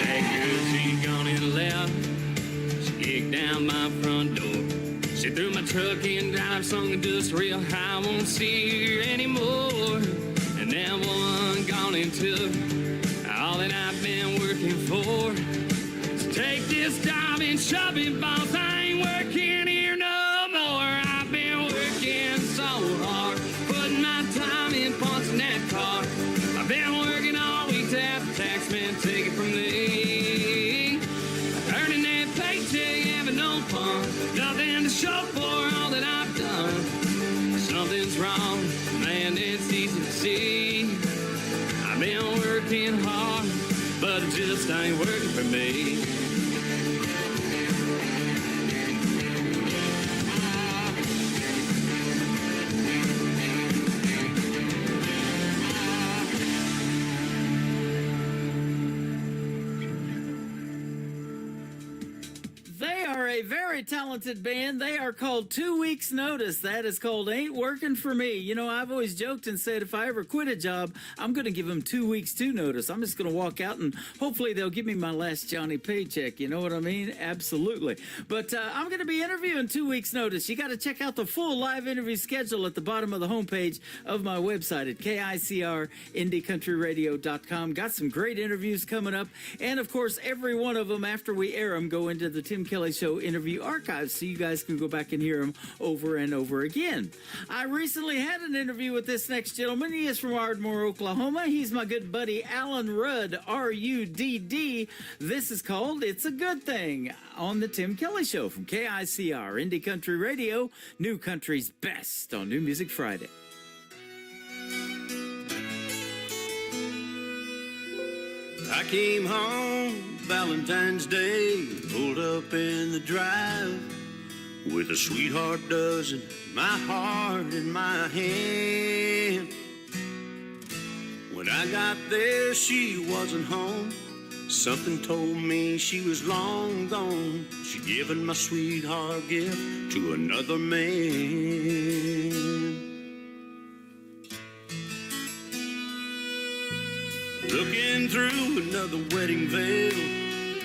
[SPEAKER 5] That girl, she gone and left. She kicked down my front door. She threw my truck in drive, sung industrial high, won't see her anymore. And that one gone and took all that I've been working for. So take this job and shove it, boss, I ain't working here no more. I've been working so hard, putting my time in punching that car. I've been working all week to have the tax man take it from me. Earning that paycheck, having no fun, nothing to show for all that I've done. Something's wrong, man, it's easy to see. I've been working hard, but it just ain't working for me.
[SPEAKER 4] They are a very talented band. They are called 2 Weeks Notice. That is called Ain't Working For Me. You know, I've always joked and said if I ever quit a job, I'm going to give them 2 weeks to notice. I'm just going to walk out and hopefully they'll give me my last Johnny paycheck. You know what I mean? Absolutely. But I'm going to be interviewing 2 weeks notice. You got to check out the full live interview schedule at the bottom of the homepage of my website at KICRIndieCountryRadio.com. Got some great interviews coming up. And of course, every one of them after we air them go into the Tim Kelly Show interview archives so you guys can go back and hear them over and over again. I recently had an interview with this next gentleman. He is from Ardmore, Oklahoma. He's my good buddy Alan Rudd, R-U-D-D. This is called It's a Good Thing on the Tim Kelly Show from KICR Indie Country Radio, New Country's best on New Music Friday.
[SPEAKER 6] I came home Valentine's Day, pulled up in the drive with a sweetheart dozen, my heart in my hand. When I got there, she wasn't home. Something told me she was long gone. She'd given my sweetheart gift to another man. Looking through another wedding veil,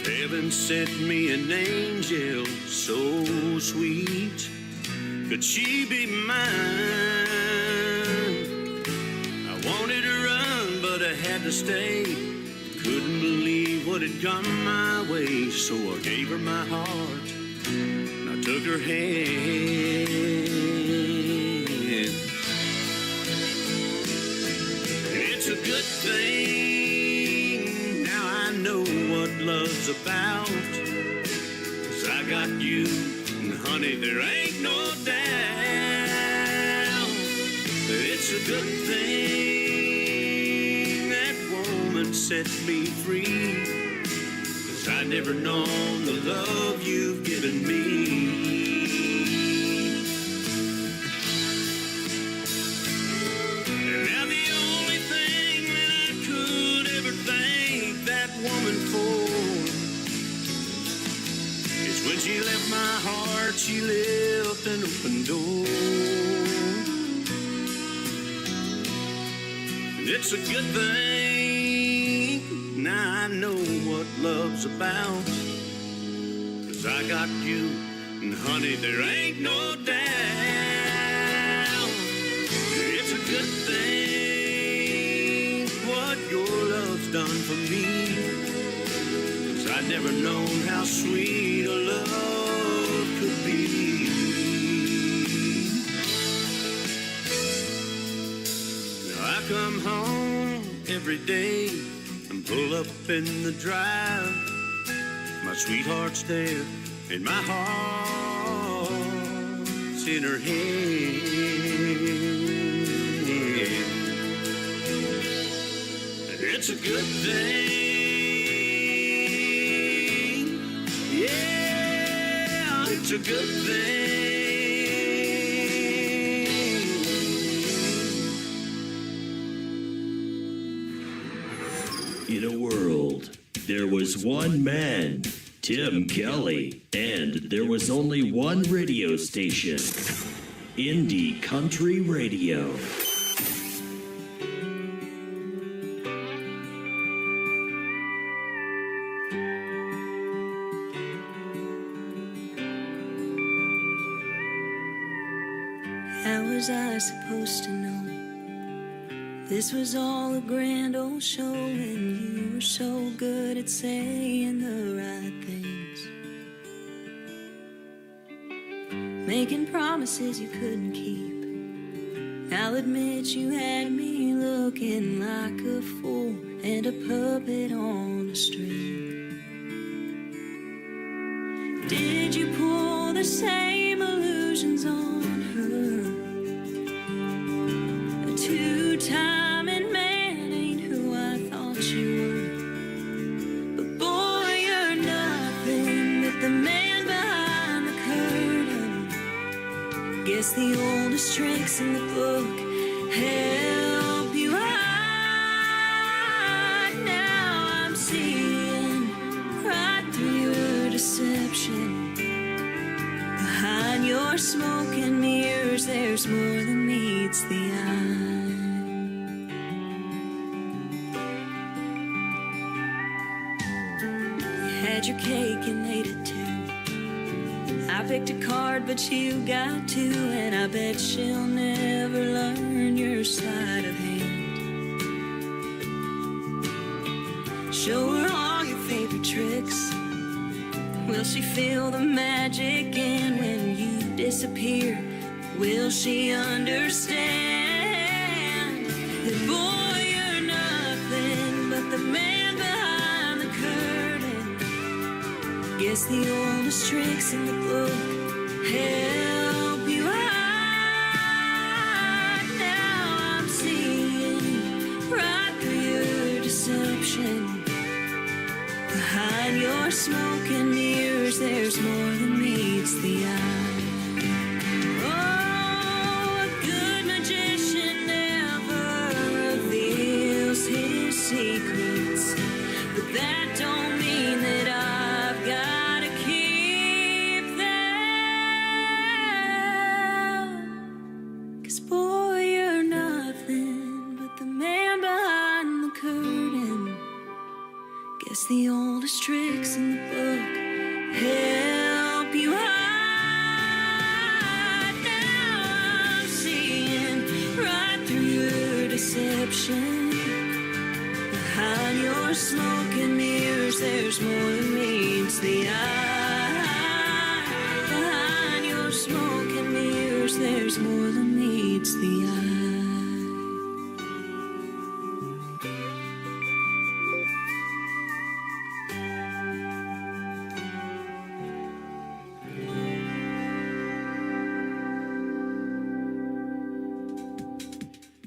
[SPEAKER 6] heaven sent me an angel so sweet. Could she be mine? I wanted to run, but I had to stay. Couldn't believe what had come my way, so I gave her my heart and I took her hand. It's a good thing. Know what love's about, 'cause I got you, and honey, there ain't no doubt. It's a good thing that woman set me free, 'cause I never known the love you've given me. And now the only thing that I could ever thank that woman for is when she left my heart, she left an open door. And it's a good thing now I know what love's about, 'cause I got you, and honey, there ain't no doubt. It's a good thing what your love's done for me. I'd never known how sweet a love could be. Now I come home every day and pull up in the drive. My sweetheart's there and my heart's in her hand. And it's a good thing. It's a good thing.
[SPEAKER 1] In a world, there was one man, Tim Kelly, and there was only one radio station, Indie Country Radio.
[SPEAKER 7] How was I supposed to know this was all a grand old show, and you were so good at saying the right things, making promises you couldn't keep. I'll admit you had me looking like a fool and a puppet on a string. Did you pull the same illusions on her? A two-timing man ain't who I thought you were. But boy, you're nothing but the man behind the curtain. Guess the oldest tricks in the book help you hide. Now I'm seeing right through your deception. your smoke and mirrors, there's more than meets the eye. You had your cake and ate it too. I picked a card, but you got two, and I bet she'll never learn your sleight of hand. Show her all your favorite tricks. Will she feel the magic? And when you disappear, will she understand that, boy, you're nothing but the man behind the curtain? Guess the oldest tricks in the book help you hide. Now I'm seeing right through your deception. Behind your smoke and mirrors, there's more than meets the eye. Oh, a good magician never reveals his secrets, but that don't mean that I've got to keep them. 'Cause boy, you're nothing but the man behind the curtain. Guess the oldest tricks in the book help you hide. Now I'm seeing right through your deception. Behind your smoke and mirrors, there's more than meets the eye. Behind your smoke and mirrors, there's more than meets the eye.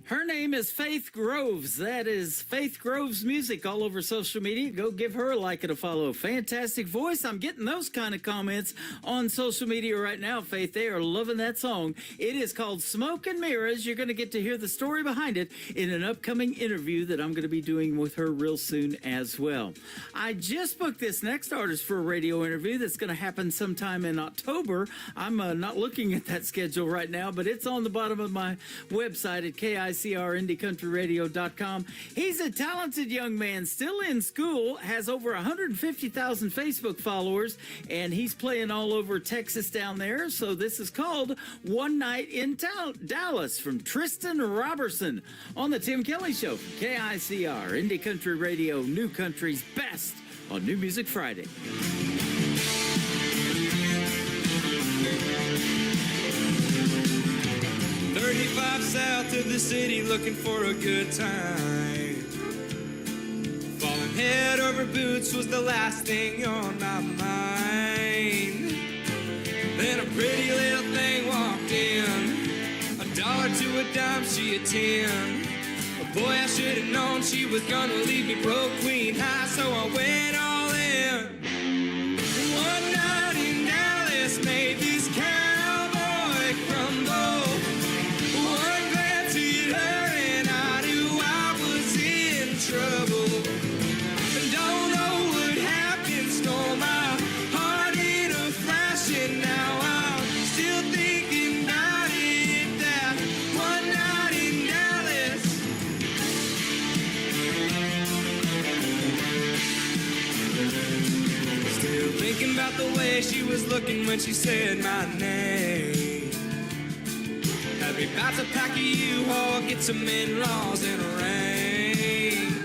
[SPEAKER 4] Her name is Faith Groves. That is Faith Groves Music all over social media. Go give her a like and a follow. Fantastic voice. I'm getting those kind of comments on social media right now, Faith. They are loving that song. It is called Smoke and Mirrors. You're going to get to hear the story behind it in an upcoming interview that I'm going to be doing with her real soon as well. I just booked this next artist for a radio interview that's going to happen sometime in October. I'm not looking at that schedule right now, but it's on the bottom of my website at KICRIndieCountryRadio.com. He's a talented young man, still in school, has over 150,000 Facebook followers, and he's playing all over Texas down there. So this is called One Night in Dallas from Tristan Robertson on the Tim Kelly Show. KICR, Indie Country Radio, New Country's best on New Music Friday.
[SPEAKER 5] 35 south of the city looking for a good time. Falling head over boots was the last thing on my mind. Then a pretty little thing walked in. $1 to a dime, she a 10. But boy, I should have known she was gonna leave me broke, queen high, so I went all in. One night in Dallas made this cowboy crumble. One glance at her and I knew I was in trouble. Don't know what happened, stole my heart in a flash, and now I'm still thinking about it. That one night in Dallas. Still thinking about the way she was looking when she said my name. Had me about to pack a U-Haul, get some in-laws in a rain.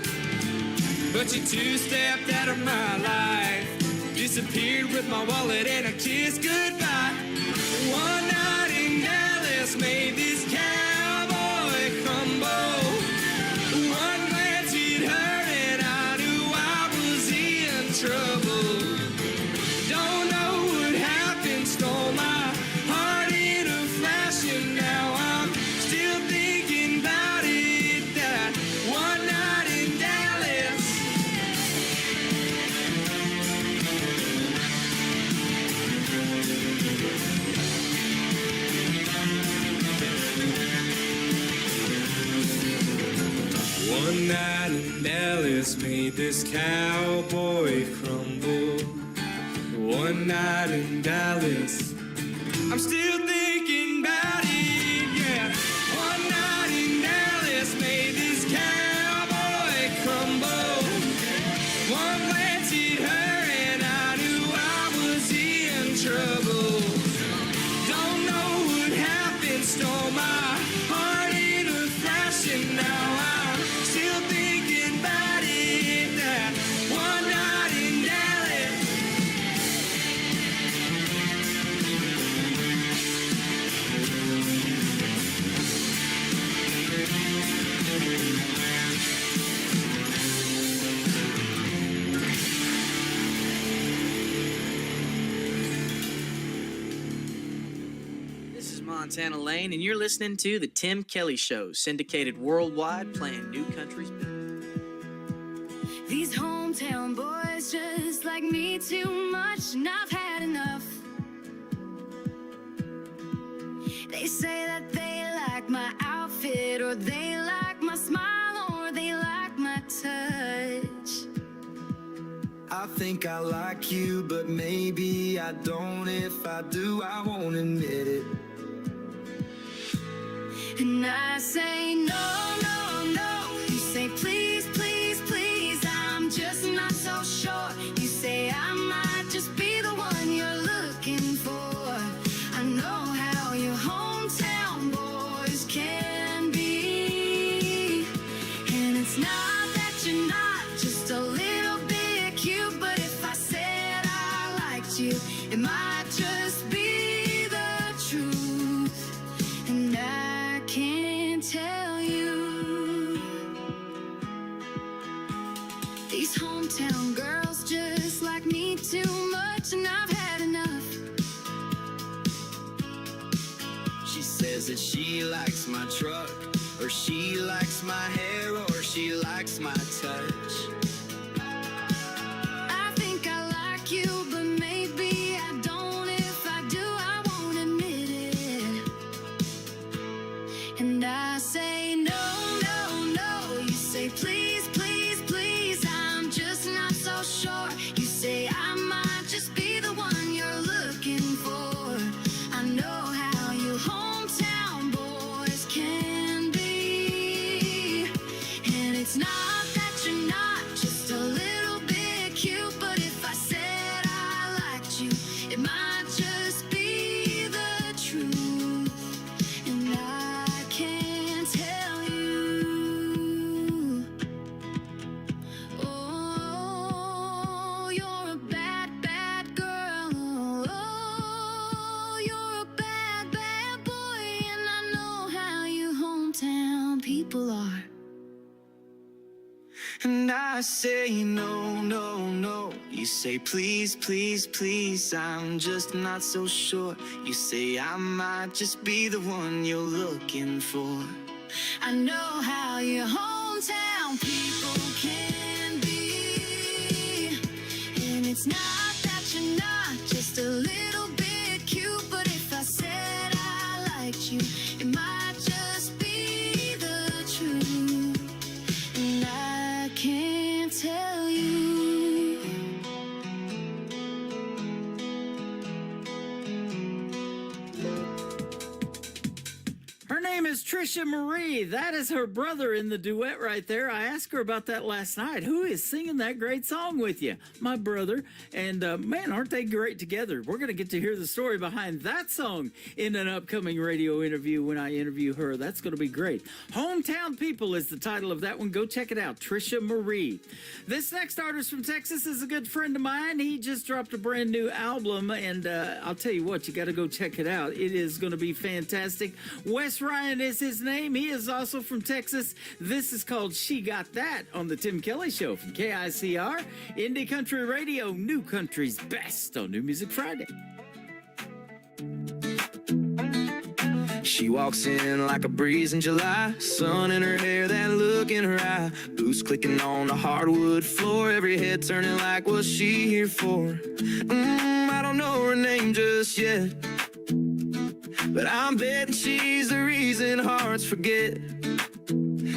[SPEAKER 5] But she two-stepped out of my life, disappeared with my wallet and a kiss goodbye. One night in Dallas made this cowboy crumble. One glance at her and I knew I was in trouble. Don't know what happened, stole my heart in a flash, and now I'm still thinking about it. That one night in Dallas. One night in Dallas made this cowboy crumble. One night in Dallas I'm still thinking about it, yeah. One night in Dallas made this cowboy crumble. One glance at her and I knew I was in trouble. Don't know what happened, stole my heart in a flash, and now I'm still thinking about it. That one night in Dallas.
[SPEAKER 3] This is Montana Lane, and you're listening to The Tim Kelly Show, syndicated worldwide, playing new country's best.
[SPEAKER 7] These hometown boys just like me too much, and I've had enough. They say that they like my outfit, or they like my smile, or they like my touch.
[SPEAKER 8] I think I like you, but maybe I don't. If I do, I won't admit it.
[SPEAKER 7] And I say no, no, no. You say please, please, please. I'm just not so sure. You say I might just be the one you're looking for. I know how your hometown boys can be. And it's not that you're not just a little bit cute, but if I said I liked you, it might just be the truth. And I can't tell you. These hometown girls just like me too much, and I've had enough.
[SPEAKER 8] She says that she likes my truck, or she likes my hair, or she likes my touch.
[SPEAKER 7] I think I like you, but maybe I don't. If I do, I won't admit it. And I say no, no, no. You say please, please, please. I'm just not so sure. You say I might just be the one you're looking for. I know how you hometown boys can be. And it's not that you're not just a little bit cute, but if I said I liked you, it might just be the truth. And I can't tell you. Oh, you're a bad, bad girl. Oh, you're a bad, bad boy. And I know how you hometown people are.
[SPEAKER 8] And I say no, no, no. You say please, please, please. I'm just not so sure. You say I might just be the one you're looking for.
[SPEAKER 7] I know how your hometown people can be. And it's not that you're not just a little bit cute, but if I said I liked you, it might just be the truth. And I can't tell you.
[SPEAKER 4] Her name is Trisha Marie. That is her brother in the duet right there. I asked her about that last night. Who is singing that great song with you? My brother. And man, aren't they great together? We're going to get to hear the story behind that song in an upcoming radio interview when I interview her. That's going to be great. Hometown People is the title of that one. Go check it out. Trisha Marie. This next artist from Texas is a good friend of mine. He just dropped a brand new album, and I'll tell you what, you got to go check it out. It is going to be fantastic. Wes Ryan is his name. He is also from Texas. This is called She Got That on the Tim Kelly Show from KICR, Indie Country Radio, New Country's Best on New Music Friday.
[SPEAKER 8] She walks in like a breeze in July, sun in her hair, that look in her eye, boots clicking on the hardwood floor, every head turning like what's she here for? I don't know her name just yet, but I'm betting she's the reason hearts forget.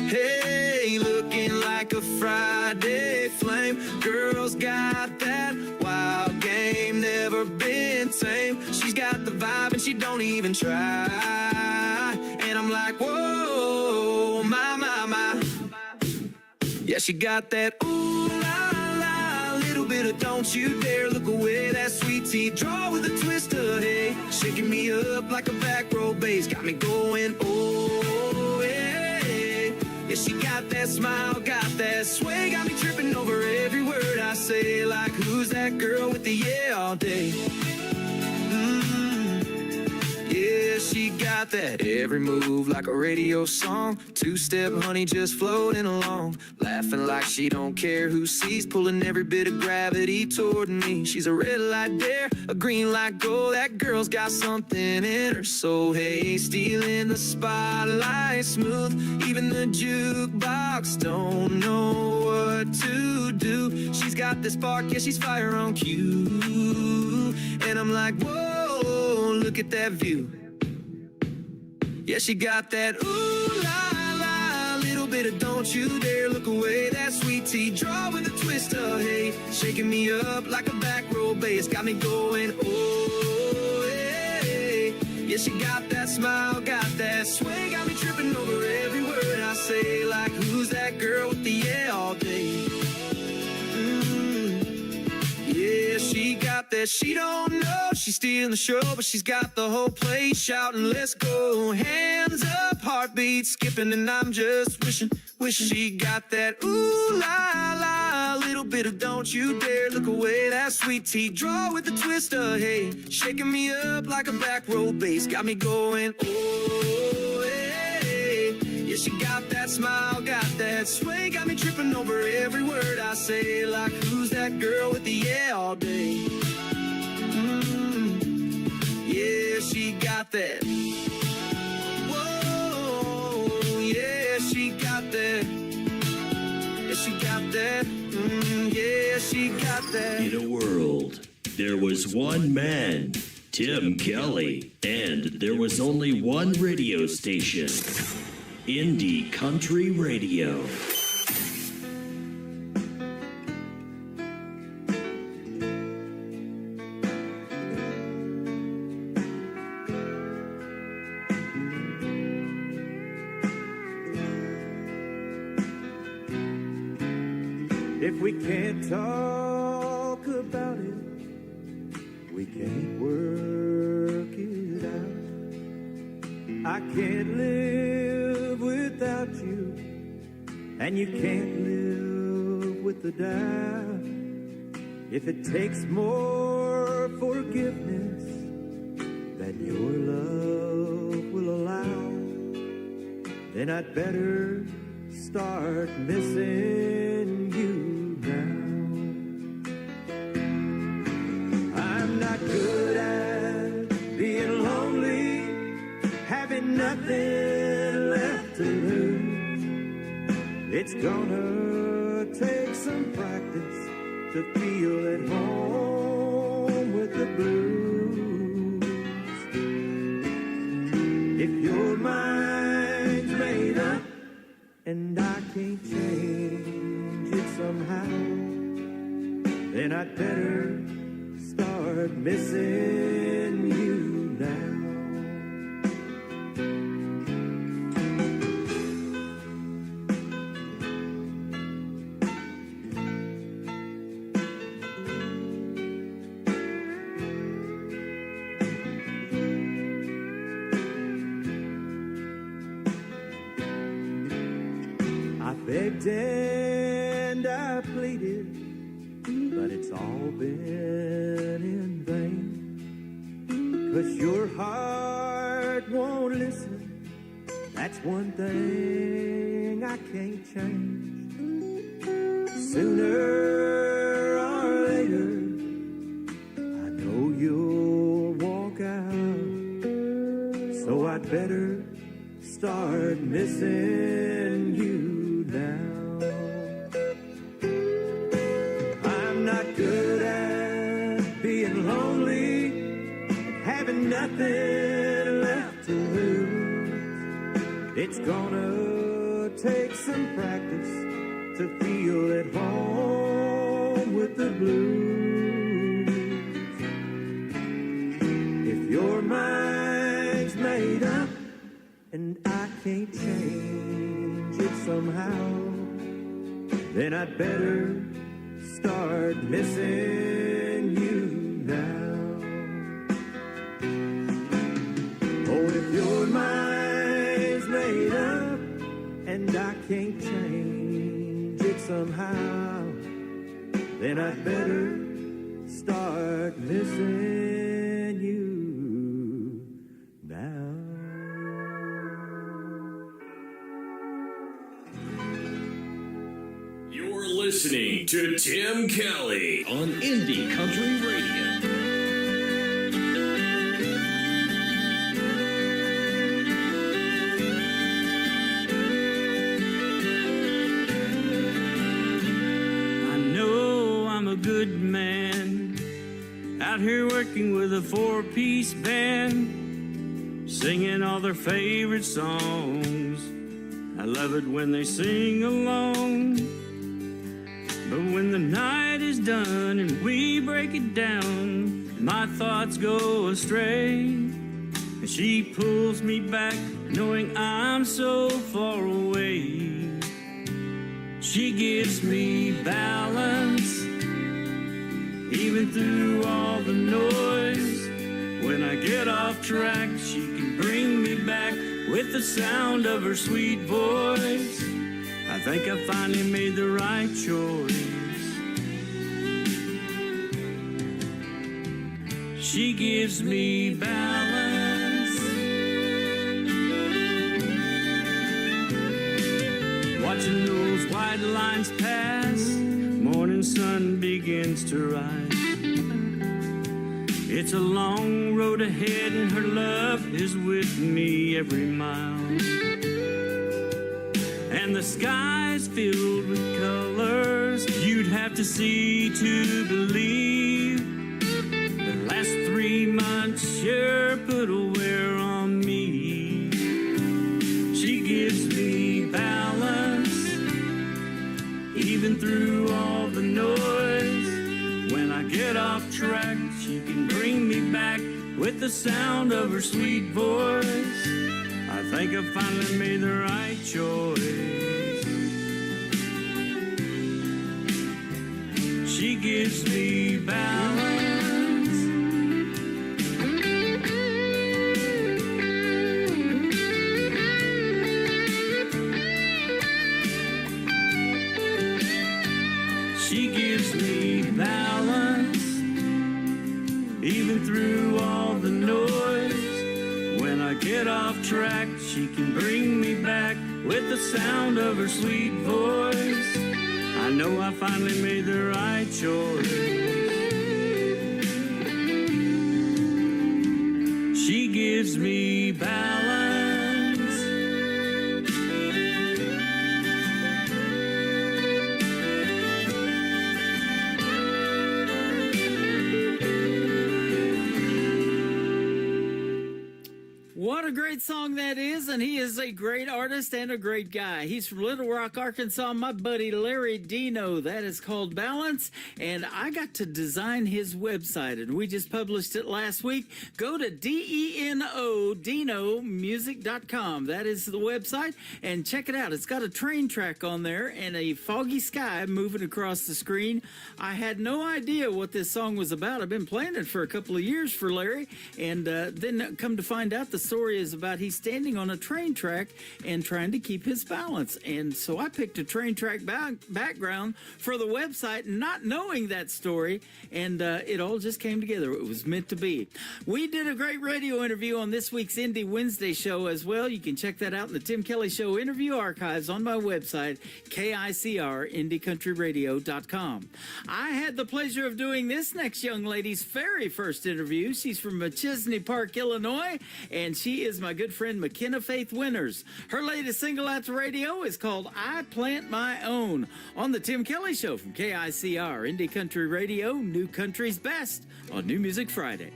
[SPEAKER 8] Hey, looking like a Friday flame, girl's got that wild game, never been
[SPEAKER 16] same. She's got the vibe and she don't even try. And I'm like, whoa, my, my, my. Yeah, she got that ooh la la, little bit of don't you dare look away. That sweet tea draw with a twist of hay, shaking me up like a back row bass, got me going oh yeah. Yeah, she got that smile, got that sway, got me tripping over every word I say. Like who's that girl with the yeah all day? Yeah, she got that every move like a radio song. Two-step honey just floating along, laughing like she don't care who sees, pulling every bit of gravity toward me. She's a red light dare, a green light go. That girl's got something in her soul. Hey, stealing the spotlight, smooth. Even the jukebox don't know what to do. She's got this spark, yeah, she's fire on cue. And I'm like, whoa, look at that view. Yeah, she got that ooh la la, little bit of don't you dare look away. That sweet tea draw with a twist of hay, shaking me up like a back row bass, got me going oh hey. Yeah, she got that smile, got that sway, got me tripping over every word I say. Like who's that girl with the yeah all day? Yeah, she got that, she don't know she's stealing the show, but she's got the whole place shouting, let's go. Hands up, heartbeat skipping, and I'm just wishing she got that ooh la la, little bit of don't you dare look away. That sweet tea draw with a twist of hay, shaking me up like a back row bass, got me going oh hey. Yeah, she got that smile, got that sway, got me tripping over every word I say. Like who's that girl with the yeah all day? Yeah, she got that. Whoa, yeah, she got that. Yeah, she got that. Yeah, she got that.
[SPEAKER 1] In a world, there was one man, Tim Kelly, and there was only one radio station, Indie Country Radio.
[SPEAKER 2] If we can't talk about it, we can't work it out. I can't live without you, and you can't live with the doubt. If it takes more forgiveness than your love will allow, then I'd better start missing you now. I'm not good at being lonely, having nothing left to lose. It's gonna take some practice to feel at home with the blues. If your mind's made up and I can't change it somehow, then I'd better start missing you now. I begged and I pleaded, but it's all been in vain. 'Cause your heart won't listen, that's one thing I can't change. Sooner or later, I know you'll walk out, so I'd better start missing you now. I'm not good at being lonely and having nothing left to lose. It's gonna take some practice to feel at home with the blues. can't change it somehow, then I'd better start missing you now. Oh, if your mind's made up and I can't change it somehow, then I'd better start missing you now.
[SPEAKER 1] You're listening to Tim Kelly on Indie Country Radio.
[SPEAKER 8] I know I'm a good man, out here working with a four-piece band, singing all their favorite songs. I love it when they sing along, but when the night is done and we break it down, my thoughts go astray, and she pulls me back knowing I'm so far away. She gives me balance even through all the noise. When I get off track, she can bring me back with the sound of her sweet voice. I think I finally made the right choice. She gives me balance. Watching those white lines pass, morning sun begins to rise. It's a long road ahead and her love is with me every mile. And the sky's filled with colors you'd have to see to believe. The last 3 months sure put a wear on me. She gives me balance even through all the noise. When I get off track, she can bring me back with the sound of her sweet voice. I think I finally made the right choice. She gives me balance. She gives me balance even through all the noise. When I get off track, she can bring me back with the sound of her sweet voice. I know I finally made the right choice. She gives me balance.
[SPEAKER 4] What a great song that is, and he is a great artist and a great guy. He's from Little Rock, Arkansas, my buddy Larry Dino. That is called Balance, and I got to design his website, and we just published it last week. Go to DENO, That is the website, and check it out. It's got a train track on there and a foggy sky moving across the screen. I had no idea what this song was about. I've been playing it for a couple of years for Larry, and then come to find out the story is about he's standing on a train track and trying to keep his balance. And so I picked a train track background for the website, not knowing that story, and it all just came together. It was meant to be. We did a great radio interview on this week's Indie Wednesday show as well. You can check that out in the Tim Kelly Show interview archives on my website, KICR, IndieCountryRadio.com. I had the pleasure of doing this next young lady's very first interview. She's from Machesney Park, Illinois, and she is my good friend McKenna Faith Winters. Her latest single out to radio is called I Plant My Own on the Tim Kelly Show from KICR, Indie Country Radio, New Country's Best on New Music Friday.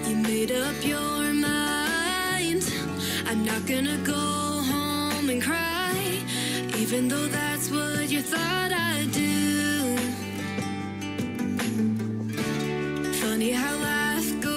[SPEAKER 17] You made up your mind. I'm not gonna go home and cry, even though that's what you thought I'd do. Funny how life goes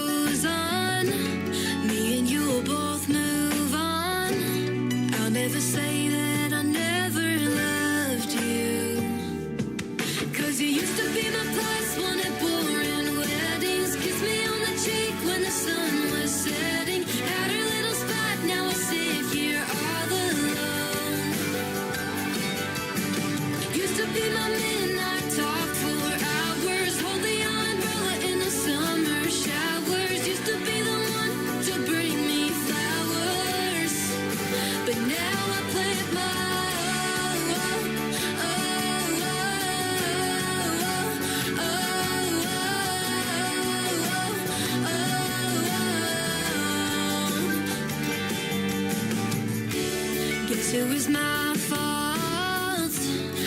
[SPEAKER 22] it was my fault.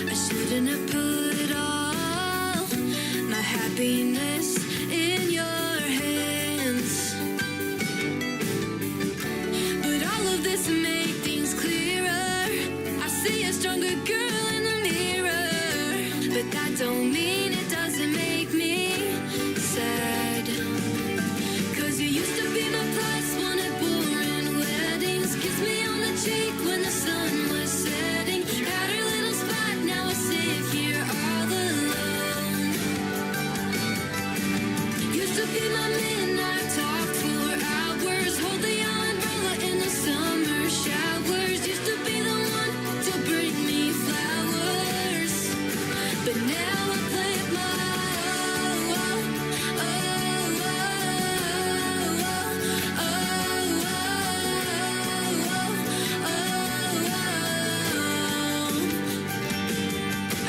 [SPEAKER 22] I shouldn't have put all my happiness in your hands. But all of this will make things clearer. I see a stronger girl in the mirror, but that don't mean it doesn't make me sad. 'Cause you used to be my plus one at boring weddings. Kiss me on the cheek when the sun was setting. Had her little spot, now I sit here all alone. Used to be my midnight talk for hours. Hold the umbrella in the summer showers. Used to be the one to bring me flowers. But now I plant my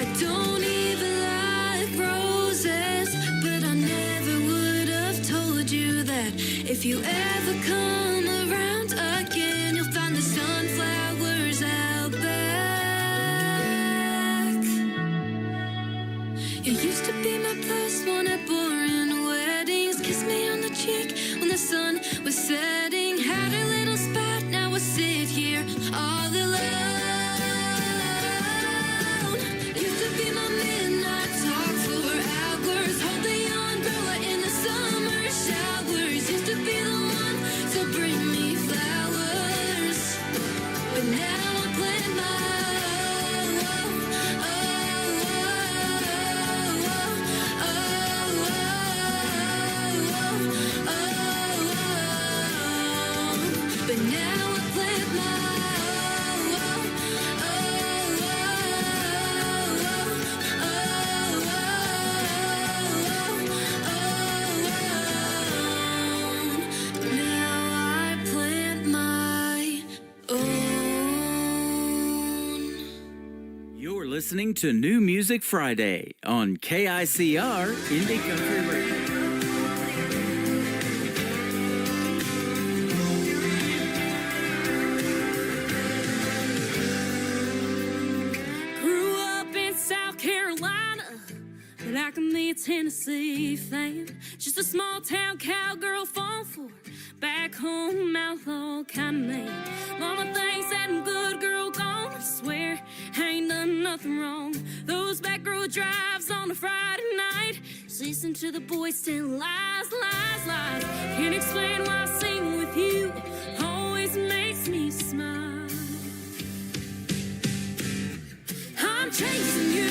[SPEAKER 22] I don't even like roses, but I never would have told you that. If you ever come around again, you'll find the sunflowers out back. You used to be my plus one at boring weddings. Kiss me on the cheek when the sun was setting. Had a little spot, now I sit here all alone. Used to be my midnight talk for hours. Hold the umbrella in the summer showers. Used to be the one to bring me flowers. But now I plant my but now I plant my now I plant my own.
[SPEAKER 4] You're listening to New Music Friday on KICR Indie Country Radio.
[SPEAKER 22] Grew up in South Carolina, but I can be a Tennessee fan. Just a small town cowgirl falling for back home outlaw kind of man. Mama thinks that I'm good girl gone. I swear I ain't done nothing wrong. Those back road drives on a Friday night, just listen to the boys tell lies, lies, lies. Can't explain why singing with you always makes me smile. I'm chasing you,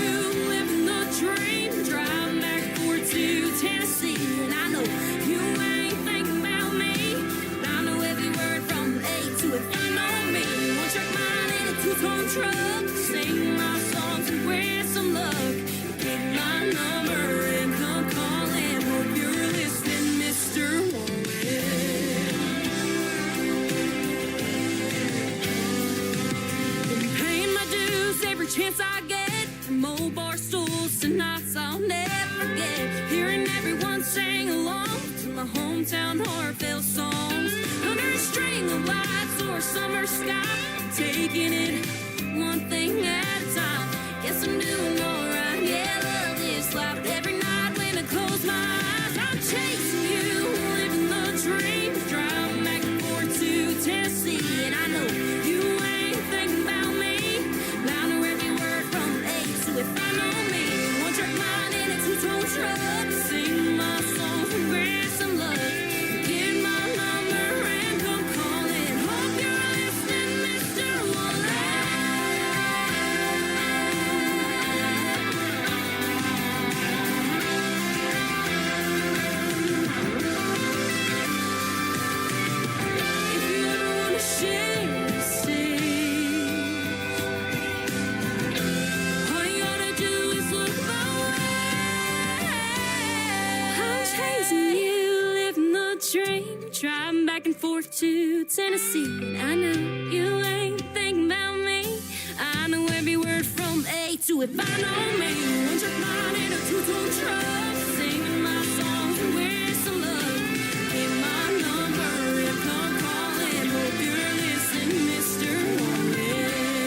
[SPEAKER 22] living the dream, driving back and forth to Tennessee, and I know you ain't thinking about me, but I know every word from A to F. I know me, one track mind in a two-tone truck, sing my songs and wear some luck. Get my number and come calling. Hope you're listening, Mr. Warren. Been paying my dues every chance I get, from old bar stools to nights I'll never forget. Hearing everyone sing along to my hometown heartfelt songs. Under a string of lights or a summer sky, taking it one thing at a time. Guess I'm doing alright, yeah, love this life. But every night when I close my eyes, I'm chasing you, living the dream, driving back and forth to Tennessee, and I know you ain't thinking about me, but I know every word from A to F. I know me, one track mind in a two-tone truck, sing my songs and grant some love. Get my number and come calling. Hope you're listening, Mr. If you ever wanna share a seat, all you gotta do is look my way. I'm chasing you, living the dream, driving back and forth to Tennessee, and I know you ain't thinking about me. I know every word from A to F. I know me, one track mind in a two-tone truck, singing my songs and wear some love. Get my number and come calling. Hope you're listening, Mr. Warren.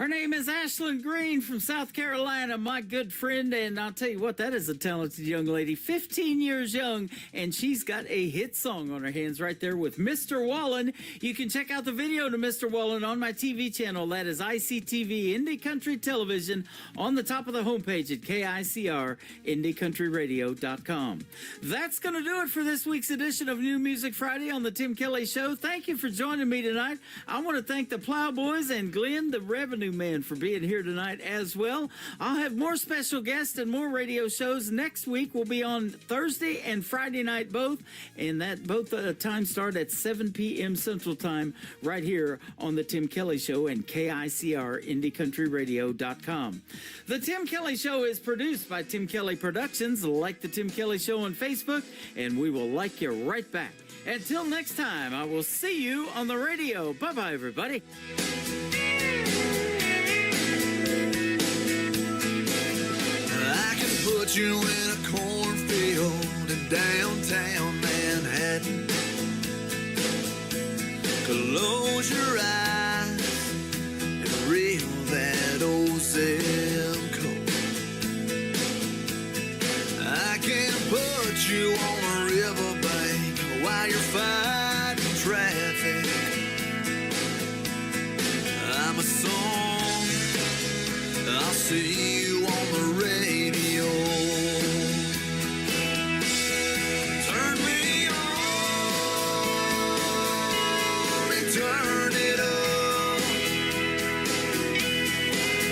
[SPEAKER 4] Her name is Ashlyn Green from South Carolina, my good friend, and I'll tell you what, that is a talented young lady, 15 years young, and she's got a hit song on her hands right there with Mr. Wallen. You can check out the video to Mr. Wallen on my TV channel. That is ICTV Indie Country Television on the top of the homepage at KICR-IndieCountryRadio.com. That's going to do it for this week's edition of New Music Friday on the Tim Kelly Show. Thank you for joining me tonight. I want to thank the Plowboys and Glenn, the Revenue Man, for being here tonight as well. I'll have more special guests and more radio shows next week. We'll be on Thursday and Friday night both, and that both times start at 7 p.m. Central Time right here on the Tim Kelly Show and KICR-IndieCountryRadio.com. The Tim Kelly Show is produced by Tim Kelly Productions. Like the Tim Kelly Show on Facebook, and we will like you right back. Until next time, I will see you on the radio. Bye-bye, everybody.
[SPEAKER 6] I can put you in a cornfield in downtown Manhattan. Close your eyes and reel that old zip code. I can put you on a riverbank while you're fighting traffic. I'm a song, I'll see you on the radio. Turn me on and turn it up.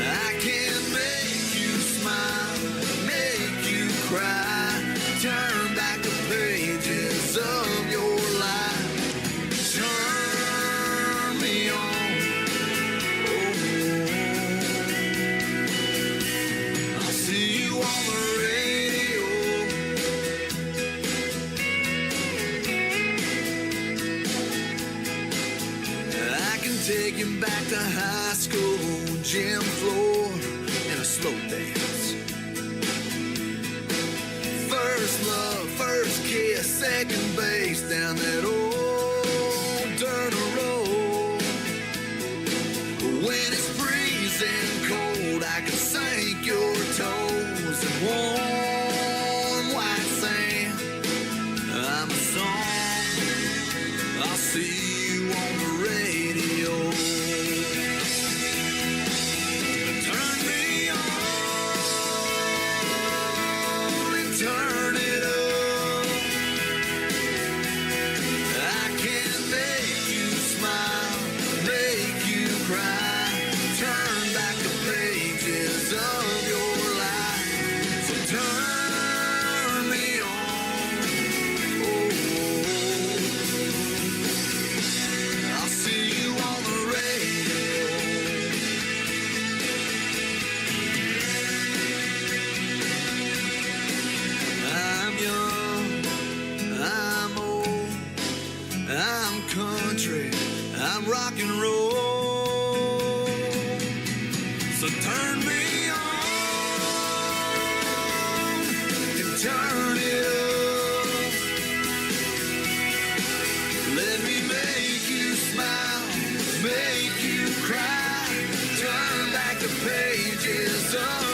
[SPEAKER 6] I can make you smile, make you cry, turn back the pages of your life. Turn me on. I'll see you on the radio. I can take you back to high school, gym floor, and a slow dance. First love, first kiss, second base down that old dirt road. When it's freezing cold, I can sink your toes in warm white sand. I'm a song, I'll see you on the radio. Turn me on and turn it up. I can make you smile, make you cry, turn back the pages of your life. So turn me on. I'll see you on the radio. I'm young, I'm old, I'm country, I'm rock and roll. So turn me on and turn it up. Let me make you smile, make you cry, turn back the pages of